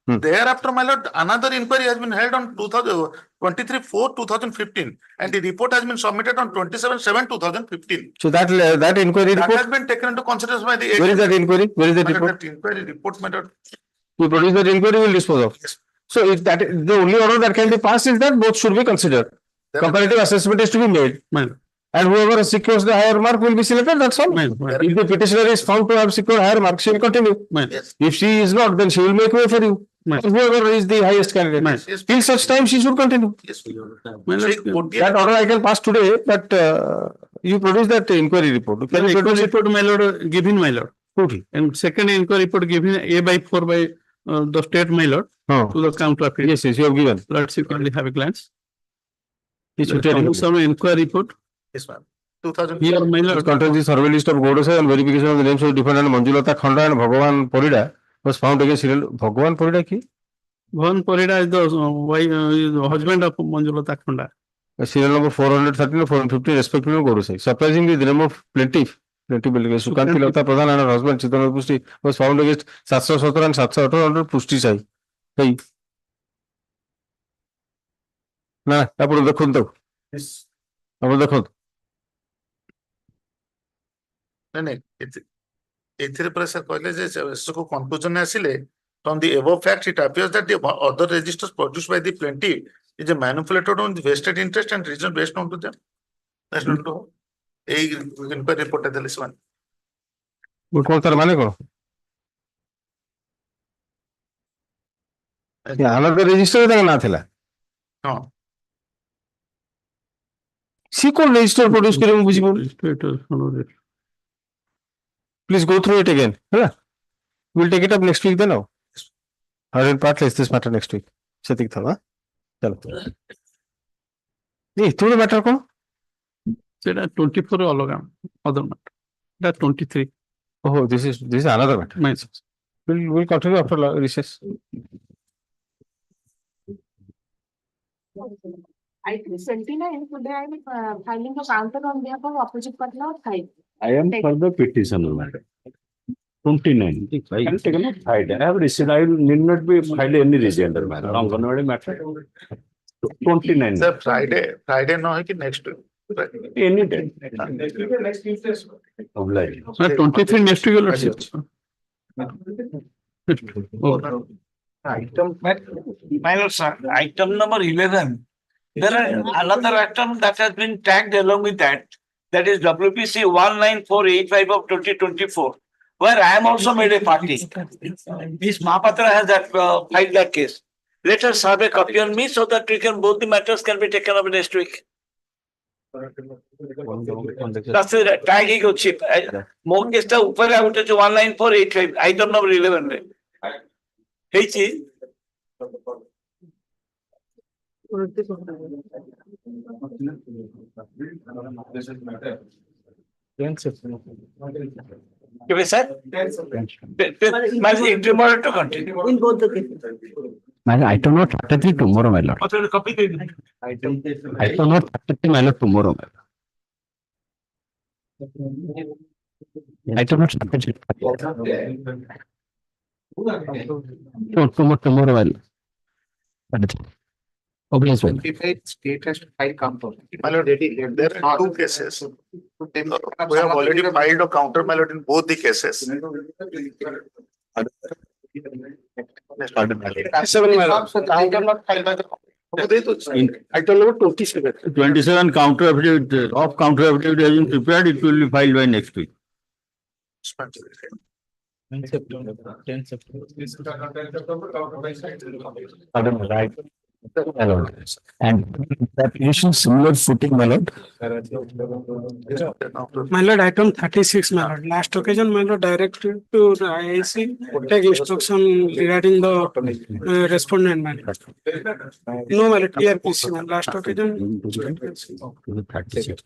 Thereafter, my lord, another inquiry has been held on 23/4/2015, and the report has been submitted on 27/7/2015. So that inquiry report has been taken into consideration by the. Where is that inquiry? Where is that report? That inquiry report, my lord. We produce that inquiry, we will dispose of. Yes. So if that the only order that can be passed is that both should be considered. Comparative assessment is to be made. And whoever secures the higher mark will be selected, that's all. If the petitioner is found to have secured higher mark, she will continue. If she is not, then she will make way for you. Whoever is the highest candidate. Till such time, she should continue. That order I can pass today, but you produce that inquiry report. Can you produce report, my lord, given, my lord. And second inquiry report given A by 4 by the state, my lord, to the counter affidavit. Yes, you have given. Let's see, kindly have a glance. Some inquiry report. Yes, ma'am. 2000. Here, my lord. Contains the survey list of Godosai and verification of the names of defendant Manjulata Khanda and Bhagavan Porida was found against serial. Bhagavan Porida ki? Bhagavan Porida is the husband of Manjulata Khanda. Serial number 413 or 415 respectively of Godosai. Surprisingly, the name of plaintiff Sukanti Lata Pradhan and her husband Chitana Pusti was found against 717 and 718 under Pusti Sai. Hey. Na, apur dekhunto. Yes. Apur dekhunto. ଏଥିରେ ପୁରା sir କହିଲେ ଯେ ସବୁ conclusion ଆସିଲେ from the above facts it appears that the other registers produced by the plaintiff is a manipulated on the vested interest and reason based on to them. That's not to এই inquiry report ଦେଲେ ସେମାନେ କଣ ତାର ମାନେ କଣ? another register ତାଙ୍କ ନାଁ ଥିଲା। ହଁ ସି କୋନ register produce କରିବ ମୁଁ ବୁଝିପାରୁନି। Please go through it again. We'll take it up next week then now. I'll part less this matter next week. Setik tha, chalo. Nee, through the matter ko? Seta 24 alga, other matter. That 23. Oh, this is another matter. Nice. We'll continue after recess. I think 29, today I am filing a counter on behalf of opposite partner of 5. I am for the petitioner, madam. 29. I am taken up filed. I have received, I need not be filed any rejoinder, madam. Anganwadi matter. 29. Sir, Friday no है कि next week? Any day. Next Tuesday. Obliged. 23 next to your lordship. Item, my lord, sir, item number 11. There are another item that has been tagged along with that. That is WPC 19485 of 2024, where I am also made a party. Ms. Mahapatra has that filed that case. Let us have a copy on me so that we can, both the matters can be taken up next week. That's the tagging of chip. More case ta upar out to 19485, item number 11. Hey, chief. Okay, sir. My tomorrow to continue. In both the cases. My item not 33 tomorrow, my lord. Copy. Item not 33, my lord, tomorrow. Item not 33. Tomorrow, my lord. Obvious, well. State has to file counter. My lord, there are two cases. We have already filed a counter, my lord, in both the cases. Counter not filed by the. Item number 27. 27 counter affidavit, of counter affidavit has been prepared, it will be filed by next week. 10 September. Right. My lord. And the application similar footing, my lord. My lord, item 36, my lord. Last occasion, my lord, directed to IIC, take instruction regarding the respondent, my lord. No, my lord, TRPC, my lord. Last occasion. 36.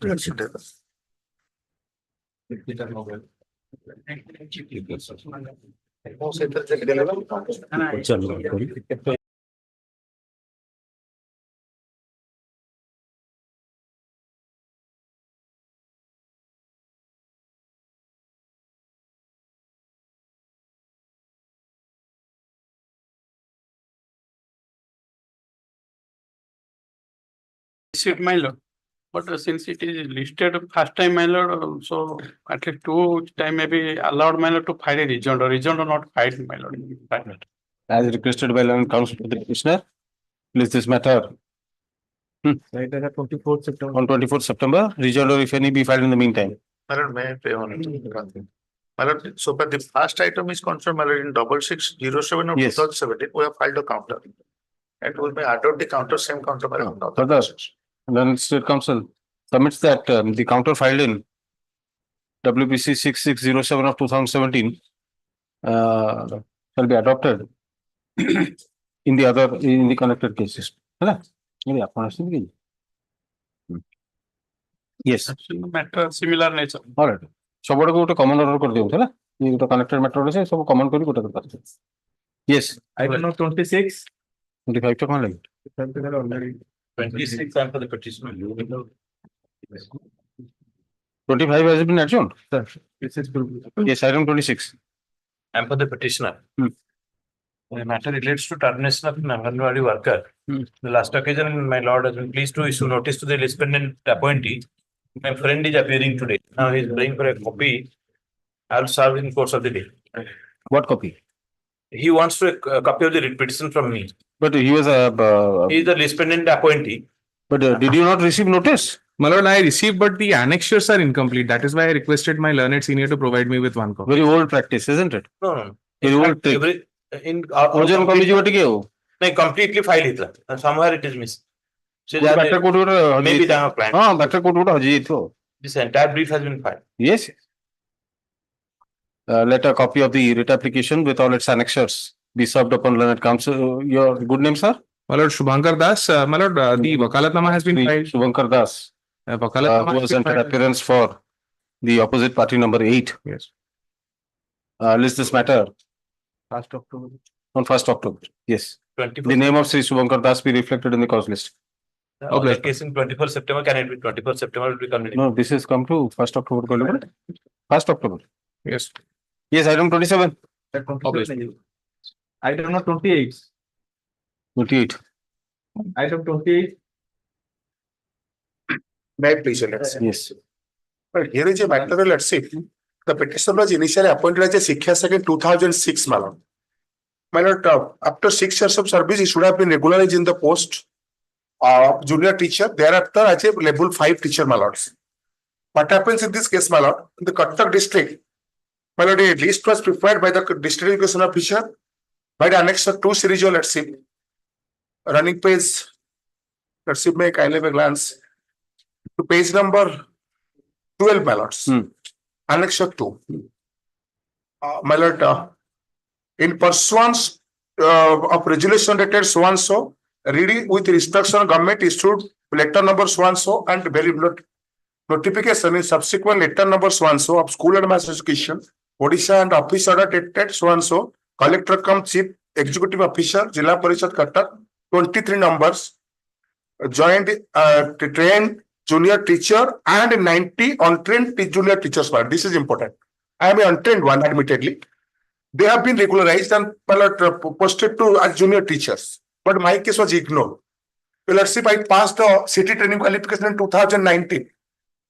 Received, my lord. But since it is listed first time, my lord, so at least 2 time may be allowed, my lord, to file a rejoinder. Rejoinder not filed, my lord. As requested by learned counsel to the petitioner, please this matter. 24th September. On 24th September, rejoinder if any be filed in the meantime. My lord, may I pray on it? My lord, so but the first item is concerned, my lord, in 6607 of 2017, we have filed a counter. And we may adopt the counter, same counter, my lord. Further, then State Council submits that the counter filed in WPC 6607 of 2017 shall be adopted in the connected cases. Yes. Matter similar nature. All right. So what go to common order कर दियो है ये तो connected matter है सब common करी कोटा करता है. Yes. Item number 26. 25 तो कौन लगे? 26 and for the petitioner. 25 has been adjourned. Sir, Yes, item 26. And for the petitioner. The matter relates to termination of an Anganwadi worker. The last occasion, my lord has been pleased to issue notice to the respondent appointee. My friend is appearing today. Now he is bringing for a copy. I will serve in course of the day. What copy? He wants a copy of the writ petition from me. But he was a. He is the respondent appointee. But did you not receive notice? My lord, I received, but the annexures are incomplete. That is why I requested my learned senior to provide me with one copy. Very old practice, isn't it? No. Very old trick. Original copy जो टिके हो? नहीं, completely file इतना. Somewhere it is missing. Better code order. Maybe they have planned. हाँ, better code order हजी तो. This entire brief has been filed. Yes. Let a copy of the writ application with all its annexures be served upon learned counsel. Your good name, sir? My lord, Shubhankar Das. My lord, the Vakalatnama has been filed. Shubhankar Das. Who has entered appearance for the opposite party number 8. Yes. List this matter. 1st October. On 1st October. Yes. 24th. The name of Sri Shubhankar Das be reflected in the cause list. Okay. Case in 24 September, can it be 24 September will be convenient? No, this has come to 1st October. 1st October. Yes. Yes, item 27. Item number 28. 28. Item 28. May I please, let's see. Yes. But here is a matter, let's see. The petitioner was initially appointed as a Shiksha Sek in 2006, my lord. My lord, after 6 years of service, he should have been regularized in the post of junior teacher, thereafter as a level 5 teacher, my lords. What happens in this case, my lord? In the Cuttack district, my lord, a list was prepared by the district education officer by the annexure 2 series, let's see. Running page, let's see, make I leave a glance to page number 12, my lords. Annexure 2. My lord, in pursuance of resolution dated so and so, reading with instruction, government issued letter number so and so and very notification in subsequent letter number so and so of school and mass education, Odisha and office order dated so and so, collector cum chief executive officer, Jilla Parishad Cuttack, 23 numbers, joined trained junior teacher and 90 untrained junior teachers. This is important. I am an untrained one, admittedly. They have been regularized and posted to as junior teachers. But my case was ignored. Well, let's see if I passed the city training qualification in 2019.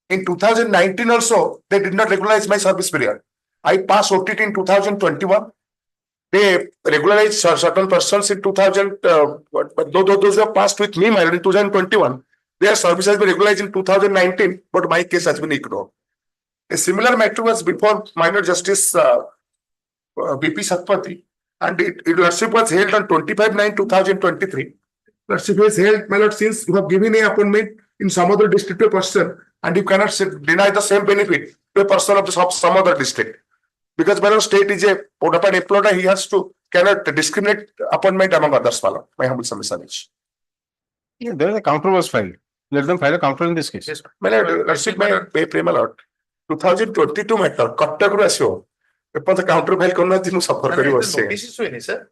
In 2019 also, they did not regularize my service period. I passed OTT in 2021. They regularized certain persons in 2000, but those who have passed with me in 2021, their service has been regularized in 2019, but my case has been ignored. A similar matter was before minor justice BP Satpathy, and lordship was held on 25/9/2023. Lordship was held, my lord, since you have given a appointment in some other district to a person, and you cannot deny the same benefit to a person of some other district. Because my lord, state is a bona fide employer, he has to cannot discriminate appointment among others, my lord. My humble submission is. Yeah, there is a counter was filed. Let them file a counter in this case. Yes, my lord, lordship, my lord, 2022 matter, Cuttack ରୁ ଆସିବ ଏପର୍ଯ୍ୟନ୍ତ counter file କରୁନାହାନ୍ତି ମୁଁ ସଫର କରି ବସିଛି notice ହୁଏନି sir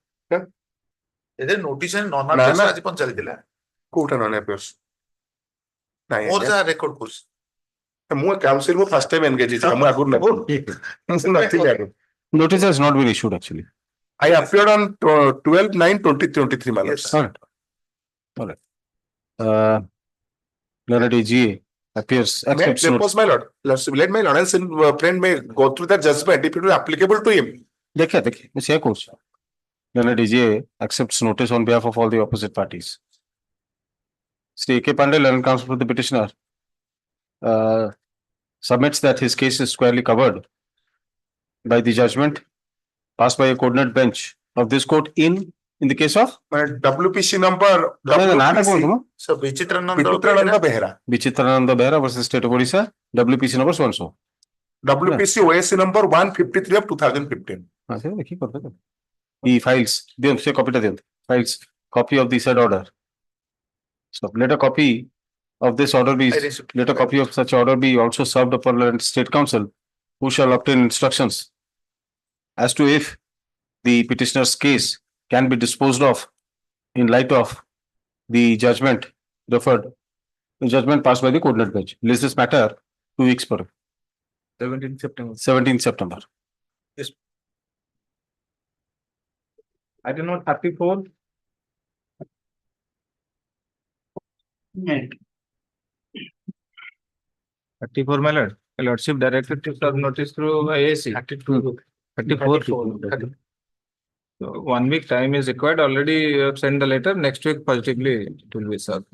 ଏଥିରେ notice non ଆଜି ପର୍ଯ୍ୟନ୍ତ ଚାଲିଥିଲା କୋଉଟା ନନ୍ ଆଫେୟର୍ସ ନାଇଁ ମୋର ଯାହା ରେକର୍ଡ କରୁଛି ମୁଁ କାଉନସିଲ ମୁଁ ଫାର୍ଷ୍ଟ ଟାଇମ ଏନଗେଜ ହେଇଛି ମୁଁ ଆଗରୁ ନଥିଲି ଆଗରୁ Notice has not been issued actually. I appeared on 12/9/2023, my lord. All right. Learned AGA appears. Accepts Suppose my lord, let my lord and friend may go through that judgment if it is applicable to him. देखिए मैं share course. Learned AGA accepts notice on behalf of all the opposite parties. Sri A.K. Pandey, learned counsel for the petitioner, submits that his case is squarely covered by the judgment passed by a coordinate bench of this court in the case of WPC number so Vichitrananda Behera versus State of Odisha, WPC number so and so. WPC OSC number 153 of 2015. He files files copy of the said order. So let a copy of this order be let a copy of such order be also served upon the State Council, who shall obtain instructions as to if the petitioner's case can be disposed of in light of the judgment passed by the coordinate bench. List this matter 2 weeks per 17th September. 17th September. Yes. Item number 34. Right. 34, my lord. Lordship directed to serve notice through IAC. 34. So 1 week time is required. Already you have sent the letter. Next week positively it will be served.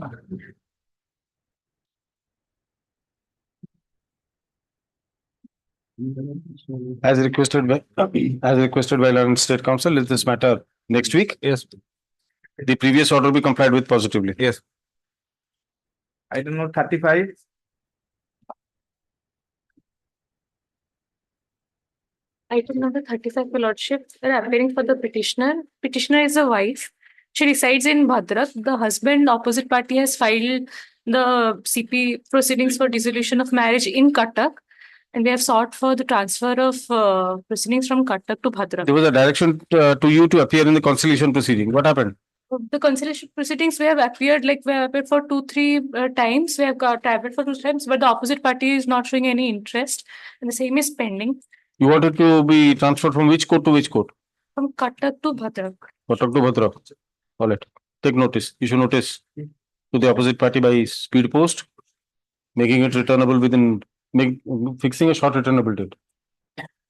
As requested by Learned State Council, is this matter next week? Yes. The previous order be complied with positively. Yes. Item number 35. Item number 35, your lordship, we are appearing for the petitioner. Petitioner is a wife. She resides in Bhadrak. The husband, opposite party, has filed the CP proceedings for dissolution of marriage in Cuttack, and we have sought for the transfer of proceedings from Cuttack to Bhadrak. There was a direction to you to appear in the conciliation proceeding. What happened? The conciliation proceedings we have appeared, like we have appeared for 2-3 times. We have got appeared for 2 times, but the opposite party is not showing any interest, and the same is pending. You want it to be transferred from which court to which court? From Cuttack to Bhadrak. Cuttack to Bhadrak. All right. Take notice, issue notice to the opposite party by speed post, making it returnable within, fixing a short returnable date.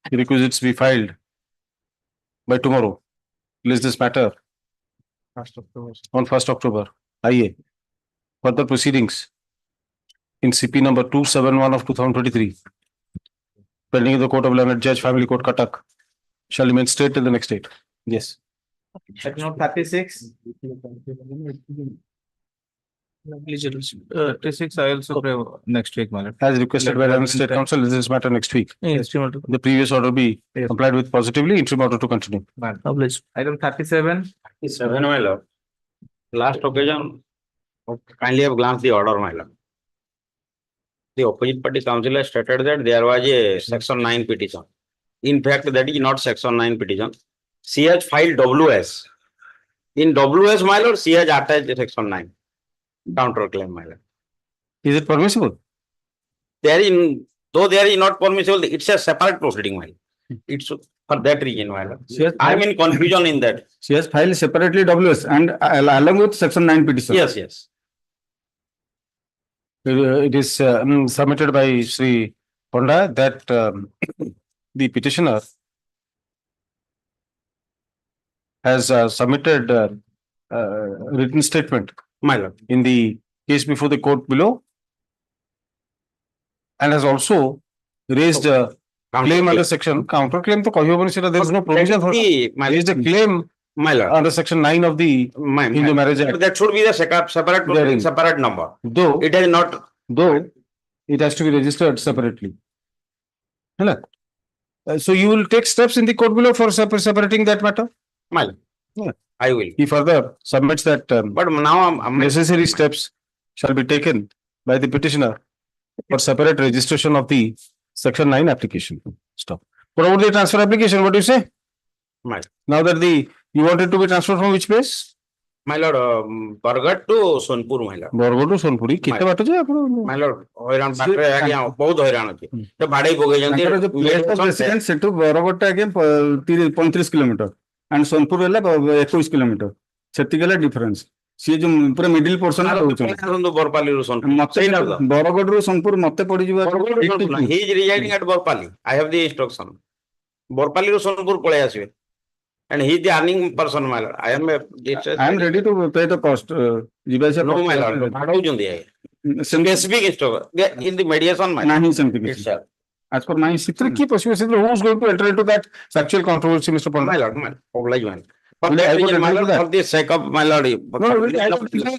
The requisites be filed by tomorrow. List this matter on 1st October. IA. Further proceedings in CP number 271 of 2023. Pending in the Court of Learned Judge, Family Court, Cuttack, shall remain stayed till the next date. Yes. Note 36. 36 I also pray next week, my lord. As requested by the State Council, this matter next week. Yes. The previous order be complied with positively, interim order to continue. Item 37. 37, my lord. Last occasion, kindly have glanced the order, my lord. The opposite party council has stated that there was a section 9 petition. In fact, that is not section 9 petition. She has filed WS. In WS, my lord, she has attached section 9 counterclaim, my lord. Is it permissible? Though there is not permissible, it's a separate proceeding, my lord. It's for that reason, my lord. I am in confusion in that. She has filed separately WS and along with section 9 petition. Yes, yes. It is submitted by Sri Ponda that the petitioner has submitted written statement, my lord, in the case before the court below, and has also raised a claim under section counterclaim to Kahiyobani. There is no provision for raised a claim, my lord, under section 9 of the Hindu Marriage Act. That should be the separate number. Though it is not. Though it has to be registered separately. So you will take steps in the court below for separating that matter? My lord. Yeah. I will. He further submits that but now necessary steps shall be taken by the petitioner for separate registration of the section 9 application. Stop. What about the transfer application? What do you say? My lord. Now that you want it to be transferred from which place? My lord, Bargat to Sonpur, my lord. Bargat to Sonpur. कितने बाटे जाए आपको? My lord, हैरान बात रहे हैं क्या? बहुत हैरान होती है. तो भाड़े बोगे जानते हैं. जो place of residence से तो बराबर टा के 35 किलोमीटर and Sonpur वाला 21 किलोमीटर. छत्तीस वाला difference. सी जो पूरा middle portion है वो चल. तो बरपाली रो सोनपुर. मत्ते बराबर रो सोनपुर मत्ते पड़ी जुआ. He is residing at Borpali. I have the instruction. Borpali ro Sonpur पढ़े आसवे. And he is the earning person, my lord. I am ready to pay the cost. No, my lord. How do you do specific instruction in the mediation, my lord. As per my secret, keep who is going to enter into that factual controversy, Mr. Ponda? My lord, for the sake of my lord. No,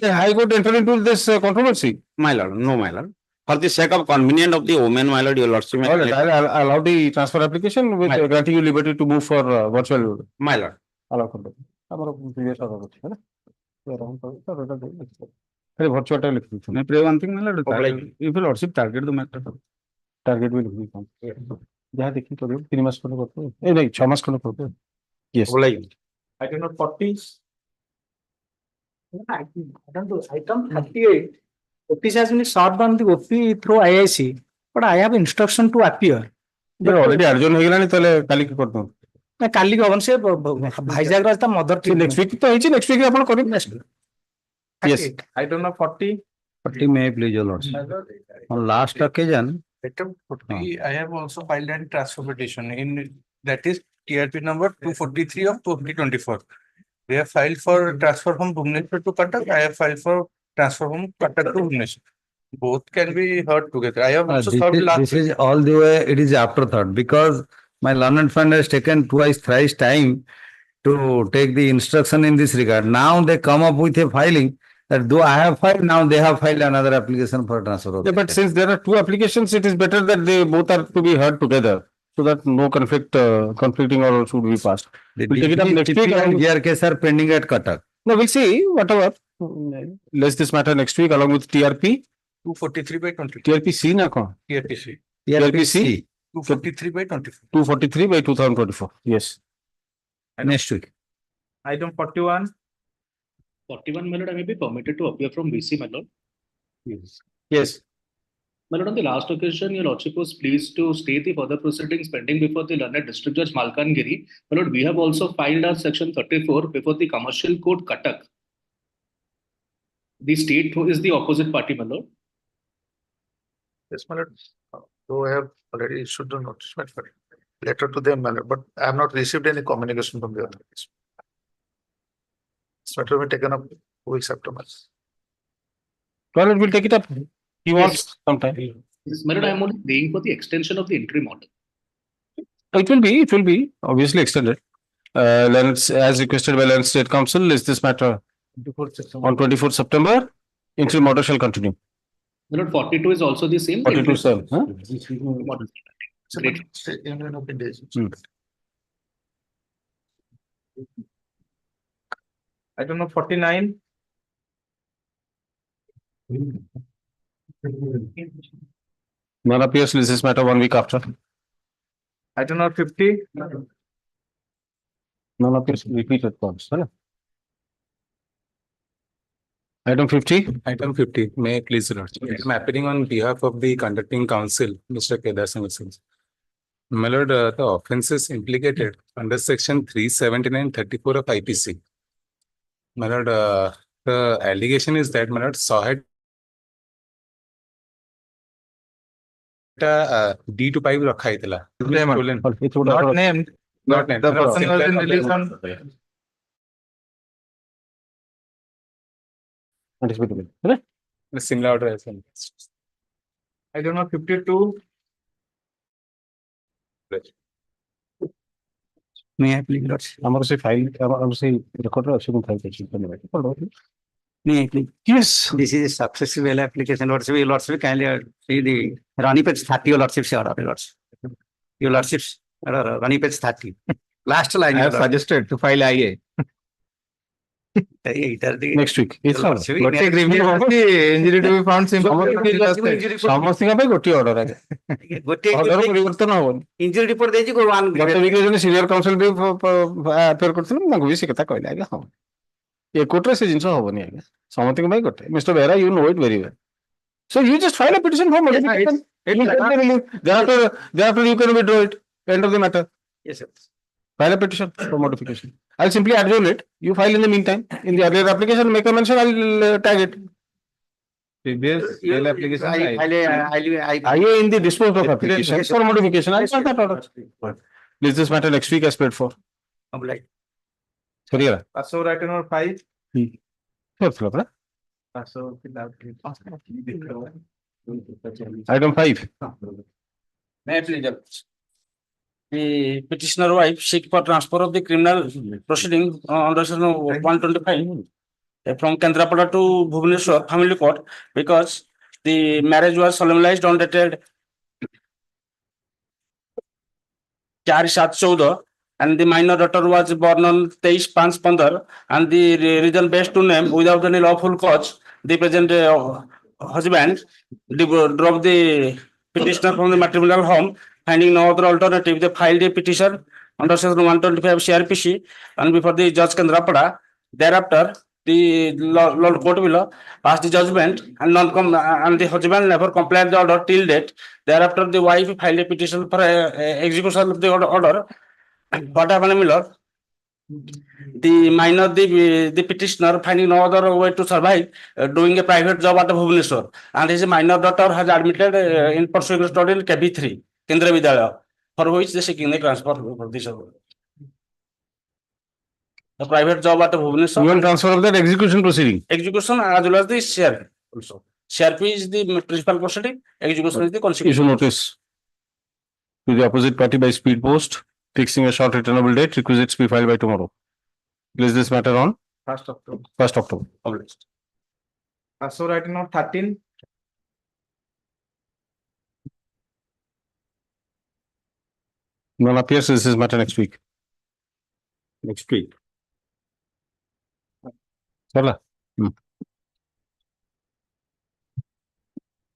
High Court enter into this controversy. My lord, no, my lord. For the sake of convenience of the women, my lord, your lordship. All right, I'll allow the transfer application with granting you liberty to move for virtual. My lord. Allow for that. Virtual time. I pray one thing, my lord. If your lordship target the matter, target will be come. जहाँ देखिए तो 3 मास करने पड़ते हैं, नहीं 6 मास करने पड़ते हैं. Yes. Item note 40. Item 38. Notice has been served on the OP through IIC, but I have instruction to appear. But already adjourned हो गया नहीं तो ले काली की करता हूँ. मैं काली का वन से भाईजाग रास्ता मदर की next week तो है जी next week अपन करेंगे. Yes. Item number 40. 40 may please your lordship. On last occasion. Item 40, I have also filed a transfer petition in that is TRP number 243 of 2024. They have filed for transfer from Bhubaneswar to Cuttack. I have filed for transfer from Cuttack to Bhubaneswar. Both can be heard together. I have also served last. This is all the way. It is afterthought because my learned friend has taken twice, thrice time to take the instruction in this regard. Now they come up with a filing that though I have filed, now they have filed another application for transfer. Yeah, but since there are 2 applications, it is better that they both are to be heard together so that no conflicting order should be passed. We'll take it up next week. And here case are pending at Cuttack. No, we'll see whatever. Let's this matter next week along with TRP. 243 by 20. TRP C na kya? TRP C. TRP C. 243 by 24. 243 by 2024. Yes. Next week. Item 41. 41, my lord, I may be permitted to appear from VC, my lord. Yes. My lord, on the last occasion, your lordship was pleased to state the further proceedings pending before the learned district judge Malkangiri. My lord, we have also filed our section 34 before the commercial court Cuttack. The state is the opposite party, my lord. Yes, my lord. Though I have already issued the notified letter to them, my lord, but I have not received any communication from the authorities. This matter will be taken up 2 weeks after my. Well, we'll take it up. He wants some time. Yes, my lord, I am only praying for the extension of the interim order. It will be obviously extended. As requested by Learned State Council, is this matter on 24th September? Interim order shall continue. My lord, 42 is also the same. 42 sir. Huh? Great. I don't know, 49. None appears, is this matter 1 week after? I don't know, 50. None appears, repeated calls. Huh? Item 50. Item 50, may I please, Lord? I'm appearing on behalf of the conducting counsel, Mr. Kedar Singh. My lord, the offence is implicated under section 379-34 of IPC. My lord, the allegation is that, my lord, Sohed D2 pipe rakha itla. Not named. Not named. The person was in release on. The similar order as well. I don't know, 52. May I please, Lord? I'm say file. I'm say recorder. May I please? Yes. This is a successive well application. Lordship, kindly see the Rani page 30, your lordship, Lordship. Your lordships, Rani page 30. Last line. I have suggested to file IA. Next week. It's not. Injury to be found simple. Injury report देजी को one. गत week जो senior council भी appear करथिल मगु भी से कथा कहला आगे हां ये कोर्ट से जिंस होबनी आगे समथिंग भाई गटे मिस्टर बेरा you know it very well so you just file a petition for modification thereafter you can withdraw it end of the matter. Yes sir. File a petition for modification. I'll simply adjourn it. You file in the meantime. In the earlier application, make a mention. I'll tag it. Previous application. I in the disposal of application for modification. I'll start that order. Is this matter next week as paid for? Obliged. Sorry. So item number 5. Item 5. May I please? The petitioner wife seek for transfer of the criminal proceeding under section 125 from Kendrapada to Bhubaneswar family court because the marriage was solemnized on dated 4/7/14 and the minor daughter was born on 23/5/15 and the reason based to name without any lawful cause the present husband drove the petitioner from the matrimonial home. Finding no other alternative, they filed a petition under section 125 CRPC and before the judge Kendrapada. Thereafter, the Lord Court will pass the judgment and and the husband never complied the order till date. Thereafter, the wife filed a petition for execution of the order. What happened, my lord? The minor, the petitioner finding no other way to survive, doing a private job at Bhubaneswar, and his minor daughter has admitted in pursuing study in KB3. Kendra Vidyalaya, for which they seeking the transfer for this. The private job at Bhubaneswar. You want transfer of that execution proceeding? Execution as well as the share also. Share fee is the principal proceeding, execution is the consequence. Issue notice to the opposite party by speed post, fixing a short returnable date, requisites be filed by tomorrow. Place this matter on 1st October. 1st October. Obliged. So item number 13. None appears, this is matter next week. Next week. Sala.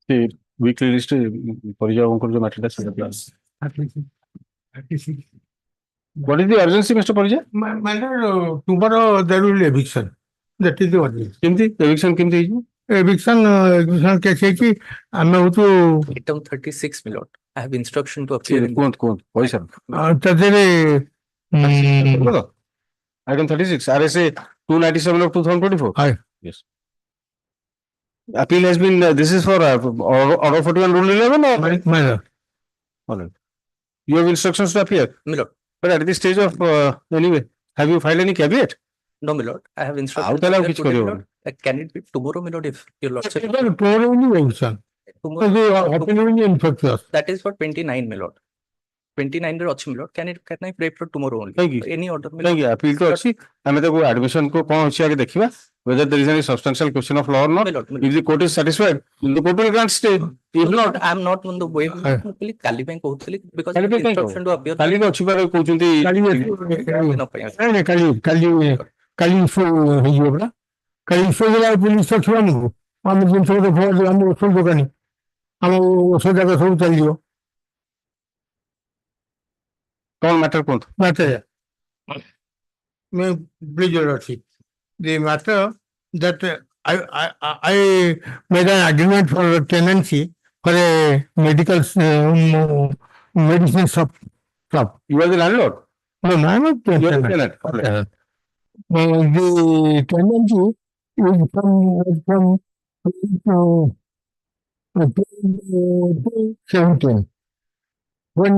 The weekly list Parija matter. What is the urgency, Mr. Parija? Matter tomorrow there will be eviction. That is the only. କେମିତି eviction କେମିତି ହେଇଯିବ? Eviction case ହେଇକି ଆମେ ହଉଛୁ Item 36, my lord. I have instruction to appear in the କୁହନ୍ତୁ ପଇସା ତା ଦେହରେ item 36 RSA 297 of 2024. Aye. Yes. Appeal has been this is for order 41 rule 11 or my lord. all right. You have instructions to appear, my lord. but at this stage of anyway, have you filed any caveat? No, my lord. I have How instruction. tell to how appear which today, my kariyo? lord. Can it be tomorrow, my lord, if your lordship? Tomorrow only eviction. Tomorrow. That is for 29, my lord. 29 ରେ ଅଛି, my lord. Can I pray for tomorrow only? Thank you. Any order, my Thank lord? you. Appeal to ଅଛି ଆମେ ତାକୁ admission को କଣ ଅଛି ଆगे ଦେଖିବା whether there is any substantial question of law or not. My lord, my If the court is satisfied, the court will grant stay. If not, I am not on the way. କାଲି ପାଇଁ କହୁଥିଲି because କାଲି ପାଇଁ କାଇଁ instruction to appear. କାଲି ବି ଅଛି ପରେ କହୁଛନ୍ତି କାଲି ଇସ୍ୟୁ ହେଇଯିବ ପରା କାଲି ଇସ୍ୟୁ ହେଲା ପୁଲିସ ରଖିବ ଆମକୁ ଆମେ ଜିନିଷ ପତ୍ର ଆମ ଔଷଧ ଦୋକାନୀ ଆମ ଔଷଧ ଜାଗା ସବୁ ଚାଲିଯିବ କଣ ମ୍ୟାଟର କୁହନ୍ତୁ मैं please lordship the matter that I made an agreement for tenancy for a medical medicine shop. You are the landlord? No, I am not the You are the tenant. tenant. The tenancy is from 2017. When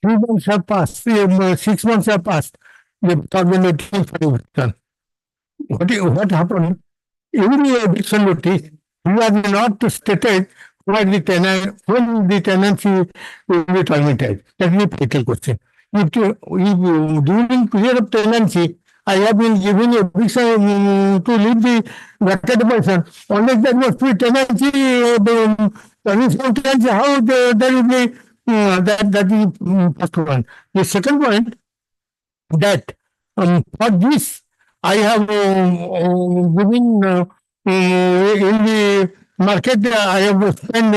3 months have passed, 6 months have passed, the government notice for eviction. What happened? Every eviction notice, you have not stated when the tenancy will be terminated. That is a critical question. If during period of tenancy, I have been given eviction to leave the vacant person, unless there must be tenancy, how there will be that is first one. The second point that for this I have given in the market I have spent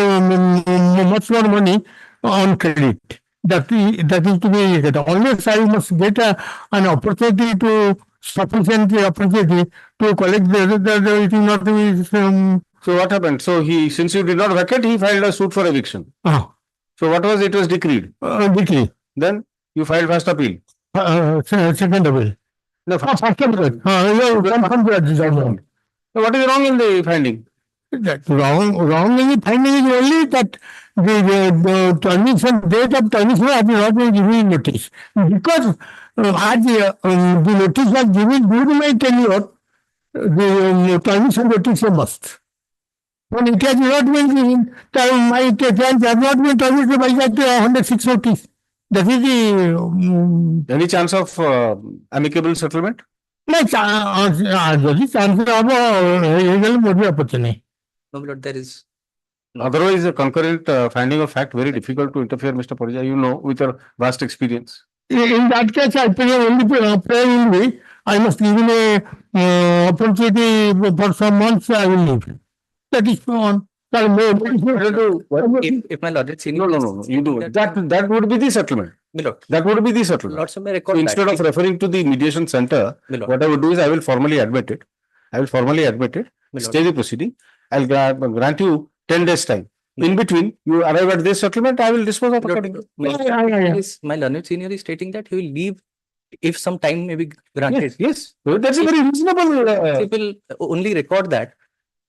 much more money on credit. That is to be get. Unless I must get an opportunity to sufficient opportunity to collect it will not be. So what happened? So since you did not vacate, he filed a suit for eviction. So what was it was decreed? Decreed. Then you filed first appeal. Second appeal. No, first appeal. So what is wrong in the finding? That wrong in the finding is only that the termination date of termination has not been given notice. Because the notice was given during my tenure, the termination notice is a must. When it has not been given, my tenants have not been terminated by that 106 notice. That is the any chance of amicable settlement? No, ଯଦି chance ହବ ହେଇଗଲେ ମୋର ବି ଆପତ୍ତି ନାହିଁ. No, my lord, there is. Otherwise, a concurrent finding of fact very difficult to interfere, Mr. Parija. You know, with your vast experience. In that case, I pay only pay. I must give him a opportunity for some months. I will leave. That is on. If my lord, it's No. You do that would be the settlement. Milord. That would be the settlement. Lord, so may record So instead that. of referring to the mediation center, Milord. what I would do is I will formally admit it. Stay the proceeding. I'll grant you 10 days time. In between, you arrive at this settlement, I will dispose of accordingly. My learned senior is stating that he will leave if some time may be granted. Yes. That's a very reasonable. He will only record that.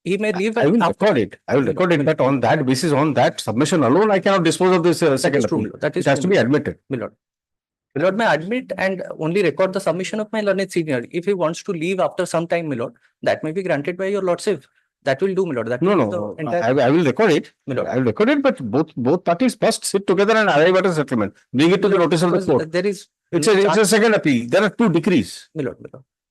He may leave. I will record it. I will record it that on that basis, on that submission alone, I cannot dispose of this second appeal. That is it has to be admitted. Milord. Milord may admit and only record the submission of my learned senior. If he wants to leave after some time, Milord, that may be granted by your lordship. That will do, Milord. That will do the entire... I will record it. Milord. I will record it, but both parties must sit together and arrive at a settlement. Bring it to the notice of the court. There is It's a second appeal. There are two decrees. Milord.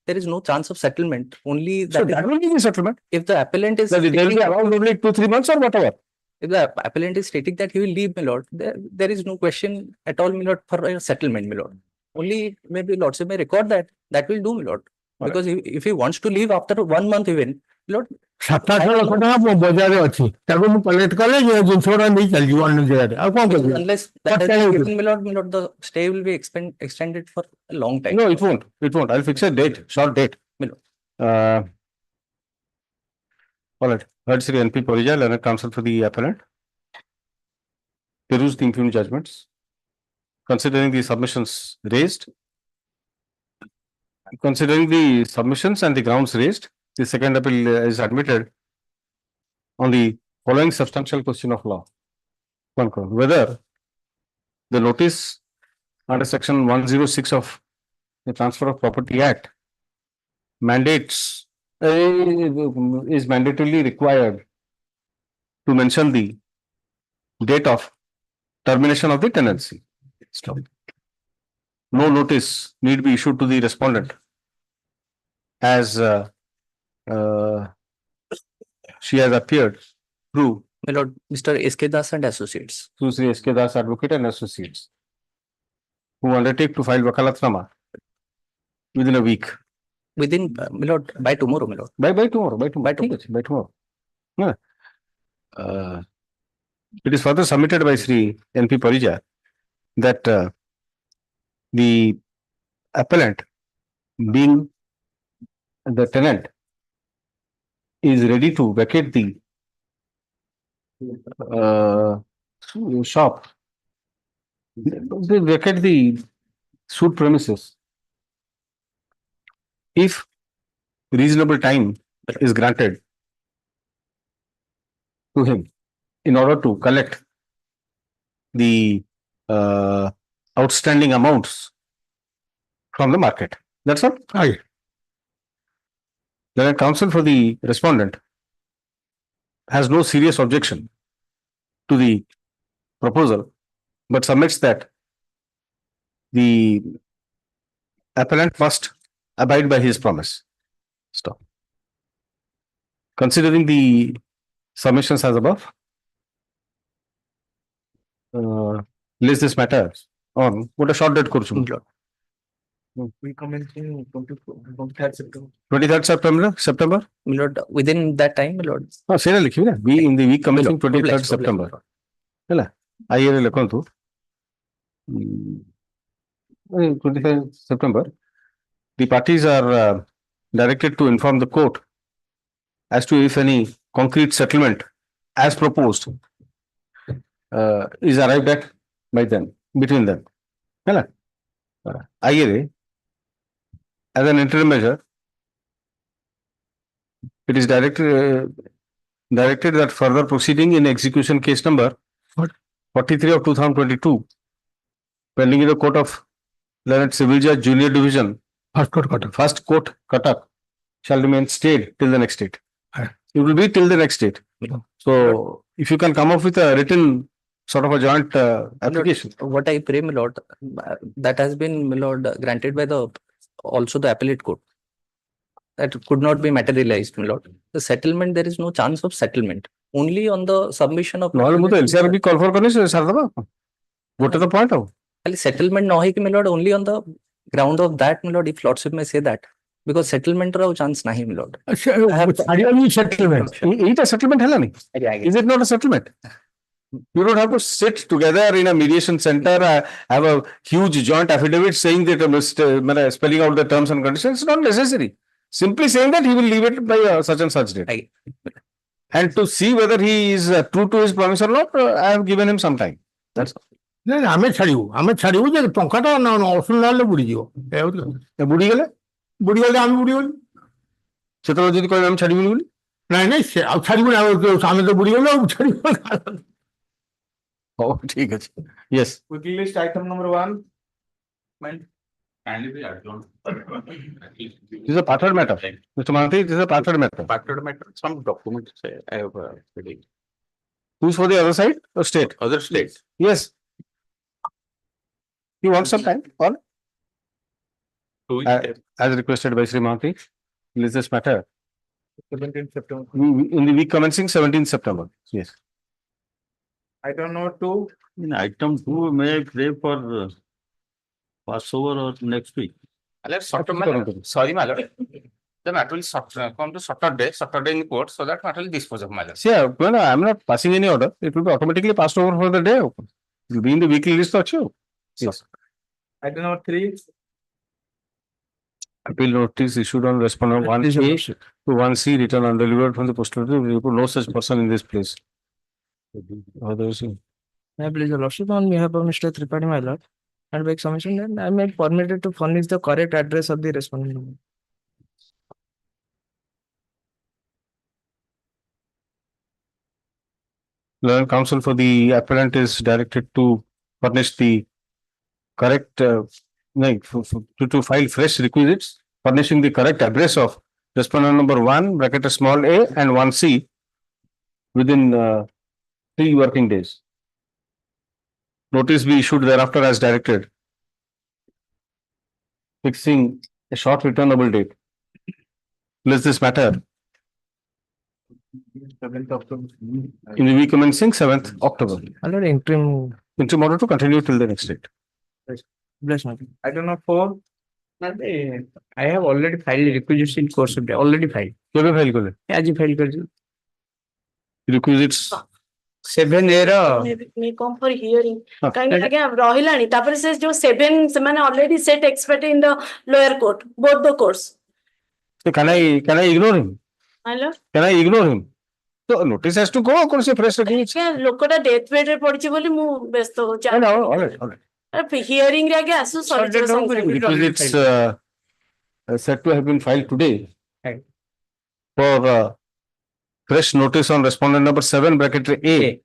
There is no chance of settlement. Only So that will be the settlement. If the appellant is There will be around only 2-3 months or whatever. If the appellant is stating that he will leave, Milord, there is no question at all, Milord, for a settlement, Milord. Only maybe Lordship may record that. That will do, Milord. Because if he wants to leave after 1 month even, Milord. 7-8 ଲକ୍ଷ ଟଙ୍କା ମୋ ବଜାରରେ ଅଛି ତାକୁ ମୁଁ collect କଲେ ଯେ ଜିନିଷ ଗୁଡା ନେଇ ଚାଲିଯିବ ଅନ୍ୟ ଜାଗାରେ ଆଉ କଣ କରିବି Unless that has been given, Milord, the stay will be extended for a long time. No, it won't. I'll fix a date, short date. Milord. All right, heard Sri NP Parija, learned counsel for the appellant. Peruse the impugned judgments. Considering the submissions raised. Considering the submissions and the grounds raised, the second appeal is admitted on the following substantial question of law. One, whether the notice under section 106 of the Transfer of Property Act mandates is mandatorily required to mention the date of termination of the tenancy. Stop. No notice need be issued to the respondent as she has appeared through My lord, Mr. S.K. Das and Associates. through Sri S.K. Das Advocate and Associates, who undertake to file Wakalatnama within a week. Within, my lord, by tomorrow, my lord. By tomorrow. By tomorrow. Yeah. It is further submitted by Sri NP Parija that the appellant, being the tenant, is ready to vacate the shop, they vacate the suit premises if reasonable time is granted to him in order to collect the outstanding amounts from the market. That's all. Aye. Then a counsel for the respondent has no serious objection to the proposal, but submits that the appellant must abide by his promise. Stop. Considering the submissions as above, list this matter on what a short date kurchum. We commencing 23rd September. 23rd September? My lord, within that time, my lord. Oh, say na we in the week commencing 23rd September. Hela. Aye lekontu. 23rd September. The parties are directed to inform the court as to if any concrete settlement as proposed is arrived at by them, between them. Hela. Aye as an interim measure, it is directed that further proceeding in execution case number 43 of 2022 pending in the Court of Learned Civil Judge Junior Division, First Court Cuttack, shall remain stayed till the next date. It will be till the next date. So if you can come up with a written sort of a joint application. What I pray, my lord, that has been, my lord, granted by the also the appellate court. That could not be materialized, my lord. The settlement, there is no chance of settlement. Only on the submission of. No, LCR be call for Sardaba. What is the point of? Settlement no, my lord, only on the ground of that, my lord, if lordship may say that. Because settlement ro chance nahi, my lord. Settlement. It a settlement, is it not a settlement? You don't have to sit together in a mediation center, have a huge joint affidavit saying that spelling out the terms and conditions. It's not necessary. Simply saying that he will leave it by such and such date. And to see whether he is true to his promise or not, I have given him some time. That's all. ଆମେ ଛାଡିବୁ ଯେ ଟଙ୍କାଟା ଅସୁଲ ନହେଲେ ବୁଡିଯିବ ବୁଡିଗଲେ ଆମେ ବୁଡିଗଲୁ ସେତେବେଳେ ଯଦି କହିବେ ଆମେ ଛାଡିବୁନି ବୋଲି ନାଇଁ ଆଉ ଛାଡିବୁନି ଆମେ ତ ବୁଡିଗଲୁ ଆଉ ଛାଡିବୁ ହଉ ଠିକ ଅଛି yes quickly list item number 1 Kindly be adjourned. This is a partnered matter. Mr. Mahanti, this is a partnered matter. Partnered matter, some documents I have ready. Who's for the other side or state? Other state. Yes. You want some time or? As requested by Sri Mahanti, list this matter. 17th September. In the week commencing 17th September. Yes. Item number 2. In item 2, may I pray for Passover or next week? Sorry, my lord. The matter will come to Saturday in court, so that matter will dispose of, my lord. See, well, I am not passing any order. It will be automatically passed over for the day. It will be in the weekly list. Yes. Item number 3. Appeal notice issued on respondent one A to one C written undelivered from the postal authority. No such person in this place. Others. May I please your lordship on behalf of Mr. Tripathi, my lord, and beg submission that I am permitted to furnish the correct address of the respondent. Learned counsel for the appellant is directed to furnish the correct, to file fresh requisites, furnishing the correct address of respondent number one, bracket small a and one C within 3 working days. Notice be issued thereafter as directed, fixing a short returnable date. Place this matter in the week commencing 7th October. Already interim order to continue till the next date. bless me. I don't know for I have already filed requisites in course of day. Already filed. केबे file करले? आज ही file कर दी. Requisites 7 era. may come for hearing. Kind again, Rahilani. Tapare says jo 7 semana already set expert in the lower court, both the courts. So can I ignore him? Hello? Can I ignore him? So notice has to go. कौन से fresh requisites? Yeah, लोकोटा death bed रे पड़ी बोली मु व्यस्त हो जा. All right. Hearing रे आगे आसु Requisites said to have been filed today for fresh notice on respondent number 7 bracket A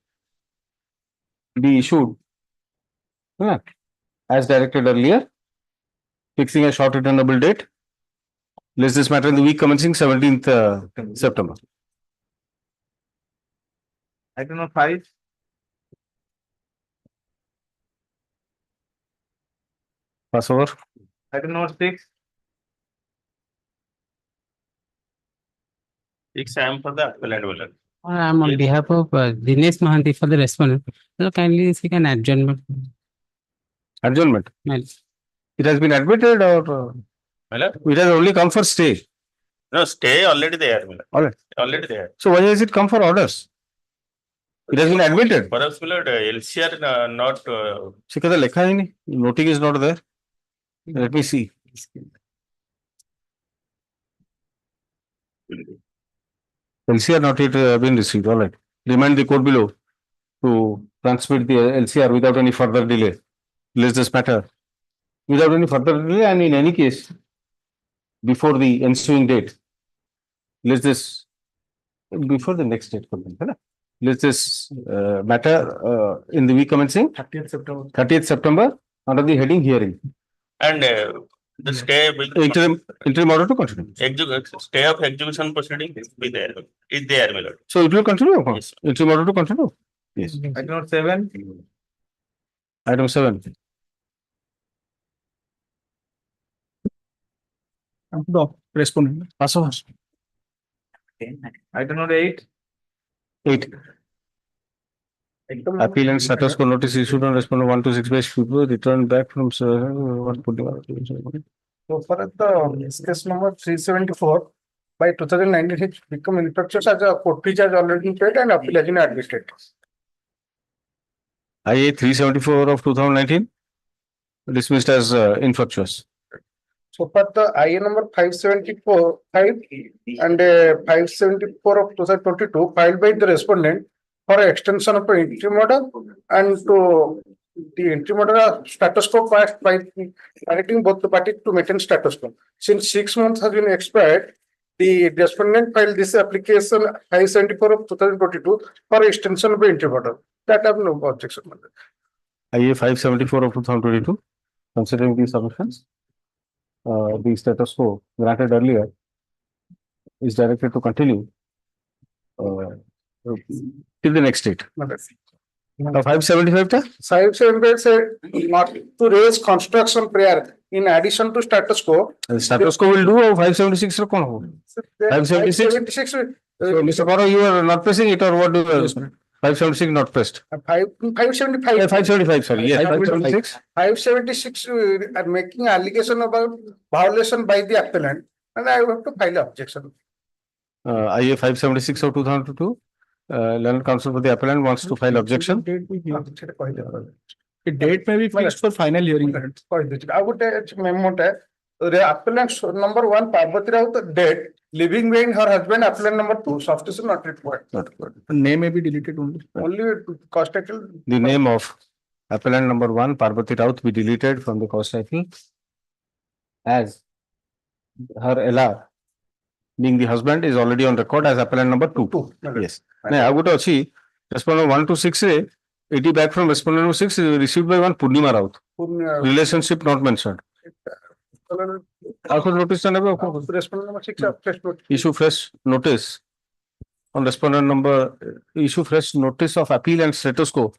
be issued as directed earlier, fixing a short returnable date. List this matter in the week commencing 17th September. I don't know 5. Pass over. I don't know 6. I am for the appellant. I am on behalf of Dinesh Mahanti for the respondent. So kindly seek an adjournment. Adjournment. Yes. It has been admitted or it has only come for stay? No, stay already there. All right. Already there. So why has it come for orders? It has been admitted. Perhaps LCR not. Sikada lekha hai nahi. Noting is not there. Let me see. LCR not yet been received. All right. Remind the court below to transmit the LCR without any further delay. List this matter without any further delay, and in any case before the ensuing date. List this before the next date. List this matter in the week commencing 30th September under the heading hearing. And the stay interim order to continue. Stay of execution proceeding is there, my lord. So it will continue. Yes. Interim order to continue. Yes. Item 7. Item 7. Respondent. Pass over. Item 8. 8. Appeal and status quo notice issued on respondent 1 to 6 by people returned back from what putting out. So for the case number 374 by 2019, it become infractions as a court fee charge already paid and appeal has been admitted. IA 374 of 2019 dismissed as infructuous. So for the IA number 574 and 574 of 2022 filed by the respondent for extension of the interim order and to the interim order status quo passed by directing both the parties to maintain status quo. Since 6 months has been expired, the respondent filed this application 574 of 2022 for extension of the interim order. That I have no objection. IA 574 of 2022, considering these submissions, the status quo granted earlier is directed to continue till the next date. 575 575 said not to raise construction prayer in addition to status quo. Status quo will do 576 or 576. So Mr. Koro, you are not pressing it or what do you 576 not pressed? 575. 575, sorry. Yes, 576. 576 are making allegation about violation by the appellant and I have to file objection. IA 576 of 2002. Learned counsel for the appellant wants to file objection. The date may be fixed for final hearing. I would memo appellant number 1, Parvati Raut, dead, leaving behind her husband, appellant number 2, substitution not required. Not good. The name may be deleted only. Only cost title. The name of appellant number 1, Parvati Raut, be deleted from the cost title as her LR being the husband is already on record as appellant number 2. Yes. Now, I would see respondent 1 to 6, 80 back from respondent number 6 is received by one Purnima Raut. Relationship not mentioned. Also notice Respondent number 6, issue fresh notice on respondent number, issue fresh notice of appeal and status quo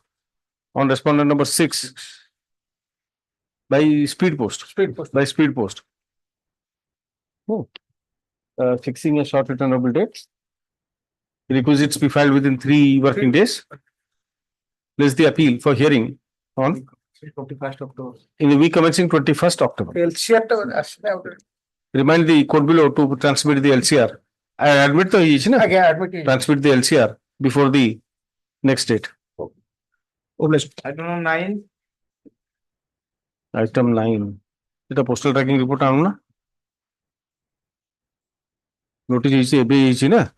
on respondent number 6 by speed post. By speed post. Oh. Fixing a short returnable date. Requisites be filed within 3 working days. Place the appeal for hearing on 21st October. in the week commencing 21st October. LCR Remind the court below to transmit the LCR. I admit the transmit the LCR before the next date. Item 9. Item 9. It's postal tracking report on na? Notice is na?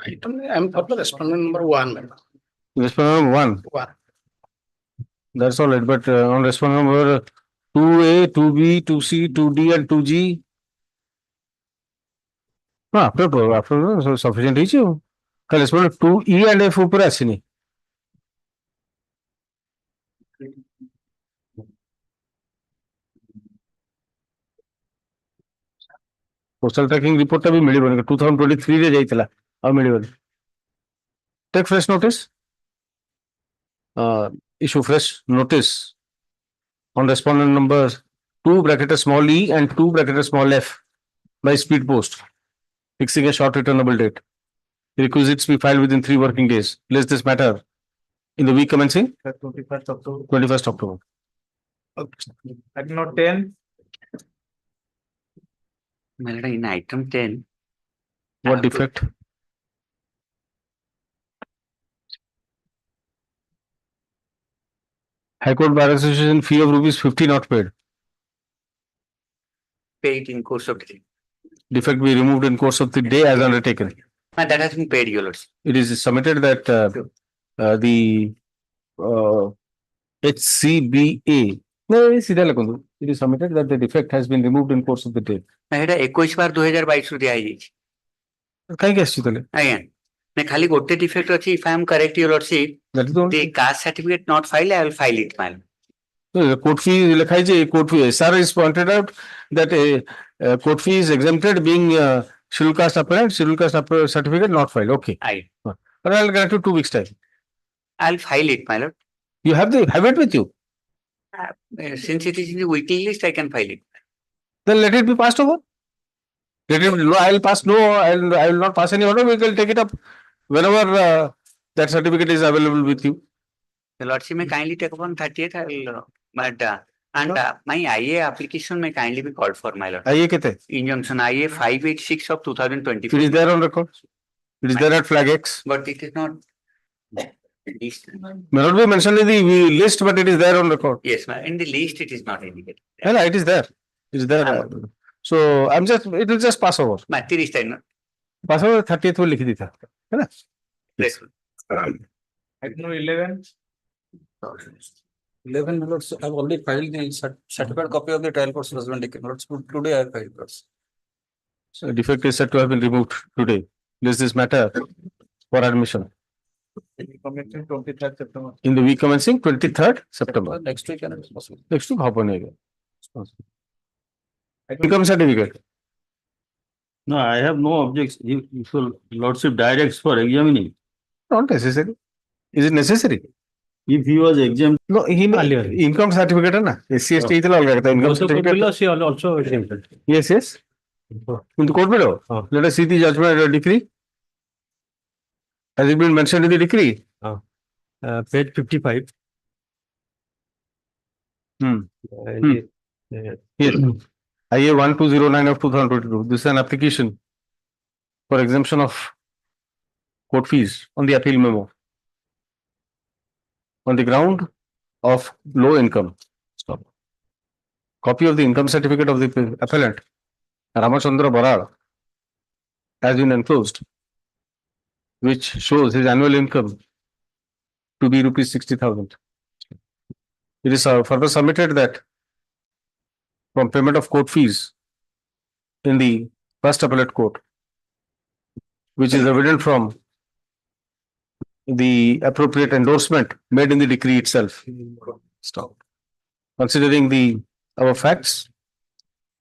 Item I'm for the respondent number 1, madam. Respondent number 1. That's all right, but on respondent number 2A, 2B, 2C, 2D and 2G. After sufficient is you. Respondent 2E and F upar asini. Postal tracking report भी मिली बनेगा 2023 रे जाइतला अब मिली बने. Take fresh notice. Issue fresh notice on respondent number 2 bracket small e and 2 bracket small f by speed post, fixing a short returnable date. Requisites be filed within 3 working days. Place this matter in the week commencing 21st October. 21st October. Item note 10. In item 10. What defect? High Court Bar Association fee of ₹50 not paid. Paid in course of the day. Defect be removed in course of the day as undertaken. And that has been paid, your lordship. It is submitted that the HCBA. No, it is submitted that the defect has been removed in course of the day. ଏଇଟା 21/2022 ଦିଆଯାଇଛି. କାହିଁକି ଆସିଛି ତାହେଲେ? ଆଜ୍ଞା ନା ଖାଲି ଗୋଟେ defect ଅଛି if I am correct, your lordship, the caste certificate not filed, I will file it, ma'am. Court fee ଲେଖା ହେଇଛି court fee. SR is pointed out that court fee is exempted being scheduled caste appellant, scheduled caste certificate not filed. Okay. But I'll grant you 2 weeks time. I'll file it, my lord. You have it with you. Since it is in the weekly list, I can file it. Then let it be passed over. Let it, no, I will not pass any order. We will take it up whenever that certificate is available with you. The lordship may kindly take upon 30th. I will, but my IA application may kindly be called for, my lord. IA kete? Injunction IA 586 of 2024. It is there on record. It is there at flag X. But it is not. May not be mentioned in the list, but it is there on record. Yes, ma'am. In the list, it is not indicated. Yeah, it is there. It is there. So it will just pass over. Pass over 30th will likh ditha. है ना? Yes. Item 11. 11 lords, I've already filed the certified copy of the trial court's judgment decree. Lords, today I have filed lords. So defect is said to have been removed today. Place this matter for admission. Commencing 23rd September. In the week commencing 23rd September. Next week and it's possible. Next week happen. Income certificate. No, I have no objection. If your lordship directs for examining. Not necessary. Is it necessary? If he was exempt. No, income certificate है ना? SC/ST इतना अलग रहता है. Income certificate. Also exempted. Yes. In the court below. Let us see the judgment decree. Has it been mentioned in the decree? Page 55. Yes. IA 1209 of 2022. This is an application for exemption of court fees on the appeal memo on the ground of low income. Stop. copy of the income certificate of the appellant, Ramachandra Baral, has been enclosed, which shows his annual income to be rupees 60,000. It is further submitted that from payment of court fees in the first appellate court, which is evident from the appropriate endorsement made in the decree itself. Stop. Considering the above facts,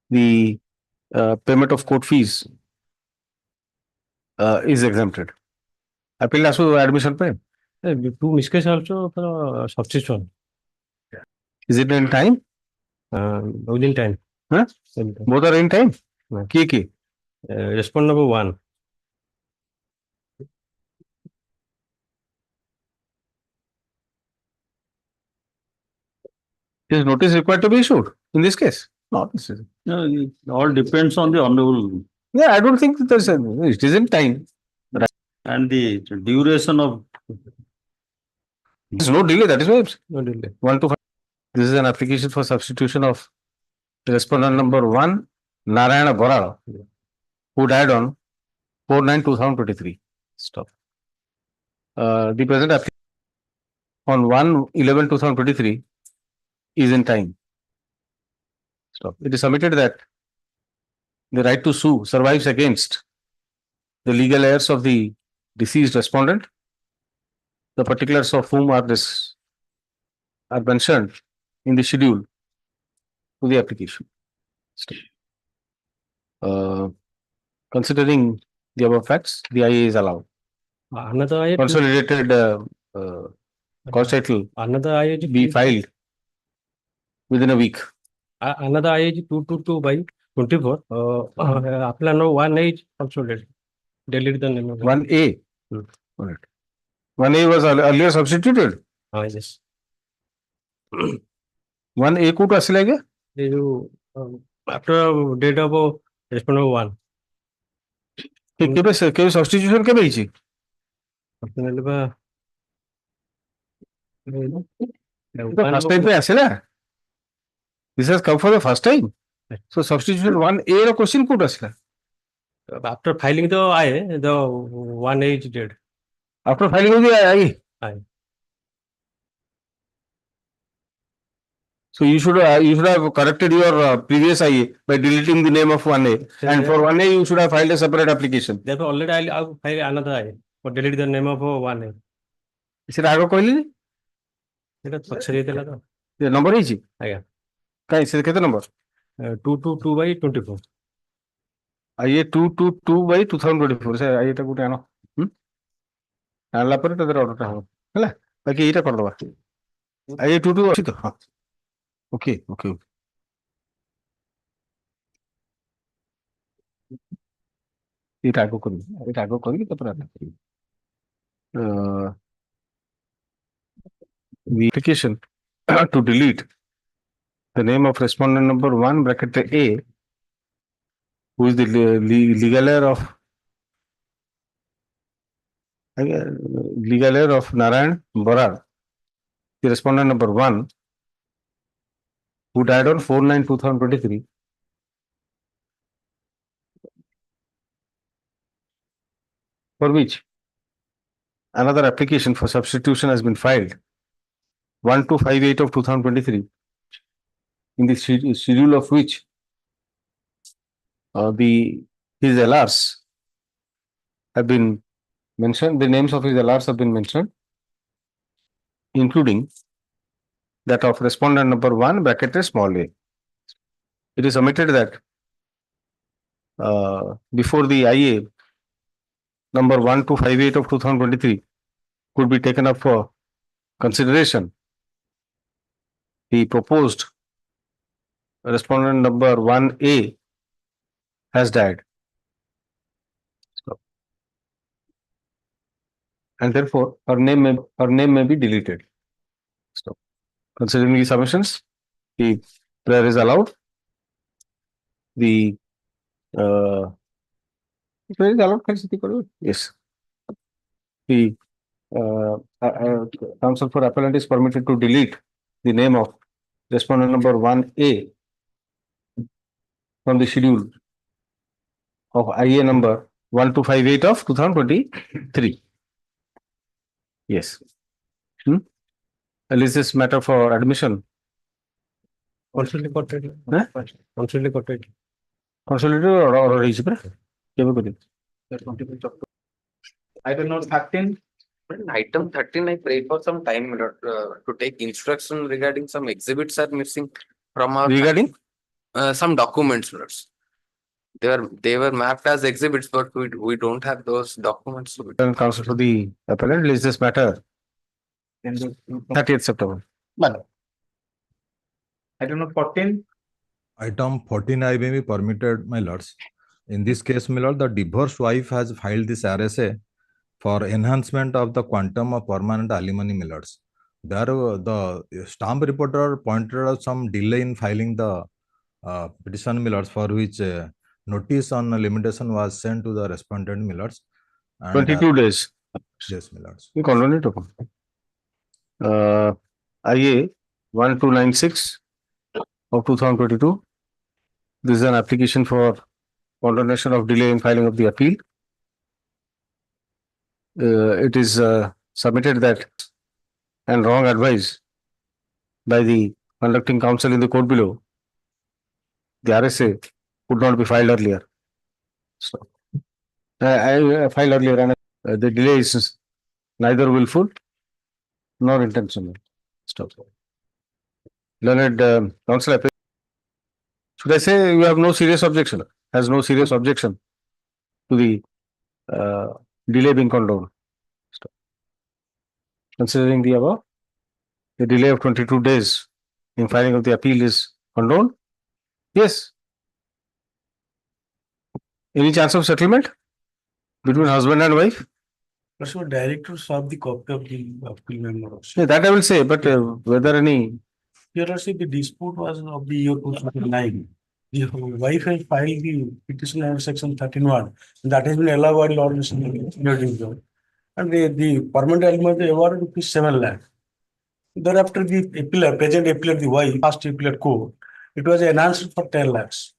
the payment of court fees is exempted. Appeal also admission pay. To miscase also for substitution. Is it in time? Within time. Huh? Both are in time? Key. Respond number 1. Is notice required to be issued in this case? Not necessary. No, it all depends on the honorable. Yeah, I don't think that there's it is in time. And the duration of. There's no delay, that is why. No delay. 1 to 5. This is an application for substitution of respondent number 1, Narayana Borara, who died on 4/9/2023. Stop. The present application on 1/11/2023 is in time. Stop. It is submitted that the right to sue survives against the legal heirs of the deceased respondent, the particulars of whom are mentioned in the schedule to the application. Considering the above facts, the IA is allowed. Another IA. Consolidated cause title. Another IA be filed within a week. Another IA 222/24. Apply no 1A also delete the name of 1A. Correct. 1A was earlier substituted. Yes. 1A को तो असलेगा? After date of respondent 1. केवल substitution के बेची? First time पे असला? This has come for the first time. So substitution 1A row question को असला? After filing the IA, the 1A is dead. After filing of the IA? Aye. So you should have corrected your previous IA by deleting the name of 1A, and for 1A you should have filed a separate application. Therefore, already I'll file another IA or delete the name of 1A. Is it आगे कोई नहीं? It is पक्षरी देला तो. ये number है जी? आया. क्या इसे कितना number? 222/24. IA 222/2024 से IA टा कुटे आना? आला पर तो तेरा order टा हो, है ना? बाकी ये टा कर दो बाकी. IA 22 अच्छी तो हाँ. Okay. ये टागो करी तो पर the application to delete the name of respondent number 1 bracket A, who is the legal heir of Narayan Borar, the respondent number 1, who died on 4/9/2023. For which another application for substitution has been filed 1/2/58/2023, in the schedule of which his LRs have been mentioned, the names of his LRs have been mentioned, including that of respondent number 1 bracket small a. It is submitted that before the IA number 1/2/58/2023 could be taken up for consideration, the proposed respondent number 1A has died. And therefore her name may be deleted. Stop. Considering the submissions, the prayer is allowed. The prayer is allowed. Yes. The counsel for appellant is permitted to delete the name of respondent number 1A from the schedule of IA number 1258 of 2023. Yes. Is this matter for admission? Consolidated. Huh? Consolidated. Consolidated or Item number 13. Item 13, I prayed for some time to take instruction regarding some exhibits are missing from our. Regarding? Some documents, lords. They were mapped as exhibits, but we don't have those documents. Counsel for the appellant, is this matter 30th September. Item number 14. Item 14 I may be permitted, my lords. In this case, my lord, the divorced wife has filed this RSA for enhancement of the quantum of permanent alimony, my lords. There, the stamp reporter pointed out some delay in filing the petition, my lords, for which notice on limitation was sent to the respondent, my lords. 22 days. Yes, my lords. You can it upon. IA 1296 of 2022. This is an application for condonation of delay in filing of the appeal. It is submitted that and wrong advice by the conducting counsel in the court below. The RSA could not be filed earlier. So, I filed earlier and the delay is neither willful nor intentional. Stop. Learned counsel, should I say you have no serious objection? Has no serious objection to the delay being condoned. Stop. Considering the above, the delay of 22 days in filing of the appeal is condoned. Yes. Any chance of settlement between husband and wife? Also, director serve the copy of the appeal memo. Yeah, that I will say, but whether any. Here also the dispute was of the year 2009. The wife has filed the petition under section 13(1). That has been allowed by law. And the permanent element award rupees 7 lakh. Thereafter, the appeal, present appeal of the wife, past appeal at court, it was enhanced for 10 lakhs.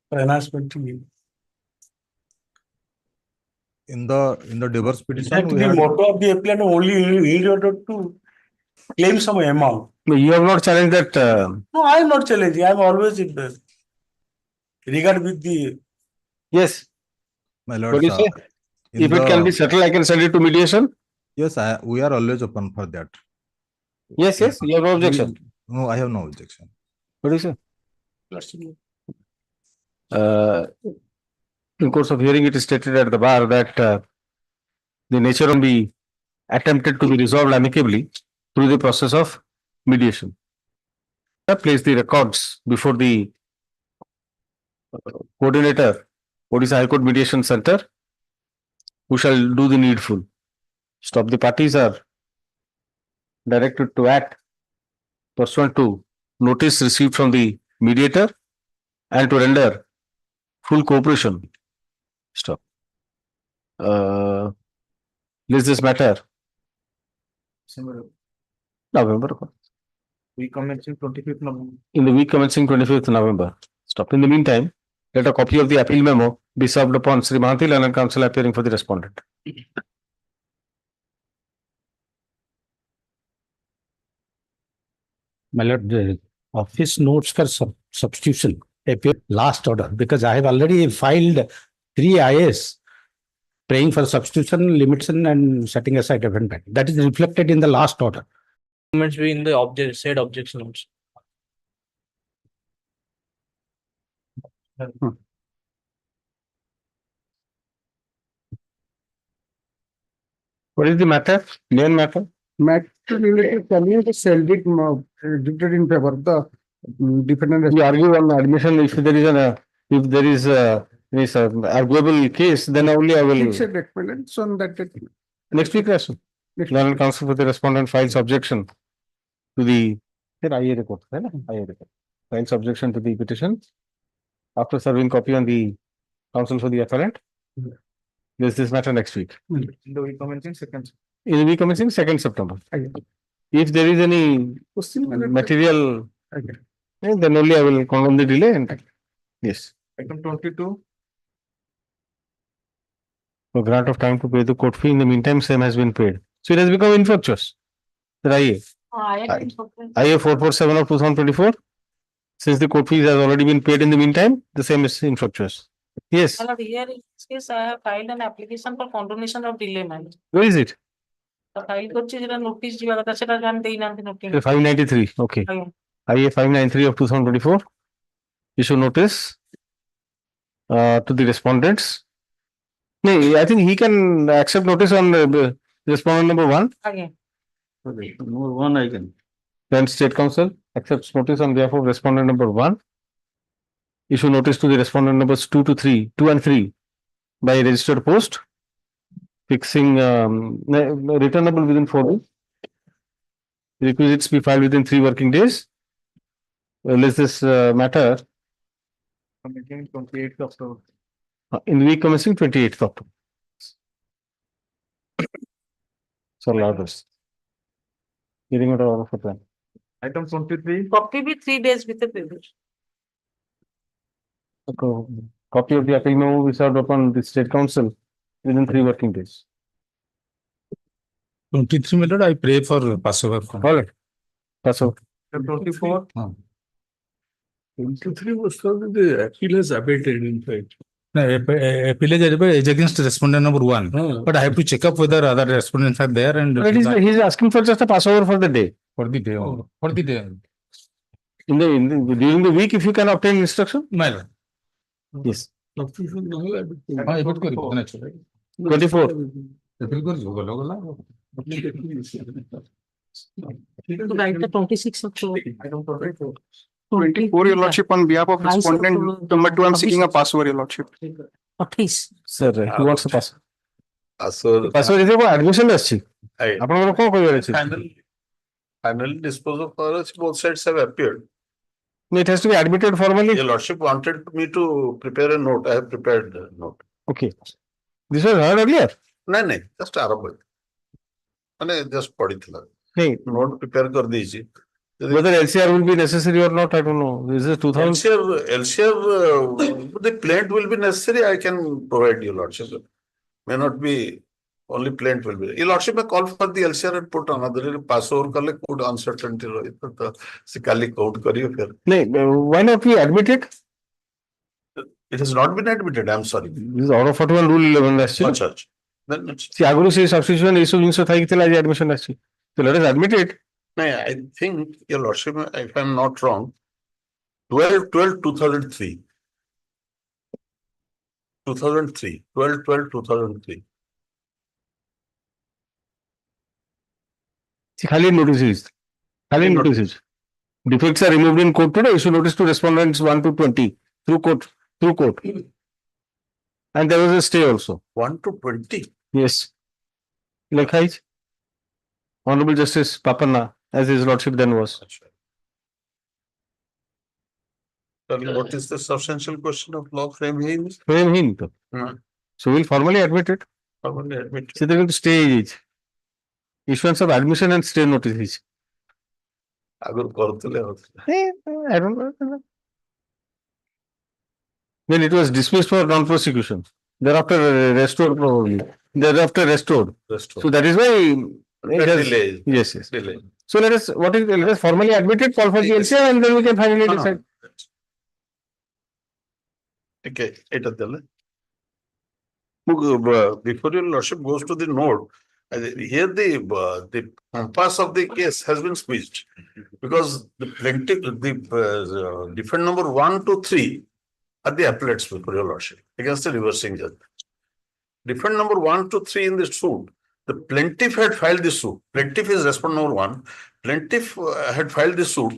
For enhancement to In the divorce petition, the motto of the appellant only in order to claim some amount. You have not challenged that. No, I am not challenging. I am always in the regard with the. Yes. My What lord, do you say? If it can be settled, I can send it to mediation. Yes, we are always open for that. Yes, yes. You have no objection. No, I have no objection. What do you say? In course of hearing, it is stated at the bar that the nature will be attempted to be resolved amicably through the process of mediation. Place the records before the coordinator, Odisha High Court Mediation Center, who shall do the needful. Stop. The parties are directed to act pursuant to notice received from the mediator and to render full cooperation. Stop. Is this matter? November. Week commencing 25th November. In the week commencing 25th November. Stop. In the meantime, let a copy of the appeal memo be served upon Sri Mahathir and counsel appearing for the respondent. My lord, the office notes for substitution appear last order because I have already filed 3 IAs praying for substitution, limitation, and setting aside amendment. That is reflected in the last order. Documents be in the said objection notes. What is the matter? Main matter? Matter related community shall be dictated in favor of the defendant. You argue on admission if there is an arguable case, then only I will. Fixed explanation that. Next week, Learned counsel for the respondent files objection to the IA report. Files objection to the petition. After serving copy on the counsel for the appellant. This matter next week. In the week commencing 2nd. In the week commencing 2nd September. If there is any material, then only I will condone the delay and Yes. Item 22. For grant of time to pay the court fee. In the meantime, same has been paid. So it has become infructuous. The IA 447 of 2024. Since the court fees has already been paid in the meantime, the same is infructuous. Yes. My lord, here in this case, I have filed an application for condonation of delay, my lord. Where is it? The file করছি যেটা notice ଯିବା କଥା সেটা আমি দেই নান্তি notice 593. Okay. IA 593 of 2024. Issue notice to the respondents. No, I think he can accept notice on respondent number 1. again. Number 1 I can. Then State Council accepts notice on behalf of respondent number 1. Issue notice to the respondent numbers 2 and 3 by registered post, fixing returnable within 4 days. Requisites be filed within 3 working days. Unless this matter Committing 28th October. in the week commencing 28th October. So, orders. Getting out of order for time. Item 23. Copy be 3 days with the privilege. Copy of the appeal memo will be served upon the State Council within 3 working days. 23 minute, I pray for Passover. All right. Passover. Item 24. 23 was probably the appeal has abated in fact. No, appeal is against respondent number 1. But I have to check up whether other respondents are there and. But he's asking for just a Passover for the day. For the day. For the day. During the week, if you can obtain instruction. My Yes. 24. To write the 26th October. Item 24. 24, your lordship, on behalf of respondent number 2, I'm seeking a Passover, your lordship. Please. Sir, he wants a Passover. Passover is about admission আসছি আপনারা কোন কইবার আছে Final disposal for us, both sides have appeared. It has to be admitted formally. Your lordship wanted me to prepare a note. I have prepared the note. Okay. This was heard earlier. No, just आरंभ मैंने just पढ़ी थी नहीं note prepare कर दीजिए. Whether LCR will be necessary or not, I don't know. This is 2000. LCR, the plaint will be necessary. I can provide your lordship. May not be only plaint will be. Your lordship may call for the LCR and put another Passover kale could uncertainty rahi to sikali count kariyo fir. No, why not we admit it? It has not been admitted. I'm sorry. This is order 41 rule 11 আসছে. Then it's. See, আগରୁ সেই substitution এই সব জিনিস থাকি ଥିଲା যে admission আসছে. So let us admit it. No, I think your lordship, if I'm not wrong, 12/12/2003. 12/12/2003. খালি notices. খালি notices. Defects are removed in court today. Issue notice to respondents 1 to 20 through court. And there was a stay also. 1 to 20. Yes. Like Honorable Justice Papanna, as his lordship then was. What is the substantial question of law frame here? So we'll formally admit it. Formally admit it. So they're going to stay it. Issuance of admission and stay notices. I don't know. Then it was dismissed for non-prosecution. Thereafter restored probably. So that is why delay. Yes. Delay. So let us formally admit it, call for the LCR, and then we can finally decide. Okay, before your lordship goes to the note, here the compass of the case has been squeezed because the defendant number 1 to 3 are the appellates before your lordship against the reversing judge. Defendant number 1 to 3 in the suit, the plaintiff had filed the suit. Plaintiff is respondent number 1. Plaintiff had filed the suit,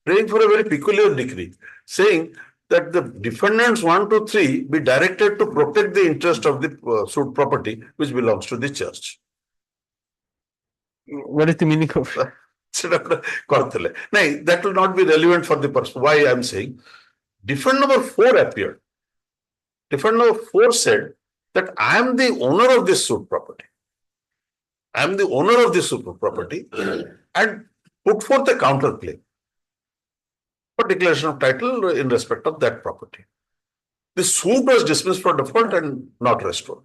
praying for a very peculiar decree, saying that the defendants 1 to 3 be directed to protect the interest of the suit property which belongs to the church. What is the meaning of it? No, that will not be relevant for the person. Why I'm saying defendant number 4 appeared. Defendant number 4 said that I am the owner of this suit property. I am the owner of this suit property and put forth a counterclaim for declaration of title in respect of that property. the suit was dismissed for default and not restored.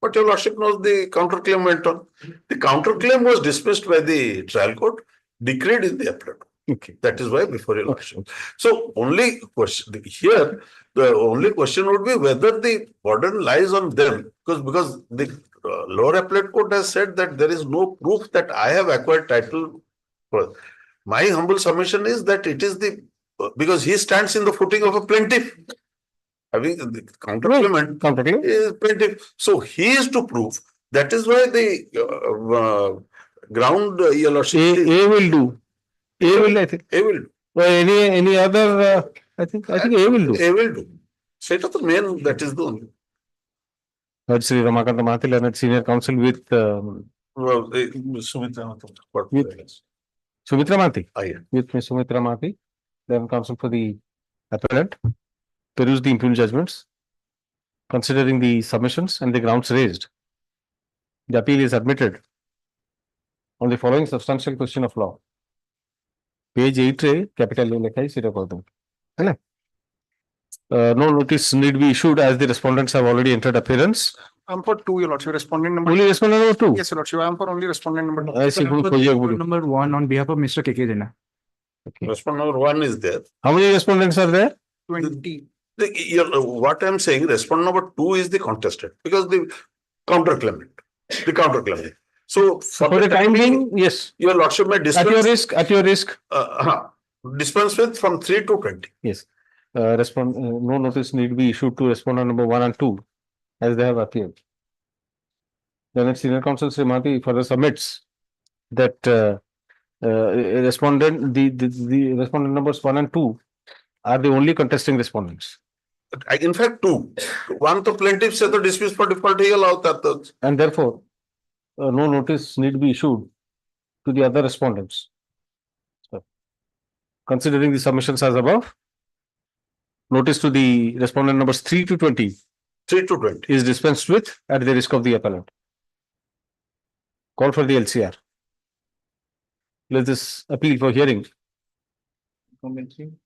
But your lordship knows the counterclaim went on. The counterclaim was dismissed by the trial court, decreed in the appellate. Okay. That is why before your lordship. So only question here, the only question would be whether the burden lies on them, because the lower appellate court has said that there is no proof that I have acquired title. My humble submission is that it is because he stands in the footing of a plaintiff. Having the counterclaimant is plaintiff. So he is to prove. That is why the ground your lordship. A will do. A will, I think. A will do. Or any other, I think A will do. A will do. Set of the main, that is the only. Sri Ramakanta Mahathir, learned senior counsel with Sumitra Mahathir. Sumitra Mahathir. Yeah. With Ms. Sumitra Mahathir, then counsel for the appellant, peruse the impugned judgments, considering the submissions and the grounds raised. The appeal is admitted on the following substantial question of law. Page 8 capital A लिखा है सीधा कर दूं, है ना? No notice need be issued as the respondents have already entered appearance. I'm for 2, your lordship, respondent number. Only respondent number 2? Yes, your lordship, I'm for only respondent number 2. I see. Number 1 on behalf of Mr. KK Jena. Okay. Respondent number 1 is there. How many respondents are there? 20. What I'm saying, respondent number 2 is the contested, because the counterclaimant. The counterclaimant. So for the time being, yes. Your lordship may dispense. At your risk. Dispense with from 3 to 20. Yes. No notice need be issued to respondent number 1 and 2 as they have appeared. Then senior counsel Sri Mahathir further submits that the respondent numbers 1 and 2 are the only contesting respondents. In fact, 2. One to plaintiff said the dismiss for default he allowed. And therefore, no notice need be issued to the other respondents. So, considering the submissions as above, notice to the respondent numbers 3 to 20 is dispensed with at the risk of the appellant. Call for the LCR. Let this appeal for hearing. 30th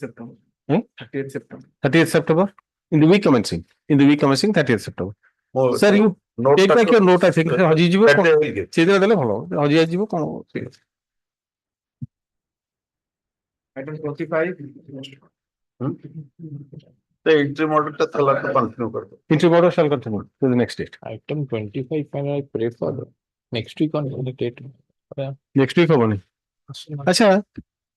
September. 30th September. 30th September? In the week commencing. 30th September. Sir, you take back your note, I think. Item 25. The interim order continue. Interim order shall continue to the next date. Item 25, can I pray for next week on the date? Next week or morning. Acha,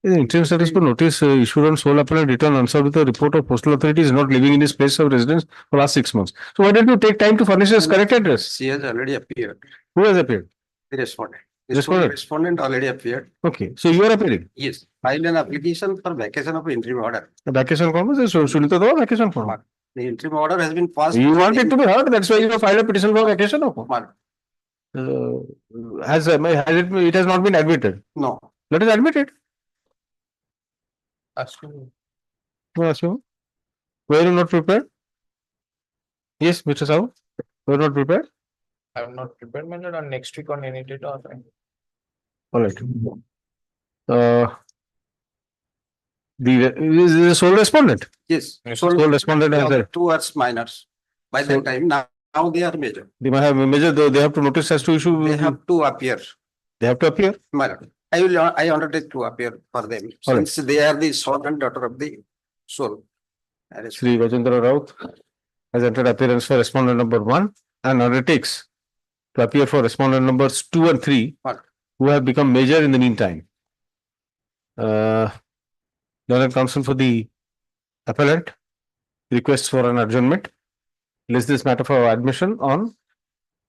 interim status for notice issued on sole appellant return answered with a report of postal authority is not living in his place of residence for last 6 months. So why don't you take time to furnish his correct address? She has already appeared. Who has appeared? The respondent. Respondent. Respondent already appeared. Okay, so you are appearing? Yes. Filed an application for vacation of interim order. The vacation form is Sunita Dava vacation form. The interim order has been passed. You want it to be heard, that's why you have filed a petition for vacation of it has not been admitted. No. Let us admit it. Assume. Were you not prepared? Yes, Mr. Sahu. Were you not prepared? I am not prepared, my lord, on next week on any date or time. All right. Is the sole respondent? Yes. Sole respondent has there. 2 hours minors. By that time, now they are major. They might have major, they have to notice as to issue. They have to appear. They have to appear? My lord. I undertake to appear for them, since they are the son and daughter of the soul. Sri Rajendra Raut has entered appearance for respondent number 1 and undertakes to appear for respondent numbers 2 and 3 who have become major in the meantime. Learned counsel for the appellant requests for an adjournment. List this matter for admission on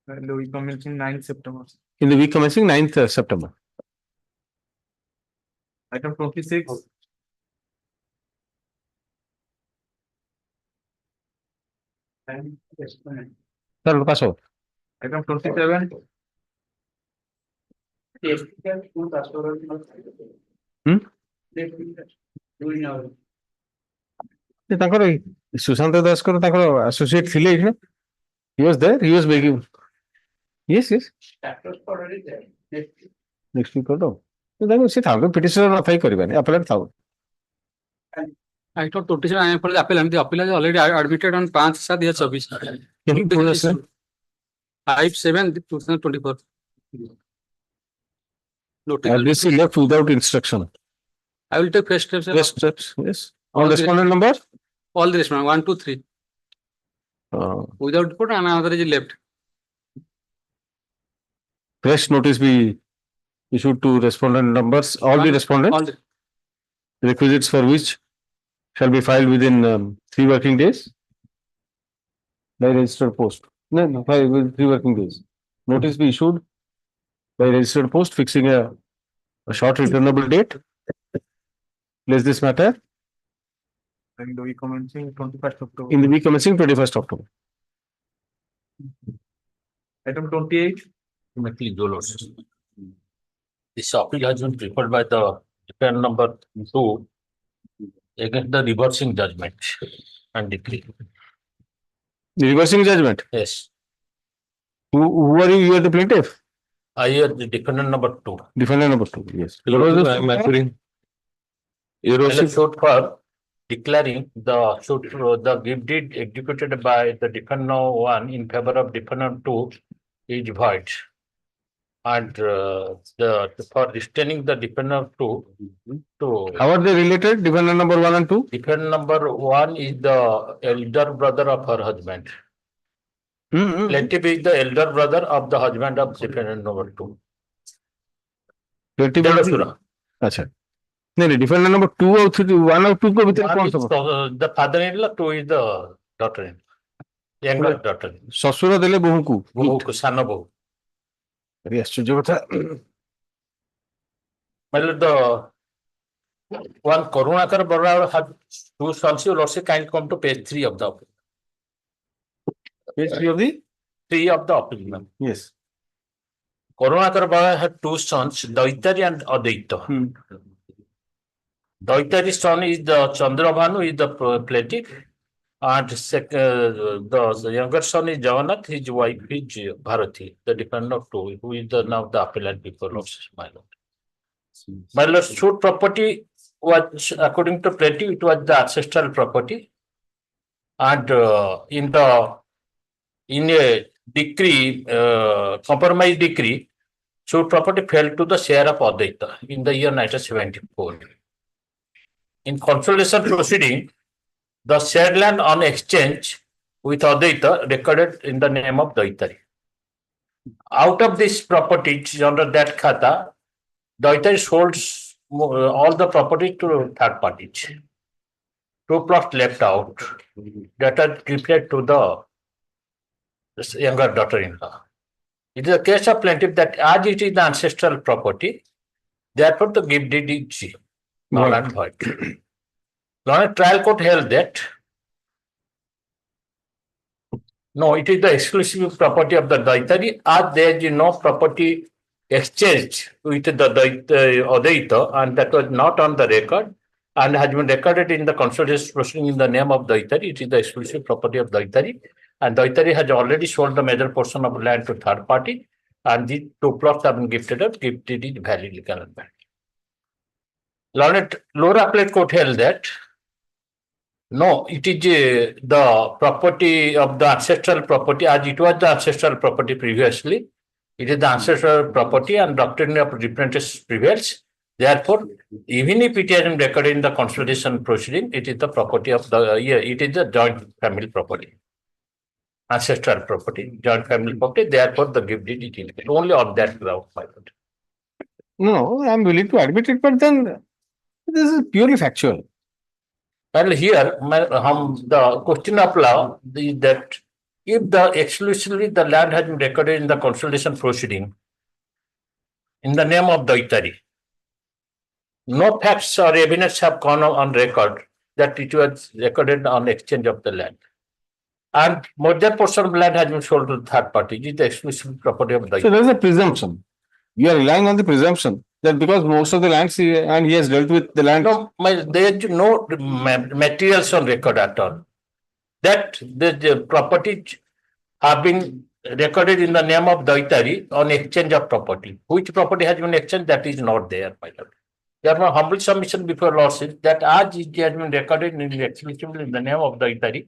The week commencing 9th September. in the week commencing 9th September. Item 26. Sir, pass out. Item 27. Sushant Das associate Philip. He was there, he was making. Yes. Next week or no. Then we sit down, petitioner apply appellant. I thought notice I am for the appeal. The appeal is already admitted on 5/7/2024. Can you put us, 5/7/2024. Notice. And this is left without instruction. I will take first steps. First steps, yes. All On the- respondent number? All the respondents, 1, 2, 3. Without report, and another is left. Fresh notice be issued to respondent numbers, all the All respondents, the- requisites for which shall be filed within 3 working days by registered post. No, within 3 working days. Notice be issued by registered post fixing a short returnable date. Place this matter in the week commencing 21st October. in the week commencing 21st October. Item 28. This appeal has been preferred by the defendant number 2 against the reversing judgment and decree. The reversing judgment. Yes, Who are you? You are the plaintiff. I hear the defendant number 2. Defendant number 2, yes. I am appealing. Suit for declaring the suit, the gift deed executed by the defendant 1 in favor of defendant 2 is void. And for restraining the defendant 2 to. How are they related? Defendant number 1 and 2? Defendant number 1 is the elder brother of her husband. Plaintiff is the elder brother of the husband of defendant number 2. अच्छा नहीं different number 2 और 3 1 और 2 को भीतर कौन सा The father-in-law, 2 is the daughter-in-law, younger daughter. ससुर देले बहू को बहू को सानो बहू. अरे आश्चर्य बता मतलब the one Karunakar Barra had 2 sons. You also kind come to page 3 of the appeal. Page 3 of the 3 of the appeal. Yes. Karunakar Barra had 2 sons, Daitari and Aditya. Daitari's son is the Chandrabhanu, is the plaintiff, and the younger son is Jagannath, his wife is Bharati, the defendant of 2, who is now the appellant before my lord. My lord, suit property was, according to plaintiff, it was the ancestral property, and in a decree, compromise decree, suit property fell to the share of Aditya in the year 1974. In consolidation proceeding, the shared land on exchange with Aditya recorded in the name of Daitari. Out of this property under that khata, Daitari sold all the property to third parties. 2 plots left out that are gifted to the younger daughter-in-law. It is a case of plaintiff that as it is the ancestral property, therefore the gift deed is null and void. Lord trial court held that no, it is the exclusive property of the Daitari, as there is no property exchange with the Aditya, and that was not on the record and has been recorded in the consolidation proceeding in the name of Daitari. It is the exclusive property of Daitari, and Daitari has already sold the major portion of land to third party, and the 2 plots have been gifted out. Gifted is valid, legal and valid. Learned lower appellate court held that no, it is the property of the ancestral property, as it was the ancestral property previously. It is the ancestral property, and doctrine of representation prevails. Therefore, even if it has been recorded in the consolidation proceeding, it is the property of the it is the joint family property, ancestral property, joint family property. Therefore, the gift deed is illegal. Only on that ground, my lord. No, I am willing to admit it, but then this is purely factual. Well, here, the question of law is that if exclusively the land has been recorded in the consolidation proceeding in the name of Daitari, no facts or evidence have gone on record that it was recorded on exchange of the land. And major portion of land has been sold to the third party. It is the exclusive property of Daitari. So there is a presumption. You are relying on the presumption that because most of the lands he has dealt with the land. No, there is no materials on record at all. That the property have been recorded in the name of Daitari on exchange of property. Which property has been exchanged, that is not there, my lord. Therefore, humble submission before lordship that as it has been recorded in the explicitly in the name of the Itari.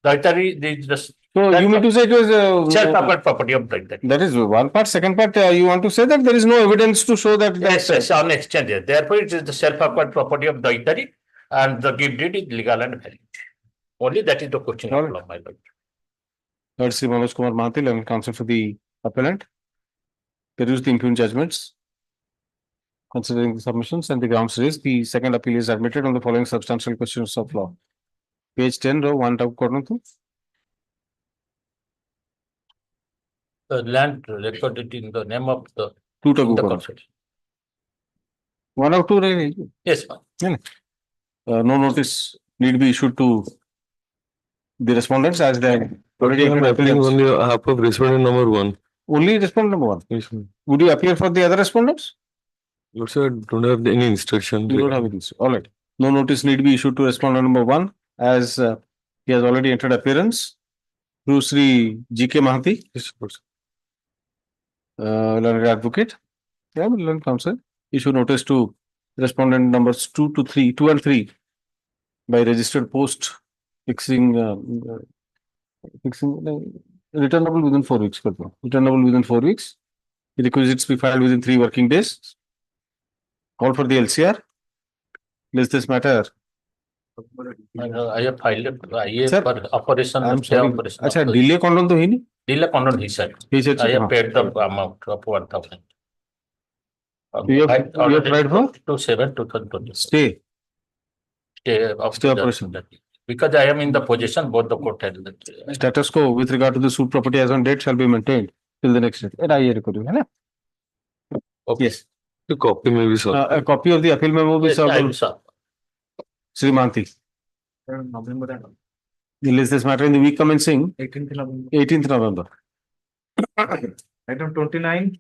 The Itari, the So you mean to say it was self-acquired property of the Itari. that is one part. Second part, you want to say that there is no evidence to show that. Yes, on exchange. Therefore, it is the self-acquired property of the Itari and the gift deed is legal and valid. Only that is the question of law, my lord. Lord Sri Manoj Kumar Mahathir, and counsel for the appellant. Peruse the impugned judgments. Considering the submissions and the grounds raised, the second appeal is admitted on the following substantial questions of law. Page 10, row 1 tab corner 2. The land recorded in the name of the, Two in the tagu constitution. 1 or 2 rahe. Yes, ma'am. No notice need be issued to the respondents as they already appealing on the behalf of respondent number 1. Only respondent number 1. Yes, ma'am. Would you appear for the other respondents? Lord sir, don't have any instruction. You don't have any. All right. No notice need be issued to respondent number 1 as he has already entered appearance through Sri G.K. Mahathir. Yes, Lord sir. Learned advocate. Yeah, learned counsel. Issue notice to respondent numbers 2 and 3 by registered post fixing returnable within 4 weeks. Returnable within 4 weeks. The requisites be filed within 3 working days. Call for the LCR. List this matter. I have filed it Sir, for operation. I'm sorry. Operation. अच्छा delay condon तो ही नहीं. Delay condon he said. He said. I have paid the amount of 1,000. You have tried for? 2/7/2020. Stay. Stay of Stay the- operation. Because I am in the possession, both the court had that. Status quo with regard to the suit property as on date shall be maintained till the next date. And I record you, है ना? Yes. The copy may be served. A copy of the appeal memo will be Yes, I will served. serve. Sri Mahathir. He lists this matter in the week commencing 18th November. Item 29.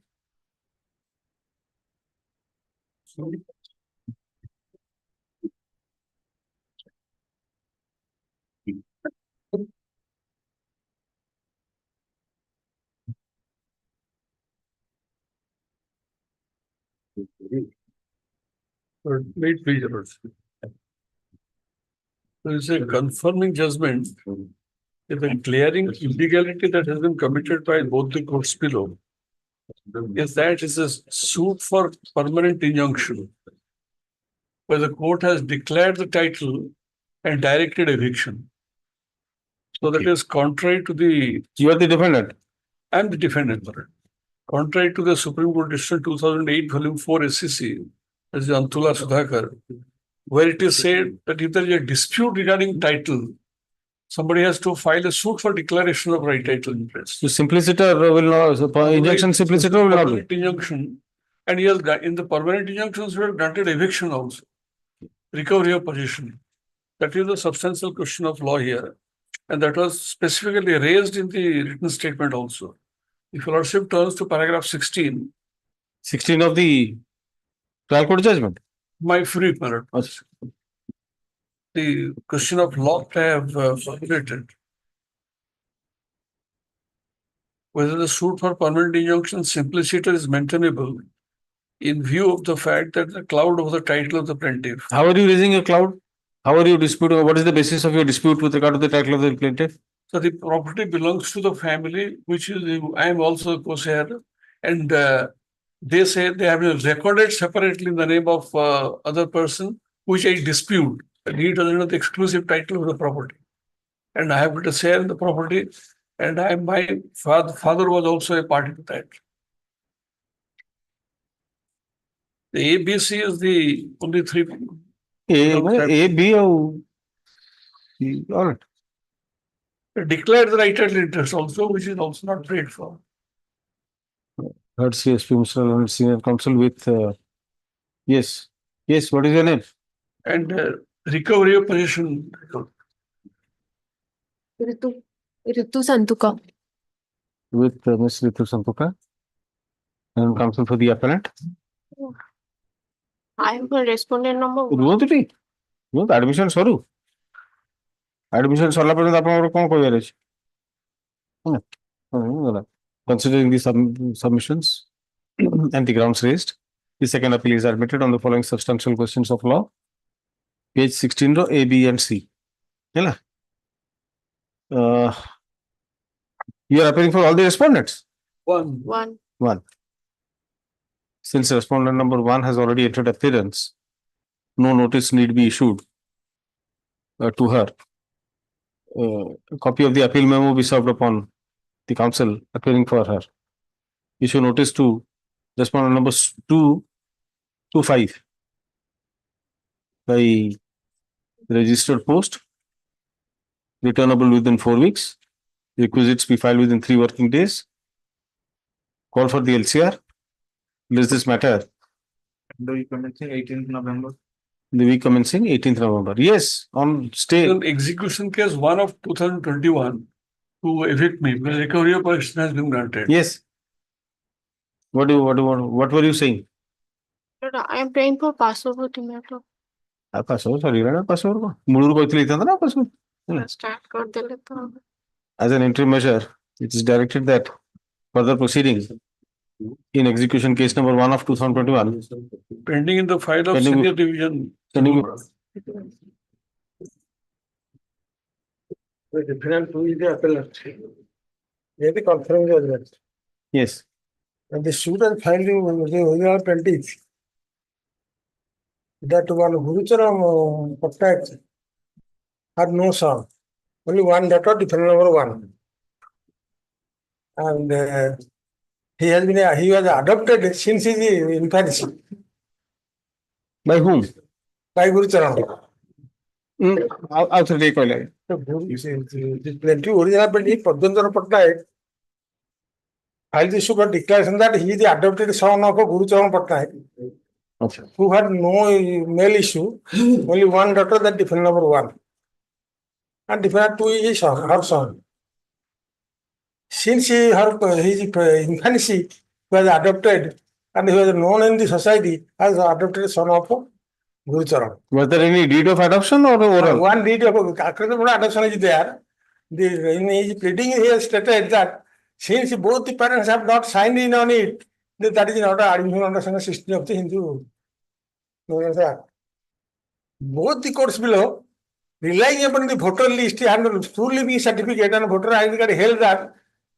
Wait, please, Your Lordship. There is a confirming judgment if a glaring illegality that has been committed by both the courts below is that it's a suit for permanent injunction, where the court has declared the title and directed eviction. So that is contrary to the. You are the defendant. I am the defendant. Contrary to the Supreme Court decision 2008 volume 4 SCC, as the Antula Sudhakar, where it is said that if there is a dispute regarding title, somebody has to file a suit for declaration of right title interest. The simpliciter will not, injunction simpliciter will not be. Permanent injunction, and he has in the permanent injunctions we have granted eviction also, recovery of possession. That is the substantial question of law here, and that was specifically raised in the written statement also. If Your Lordship turns to paragraph 16. 16 of the trial court judgment. My free merit. The question of law I have formulated. Whether the suit for permanent injunction simpliciter is maintainable in view of the fact that the cloud over the title of the plaintiff. How are you raising a cloud? How are you disputing? What is the basis of your dispute with regard to the title of the plaintiff? So the property belongs to the family, which is, I am also a co-sharer, and they say they have been recorded separately in the name of other person, which I dispute. And he doesn't know the exclusive title of the property. And I have got a share in the property, and my father was also a party to that. The ABC is the only three. A, B, all right. Declared the right title interest also, which is also not paid for. Heard CSP Mr. and senior counsel with yes. Yes, what is your name? And recovery of possession. Ritu Santuka. With Ms. Ritu Santuka and counsel for the appellant. I have a respondent number. Admission sorry. Admission सरला पर आपन कौन कहबे अछि considering the submissions and the grounds raised, The second appeal is admitted on the following substantial questions of law. Page 16 ro A, B and C. Hela. You are appearing for all the respondents? One. One. Since respondent number 1 has already entered appearance, no notice need be issued to her. A copy of the appeal memo be served upon the counsel appearing for her. Issue notice to respondent numbers 2 to 5 by registered post, returnable within 4 weeks. Requisites be filed within 3 working days. Call for the LCR. List this matter. The week commencing 18th November. The week commencing 18th November. Yes, on stay. An execution case 1 of 2021 to evict me because recovery of possession has been granted. Yes. What were you saying? Lord, I am praying for Passover tomato. Passover, sorry, Passover. Muluru koitli itanda na Passover. Start kar dele to. As an interim measure, it is directed that further proceedings in execution case number 1 of 2021 Pending in the file of Pending- senior division. The different two is the appellant. They the confirm judgment. Yes. And the suit has filed in the original plaintiff. That one Gurucharam Patak had no son. Only one daughter, different number 1. And he was adopted since his infancy By whom? by Gurucharam. After the equal. The plaintiff original plaintiff Padmanjara Patnaik filed the suit of declaration that he is the adopted son of Gurucharam Patnaik, who had no male issue, only one daughter, that different number 1. And different 2 is her son. Since his infancy was adopted and he was known in the society as the adopted son of Gurucharam. Was there any deed of adoption or oral? One deed of adoption is there. In his pleading, he has stated that since both the parents have not signed in on it, that is not an admission under Section 16 of the Hindu. Both the courts below, relying upon the voter list and true living certificate and voter ID card, held that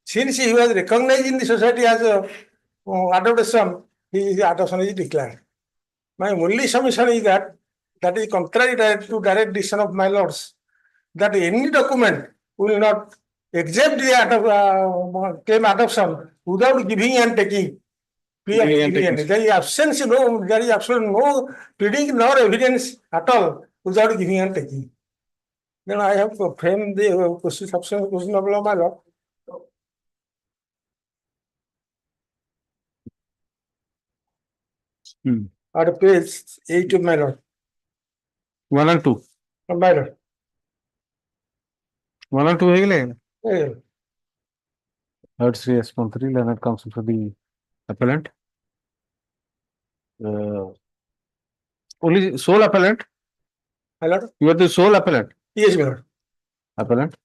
since he was recognized in the society as a adopted son, his adoption is declared. My only submission is that is contrary to direct decision of my lords, that any document will not accept the claim adoption without giving and taking. There is absence, there is absolutely no pleading nor evidence at all without giving and taking. Then I have framed the question of law, my lord. At page 8 of my lord. 1 and 2. My lord. 1 and 2 है क्या? Yeah. Third three response 3 Leonard counsel for the appellant. Only sole appellant. My lord. You are the sole appellant. Yes, my lord. Appellant.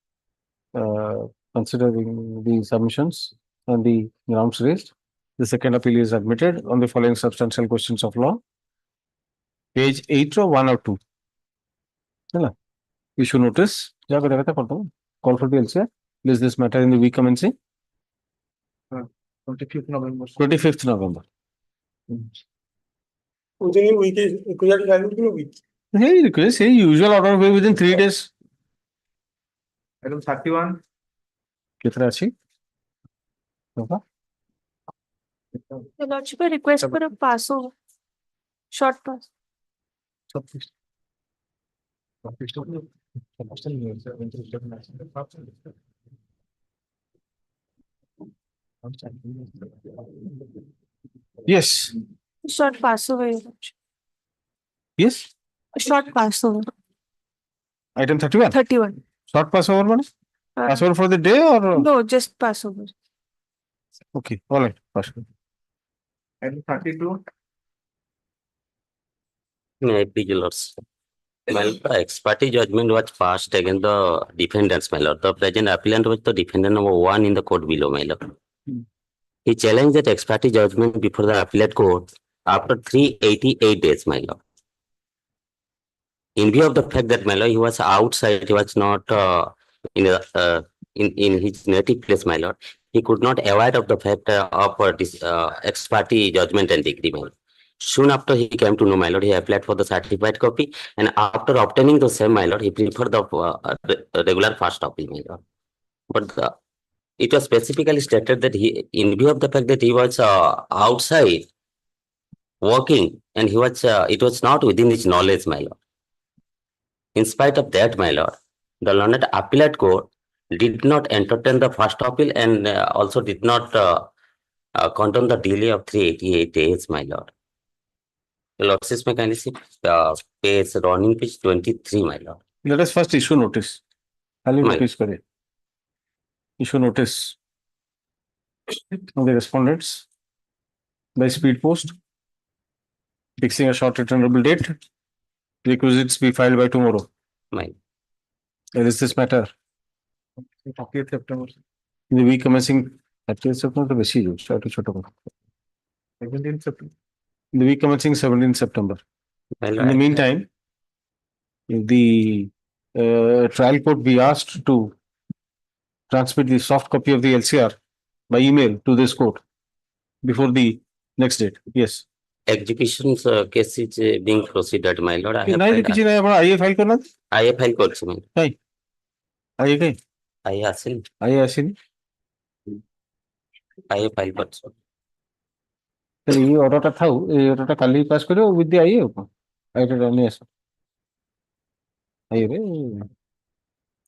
Considering the submissions and the grounds raised, the second appeal is admitted on the following substantial questions of law. Page 8 or 1 or 2. Issue notice. Call for the LCR. List this matter in the week commencing 25th November. 25th November. Within a week, Hey, request. Hey, usual order way within 3 days. Item 31. कितना अच्छी? The Lordship, I request for a Passover. Short pass. Yes. Short Passover, Your Lordship. Yes. A short Passover. Item 31. 31. Short Passover one? Passover for the day or? No, just Passover. Okay. All right. Passover. Item 32. My lords. Well, the ex parte judgment was passed against the defendants, my lord. The present appellant was the defendant number 1 in the court below, my lord. He challenged that ex parte judgment before the appellate court after 388 days, my lord. In view of the fact that, my lord, he was outside, he was not in his native place, my lord, he could not avoid of the fact of this ex parte judgment and decree, my lord. Soon after he came to know, my lord, he applied for the certified copy, and after obtaining the same, my lord, he preferred the regular first appeal, my lord. But it was specifically stated that he, in view of the fact that he was outside working, and he was, it was not within his knowledge, my lord. In spite of that, my lord, the learned appellate court did not entertain the first appeal and also did not condone the delay of 388 days, my lord. Your lordship may kindly see page running page 23, my lord. Let us first issue notice. I'll My- notice करे. Issue notice of the respondents by speed post, fixing a short returnable date. Requisites be filed by tomorrow. My There is this matter. 30th September. In the week commencing 30th September, the बेसी जो छोटे छोटे 17th September. in the week commencing 17th September. my In the lord, meantime, if the trial court be asked to transmit the soft copy of the LCR by email to this court before the next date. Yes. execution case is being proceeded, my lord. I have नहीं तो किसी ने अपना IA file करना था? IA file করছি, my lord. नहीं IA कहीं IA আসেনি, IA আসেনি IA file করছি। तो ये ऑर्डरটা থাও এই অর্ডারটা কালি পাস করে উইথ দি IA ওপর আইটা নিয়ে আসো IA রে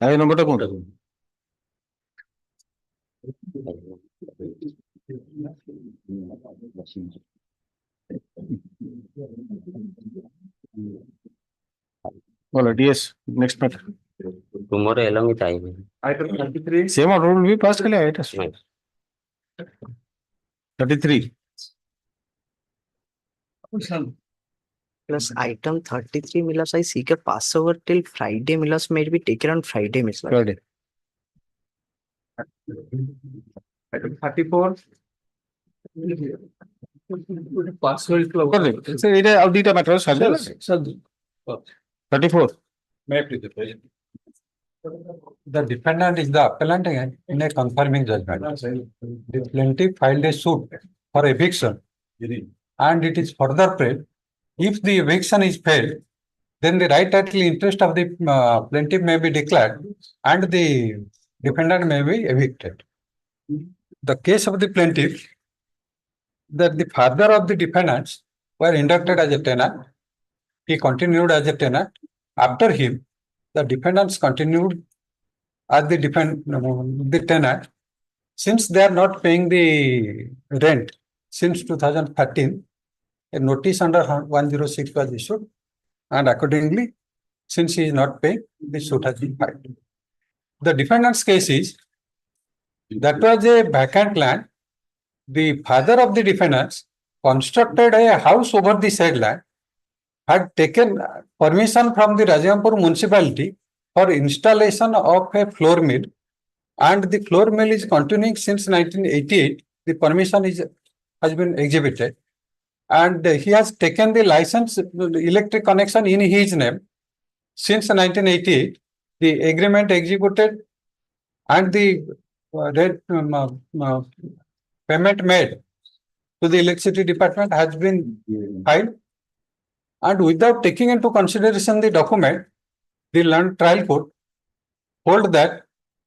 IA নম্বরটা কোনটা Well, yes, next matter. Tomorrow along with IA. Item 33. Same order will be passed kali item. My 33. Plus item 33 Millers, I seek a passover till Friday Millers may be taken on Friday Millers. Friday. Item 34. Password Correct. So it is out data matters. 34. May I please, President? The defendant is the appellant in a confirming judgment. The plaintiff filed a suit for eviction and it is further prayed. If the eviction is failed, then the right title interest of the plaintiff may be declared and the defendant may be evicted. The case of the plaintiff, that the father of the defendants were inducted as a tenant. He continued as a tenant. After him, the defendants continued as the tenant. Since they are not paying the rent since 2013, a notice under 106 was issued, and accordingly, since he is not paying, the suit has been filed. The defendant's case is that was a vacant land. The father of the defendants constructed a house over the said land, had taken permission from the Rajampur municipality for installation of a flour mill, and the flour mill is continuing since 1988. The permission has been exhibited, and he has taken the license, electric connection in his name since 1988. The agreement executed and the payment made to the electricity department has been filed. And without taking into consideration the document, the land trial court hold that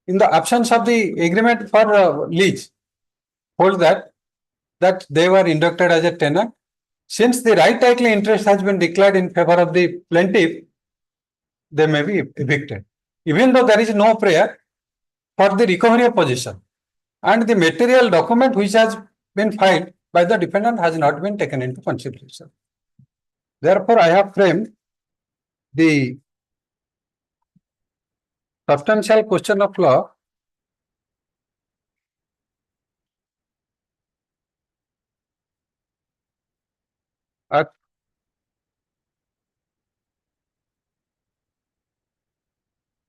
in the absence of the agreement for lease, hold that they were inducted as a tenant. Since the right title interest has been declared in favor of the plaintiff, they may be evicted, even though there is no prayer for the recovery of possession, and the material document which has been filed by the defendant has not been taken into consideration. Therefore, I have framed the substantial question of law at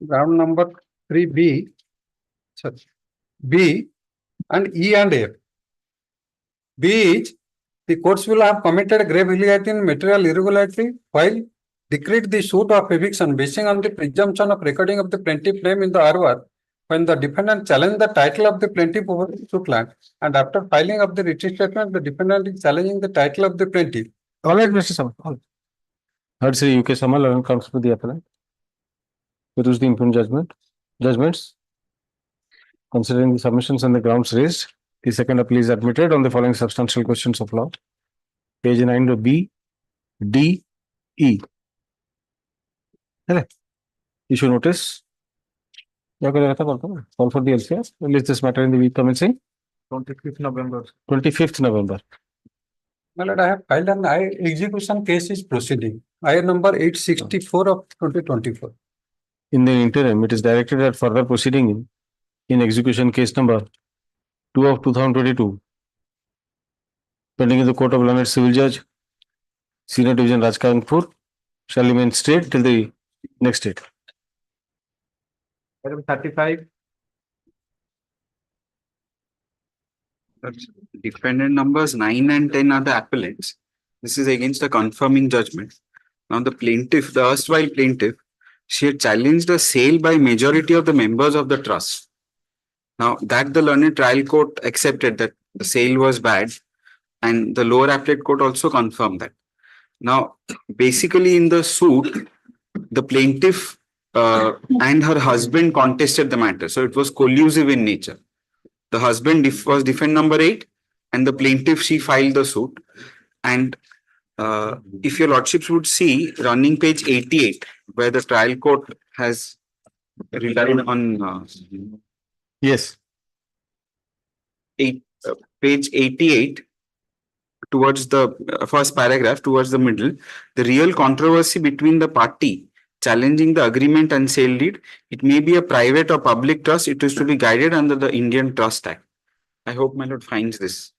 ground number 3B, B and E and F. B is the courts will have committed grave illegality and material irregularity while decreed the suit of eviction basing on the presumption of recording of the plaintiff name in the ROR when the defendant challenged the title of the plaintiff over the suit land, and after filing of the retreat statement, the defendant is challenging the title of the plaintiff. All right, Mr. Samal. All right. Heard Sri UK Samal and comes with the appellant. What is the impugned judgments? Considering the submissions and the grounds raised, the second appeal is admitted on the following substantial questions of law. Page 9 to B, D, E. Issue notice. Call for the LCR. Release this matter in the week commencing 25th November. 25th November. My lord, I have filed an execution case is proceeding. IR number 864 of 2024. In the interim, it is directed that further proceeding in execution case number 2 of 2022 pending in the Court of Learned Civil Judge, Senior Division Rajkaranpur, shall remain stayed till the next date. Item 35. Defendant numbers 9 and 10 are the appellants. This is against a confirming judgment. Now the plaintiff, the erstwhile plaintiff, she had challenged a sale by majority of the members of the trust. Now that the learned trial court accepted that the sale was bad, and the lower appellate court also confirmed that. Now basically in the suit, the plaintiff and her husband contested the matter. So it was collusive in nature. The husband was defendant number 8 and the plaintiff, she filed the suit. And if your lordships would see running page 88, where the trial court has relied on yes, page 88 towards the first paragraph, towards the middle, the real controversy between the party challenging the agreement and sale deed, it may be a private or public trust, it is to be guided under the Indian Trust Act. I hope my lord finds this.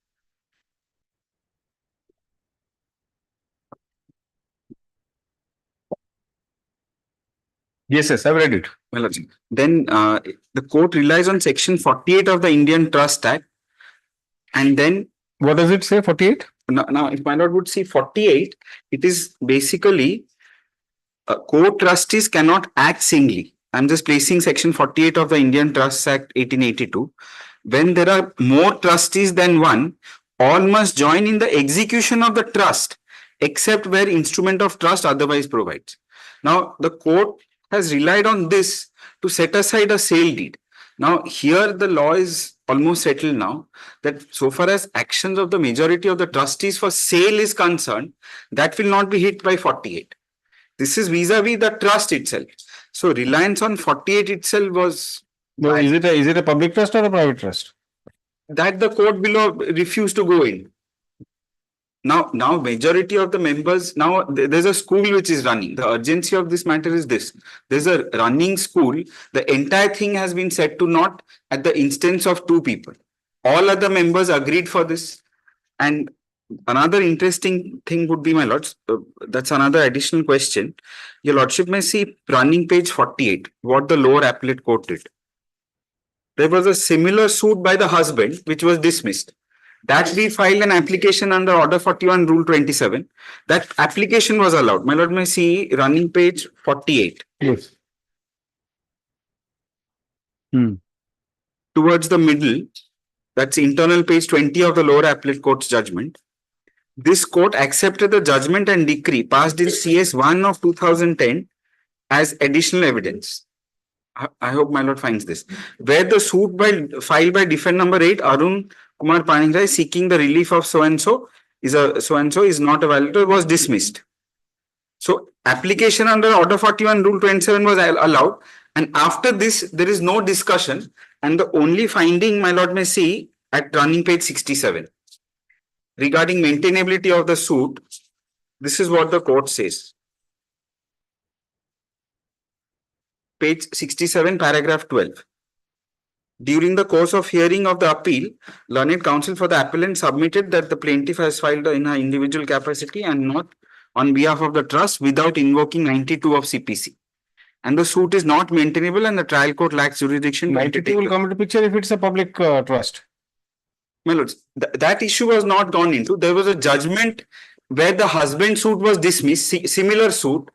Yes, yes, I've read it. Well, then the court relies on section 48 of the Indian Trust Act. And then what does it say, 48? Now, if my lord would see 48, it is basically co-trustees cannot act singly. I'm just placing section 48 of the Indian Trust Act 1882. When there are more trustees than one, all must join in the execution of the trust, except where instrument of trust otherwise provides. Now, the court has relied on this to set aside a sale deed. Now, here the law is almost settled now that so far as actions of the majority of the trustees for sale is concerned, that will not be hit by 48. This is vis-a-vis the trust itself. So reliance on 48 itself was. No, is it a public trust or a private trust? That the court below refused to go in. Now majority of the members, now there's a school which is running. The urgency of this matter is this. There's a running school. The entire thing has been set to naught at the instance of 2 people. All other members agreed for this. And another interesting thing would be, my lords, that's another additional question. Your lordship may see running page 48, what the lower appellate court did. There was a similar suit by the husband, which was dismissed. That we filed an application under Order 41, Rule 27. That application was allowed. My lord may see running page 48. Yes. Towards the middle, that's internal page 20 of the lower appellate court's judgment. This court accepted the judgment and decree passed in CS 1 of 2010 as additional evidence. I hope my lord finds this. Where the suit filed by defendant number 8, Arun Kumar Paningrai, seeking the relief of so-and-so is not a valid, was dismissed. So application under Order 41, Rule 27 was allowed. And after this, there is no discussion. And the only finding my lord may see at running page 67. Regarding maintainability of the suit, this is what the court says. Page 67, paragraph 12. During the course of hearing of the appeal, learned counsel for the appellant submitted that the plaintiff has filed in her individual capacity and not on behalf of the trust without invoking 92 of CPC. And the suit is not maintainable and the trial court lacks jurisdiction. 92 will come into picture if it's a public trust. My lords, that issue was not gone into. There was a judgment where the husband suit was dismissed, similar suit,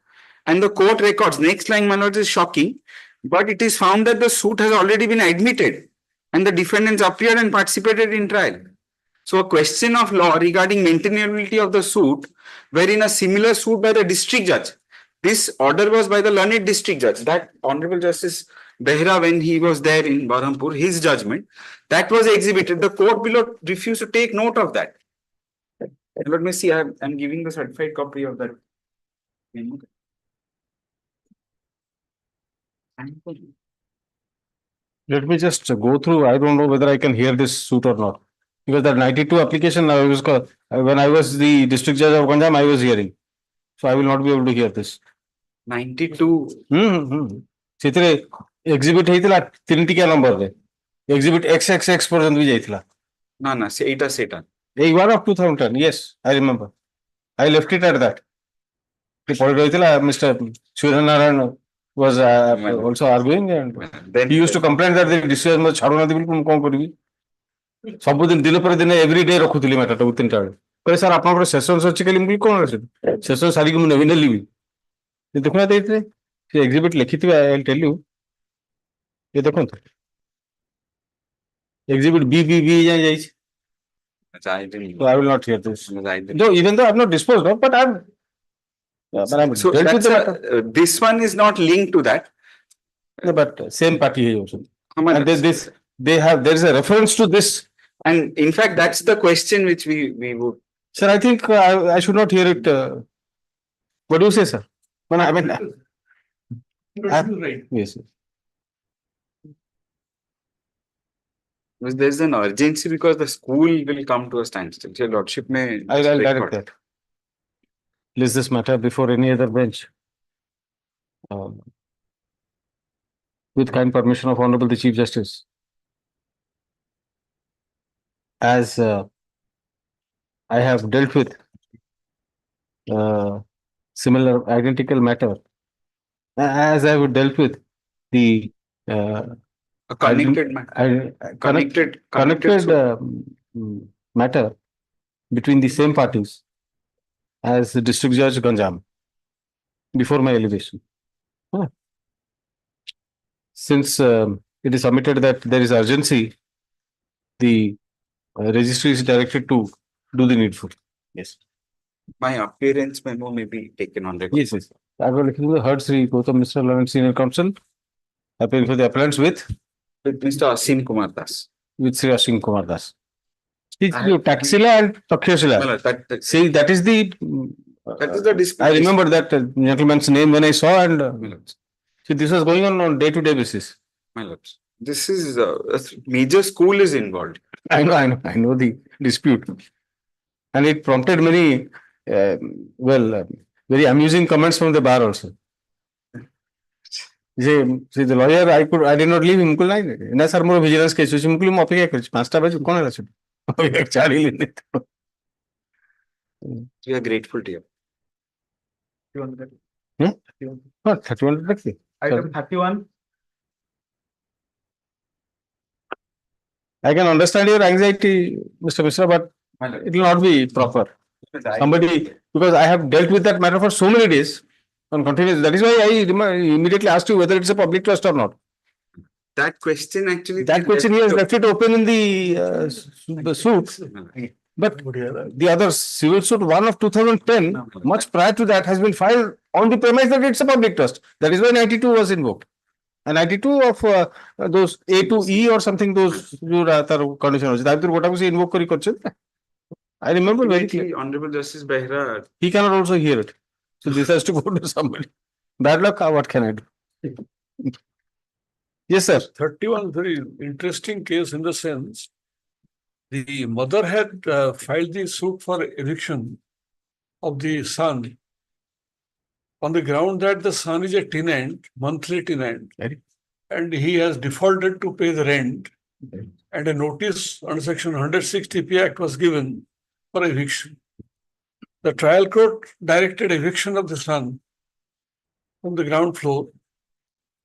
and the court records. Next line, my lords, is shocking, but it is found that the suit has already been admitted and the defendants appeared and participated in trial. So a question of law regarding maintainability of the suit, wherein a similar suit by the district judge. This order was by the learned district judge, that Honorable Justice Behra, when he was there in Berhampur, his judgment, that was exhibited. The court below refused to take note of that. Let me see, I'm giving the certified copy of that. Let me just go through. I don't know whether I can hear this suit or not. Because that 92 application, when I was the district judge of Ganjam, I was hearing. So I will not be able to hear this. 92. Sitire exhibit ହେଇଥିଲା ତିନିଟି କା number ରେ. Exhibit XXX ପର୍ଯ୍ୟନ୍ତ ବି ଯାଇଥିଲା. ନା ସେଇଟା. A one of 2010. Yes, I remember. I left it at that. ପଢି ରହିଥିଲା Mr. Suryanarayan was also arguing, and then he used to complain that the district judge ଛାଡୁ ନାହାନ୍ତି ବୋଲି ମୁଁ କଣ କରିବି? ସବୁଦିନ ଦିନ ପରେ ଦିନ every day ରଖୁଥିଲି matter ଟାକୁ 3ଟା ବେଳେ. କହିଲେ ସାର୍ ଆପଣଙ୍କର ସେସନ୍ସ ଅଛି କାଲି ମୁଁ କଣ ଅଛି? ସେସନ୍ସ ସାରିକି ମୁଁ ନେଲି ବି. ଦେଖୁନାହାନ୍ତି ଏଇଥିରେ ସେ ଏକ୍ସିବିଟ୍ ଲେଖିଥିବେ, I will tell you. ये ଦେଖନ୍ତୁ exhibit B ଯାଏ ଯାଇଛି. So I will not hear this. Though even though I have not disposed of, but I'm so this one is not linked to that. No, but same party also. And there is a reference to this. And in fact, that's the question which we would. Sir, I think I should not hear it. What do you say, sir? I mean, right. Yes. There's an urgency because the school will come to a standstill. Your lordship may. I'll direct that. List this matter before any other bench. With kind permission of Honorable the Chief Justice. As I have dealt with similar identical matter, as I would dealt with the connected matter between the same parties as the District Judge Ganjam before my elevation. Since it is submitted that there is urgency, the registry is directed to do the needful. Yes. My appearance memo may be taken on record. Yes, yes. I will heard Sri Gautam Mr. Lawrence Senior Counsel appearing for the appellants with Mr. Asim Kumar Das. With Sri Asim Kumar Das. Taxila and Takshashila. See, that is the dispute. I remember that gentleman's name when I saw, and see, this was going on day-to-day basis. My lords, this is a major school is involved. I know the dispute, and it prompted many very amusing comments from the bar also. See, the lawyer, I did not leave him. Na sir, more vigilance case. Mukuli mo apika karichi. 5টা বাজে কোন আছে? We are grateful to you. 31 rakhi. Item 31. I can understand your anxiety, Mr. Mishra, but it will not be proper. Somebody, because I have dealt with that matter for so many days on continuous. That is why I immediately asked you whether it's a public trust or not. That question actually. That question he has left it open in the suit. But the other civil suit, one of 2010, much prior to that, has been filed on the premise that it's a public trust. That is why 92 was invoked. And 92 of those A to E or something, those conditions. I remember very clearly. Honorable Justice Behra. He cannot also hear it. So this has to go to somebody. Bad luck, what can I do? Yes, sir. 31, very interesting case in the sense the mother had filed the suit for eviction of the son on the ground that the son is a tenant, monthly tenant, and he has defaulted to pay the rent, and a notice under Section 106 TP Act was given for eviction. The trial court directed eviction of the son from the ground floor,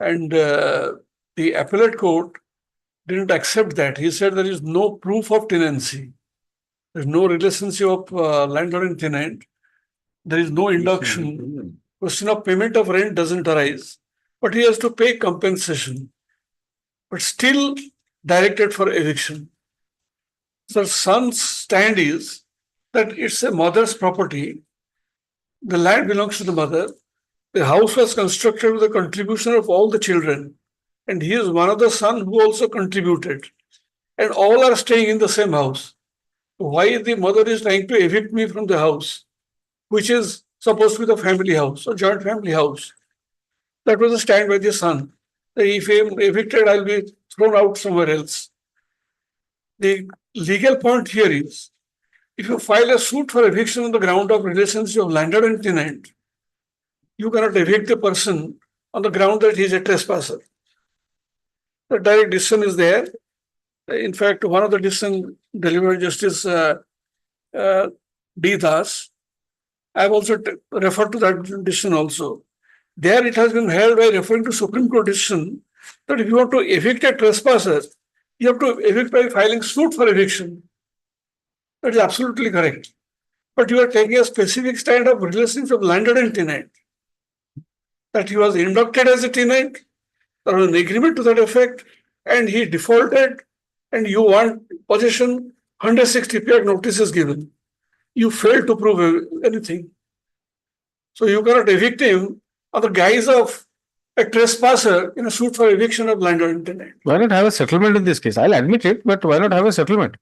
and the appellate court didn't accept that. He said there is no proof of tenancy. There's no relationship of landlord and tenant. There is no induction. Question of payment of rent doesn't arise, but he has to pay compensation, but still directed for eviction. So son's stand is that it's a mother's property. The land belongs to the mother. The house was constructed with the contribution of all the children, and he is one of the son who also contributed, and all are staying in the same house. Why the mother is trying to evict me from the house, which is supposed to be the family house, a joint family house? That was a stand by the son. That if I am evicted, I'll be thrown out somewhere else. The legal point here is, if you file a suit for eviction on the ground of relationship of landlord and tenant, you cannot evict the person on the ground that he is a trespasser. The direct decision is there. In fact, one of the decisions delivered Justice D. Das, I have also referred to that decision also. There it has been held by referring to Supreme Court decision that if you want to evict a trespasser, you have to evict by filing suit for eviction. That is absolutely correct. But you are taking a specific stand of relations of landlord and tenant. That he was inducted as a tenant, there was an agreement to that effect, and he defaulted, and you want possession, 160 period notice is given. You failed to prove anything. So you cannot evict him on the guise of a trespasser in a suit for eviction of landlord and tenant. Why not have a settlement in this case? I'll admit it, but why not have a settlement?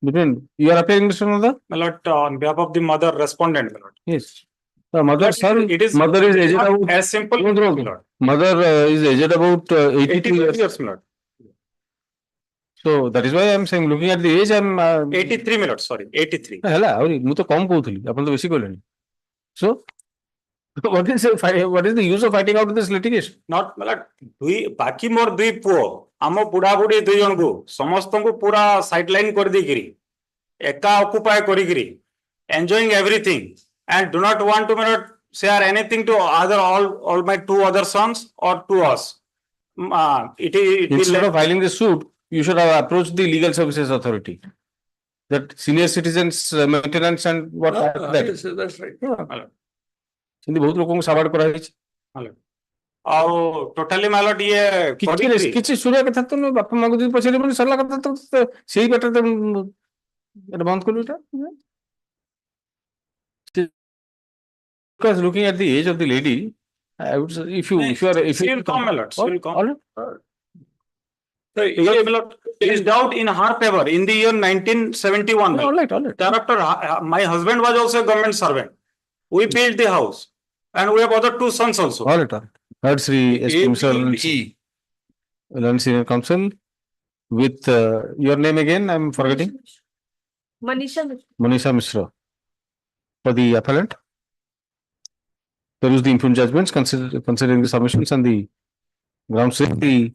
Between you are appearing, Mr. Nanda? My lord, on behalf of the mother respondent, my lord. Yes. The mother, son, It is mother is aged not about as simple, my lord. Mother is aged about 82 years. My lord. So that is why I am saying, looking at the age, I am 83, my lord, sorry, 83. ହେଲା ଆହୁରି ମୁଁ ତ କମ କହୁଥିଲି ଆପଣ ତ ବେଶୀ କହିଲେଣି. So what is the use of fighting out this litigation? Not, my lord, ବାକି ମୋର ଦୁଇ ପୁଅ ଆମ ବୁଢା ବୁଢୀ ଦୁଇ ଜଣଙ୍କୁ ସମସ୍ତଙ୍କୁ ପୁରା ସାଇଡଲାଇନ କରିଦେଇକିରି ଏକା ଅକୁପାଏ କରିକିରି enjoying everything and do not want to, my lord, share anything to other all my two other sons or to us. Instead of filing the suit, you should have approached the legal services authority. That senior citizens maintenance and what that. Yes, that's right. ସେମିତି ବହୁତ ଲୋକଙ୍କୁ ସାବାଡ କରାଯାଇଛି. ଆଉ totally my lord ଇଏ କିଛି ଶୁଣିବା କଥା ତ ବାପା ମାଙ୍କୁ ଯଦି ପଚାରିବନି ସରିଲା କଥା ତ ସେଇ ବାଟରେ ତ ବନ୍ଦ କଲୁ ଏଟା. Because looking at the age of the lady, I would say if you will come, my lord, will come. There is doubt in her favor in the year 1971. All right. Thereafter, my husband was also a government servant. We built the house, and we have other two sons also. All right. Heard Sri Learned Senior Counsel with your name again. I'm forgetting. Manisha Mishra. For the appellant. Peruse the impugned judgments, considering the submissions and the grounds. The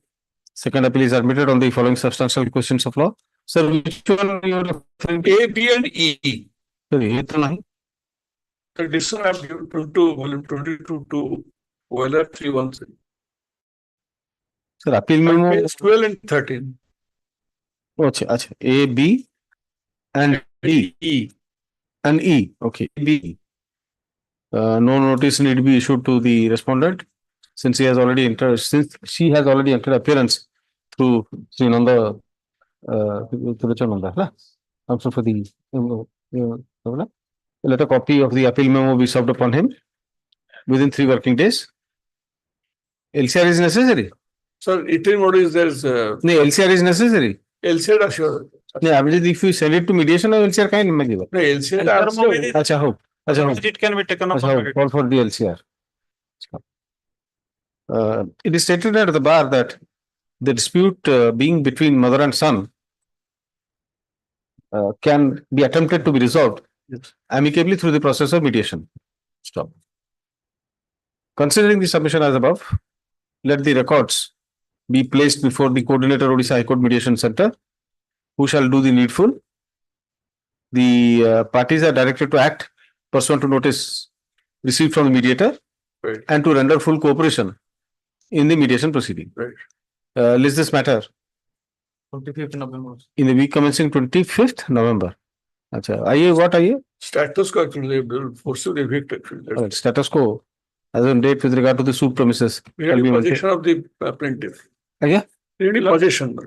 second appeal is admitted on the following substantial questions of law. Sir, which one you are referring to? A, B, and E. The decision of volume 22 to Weller 313. Sir, appeal memo. Page 12 and 13. Achha. A, B, and E. And E. Okay. B. No notice need be issued to the respondent since she has already entered appearance through Sri Nanda counsel for the let a copy of the appeal memo be served upon him within 3 working days. LCR is necessary. Sir, interim order is there. No, LCR is necessary. LCR assure. No, if you send it to mediation, LCR can't give. No, LCR. Acha, hope. It can be taken up. Call for the LCR. It is stated at the bar that the dispute being between mother and son can be attempted to be resolved amicably through the process of mediation. Stop. Considering the submission as above, let the records be placed before the coordinator Odisha High Court Mediation Center, who shall do the needful. The parties are directed to act pursuant to notice received from the mediator and to render full cooperation in the mediation proceeding. List this matter 25th November. In the week commencing 25th November. Acha, what are you? Status quo actually, they will force you to evict actually. That's- Alright, status quo as on date with regard to the suit premises. We shall had be in maintained. possession of the plaintiff. Yeah. We had in possession.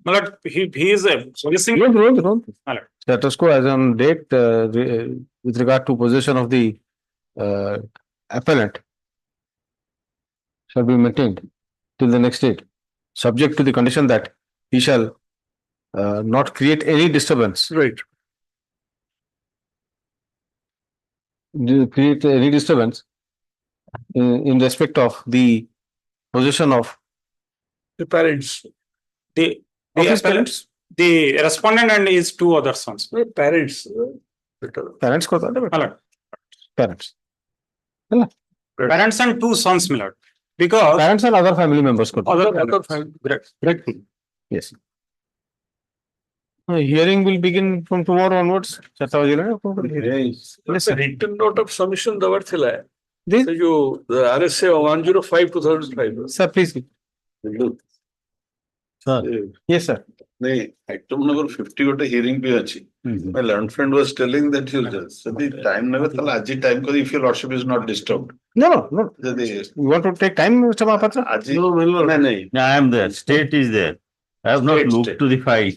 Malad, he is possessing. Malad. Status quo as on date with regard to possession of the appellant shall be maintained till the next date, subject to the condition that he shall not create any disturbance. Right. Create any disturbance in respect of the possession of The parents. The of his appellant- parents. The respondent and his two other sons. Parents. Parents ko Malad. parents. Parents and two sons, Malad. Because Parents and other family members ko Other family. Great. Yes. Hearing will begin from tomorrow onwards. Yes. Written note of submission the word thila hai. This? So you, the RSA 105/2005. Sir, please. Sir. Yes, sir. The item number 50 got a hearing be achi. My learned friend was telling that you'll just, so the time never thala aji time because if your lordship is not disturbed. No. Jadi, You want to take time, Mr. Mahapatra? aji, nahi. I am there. State is there. I have not looked to the file.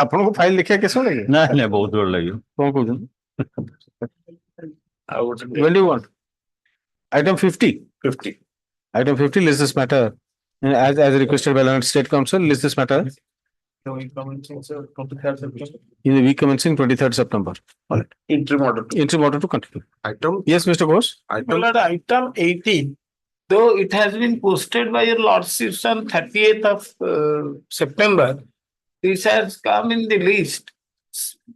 ଆପଣଙ୍କୁ file ଦେଖିବା case ଲାଗେ ନାଇଁ ବହୁତ ଭଲ ଲାଗିବ କଣ କହୁଛନ୍ତି I would say when do you want item 50 50. item 50 list this matter as requested by Learned State Council list this matter in the week commencing 23rd September. All right. Interim order. Interim order to continue. Item, Yes, Mr. Ghosh. item 18, though it has been posted by your lordships on 30th of September, this has come in the list,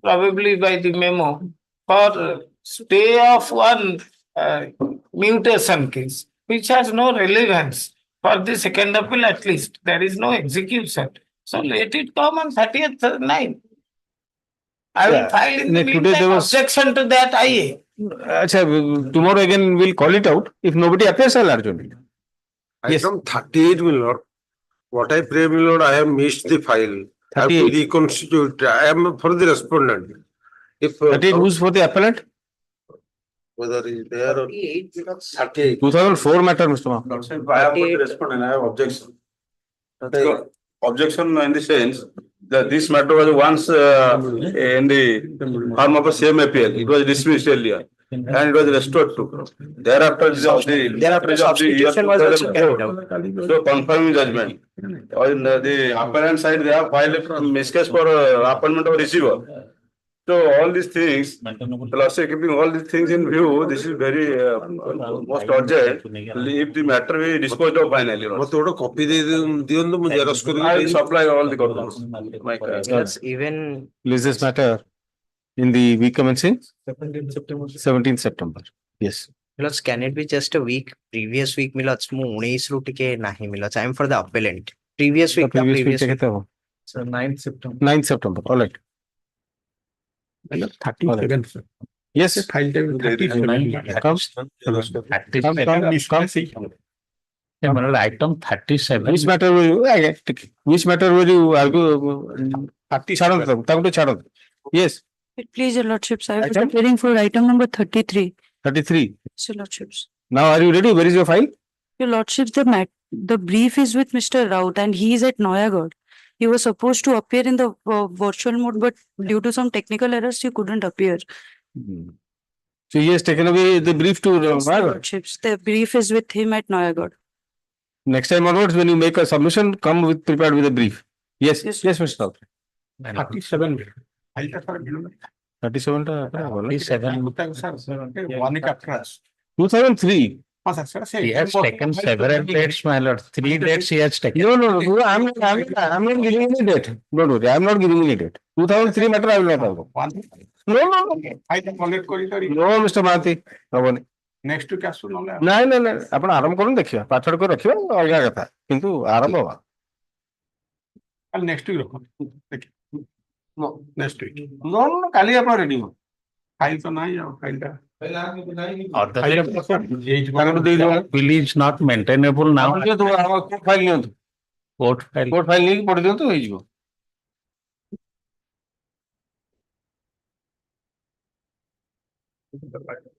probably by the memo, for stay of one mutation case, which has no relevance for the second appeal at least. There is no execution. So let it come on 30th night. I will Yeah. file in the Today there meantime was- objection to that IA. Tomorrow again we'll call it out. If nobody appears, I'll adjourn it. Yes. Item 38, my lord. What I pray, my lord, I have missed the file. I have to 38. reconstitute. I am for the respondent. If 38 who's for the appellant? Whether is there or. 38. 2004 matter, Mr. Mahapatra. I have put the respondent, I have objection. Objection in the sense that this matter was once in the form of a same appeal. It was dismissed earlier. And it was restored to. Thereafter, substitution was also carried out. So confirming judgment. On the apparent side, they have filed a miscase for appointment of receiver. So all these things, the lordship keeping all these things in view, this is very most urgent. If the matter be disposed of finally. मत थोड़ा copy दे दियो मुझे xerox कर I will supply all the copies. Yes, even List this matter in the week commencing 17th September. 17th September. Yes. Milots, can it be just a week? Previous week Milots mu 19 ରୁ ଟିକେ ନାହିଁ Milots. I am for the appellant. Previous week Previous week previous check week. it out. So 9th September. 9th September. All right. 37. Yes. File time 37. Come. Item 37. Which matter will you, which matter will you argue? 30. Yes, Please, your lordships, I was Item? appearing for item number 33. 33. Your lordships. Now are you ready? Where is your file? Your lordships, the brief is with Mr. Raut and he is at Noyagad. He was supposed to appear in the virtual mode, but due to some technical errors, he couldn't appear. So he has taken away the brief to Yes, your Noyagad. lordships, the brief is with him at Noyagad. Next time onwards, when you make a submission, come with prepared with a brief. Yes, yes, Mr. Raut. 37. 37 ta 37. 1 week after us. 2003. He has taken several dates, my lord. 3 dates he has taken. No, I'm not giving any date. Don't worry, I'm not giving any date. 2003 matter I will not argue. No. Item collect କରି No, Mr. Mahanti. ହବନି। next week ଆସୁ ନହେଲେ ନାଇଁ ଆପଣ ଆରମ୍ଭ କରନ୍ତୁ ଦେଖିବା ପାଛଡ଼ କରି ରଖିବା ଅଲଗା କଥା କିନ୍ତୁ ଆରମ୍ଭ ହବା କାଲି next week ରଖନ୍ତୁ ଦେଖିବା next week No, କାଲି ଆପଣ ରେଡି ହୁଅ ଫାଇଲ ତ ନାହିଁ ଆଉ ଫାଇଲଟା Bill is not maintainable now. Court file ନିଅନ୍ତୁ Court file. କୋର୍ଟ ଫାଇଲ ନେଇକି ପଢି ଦିଅନ୍ତୁ ହେଇଯିବ The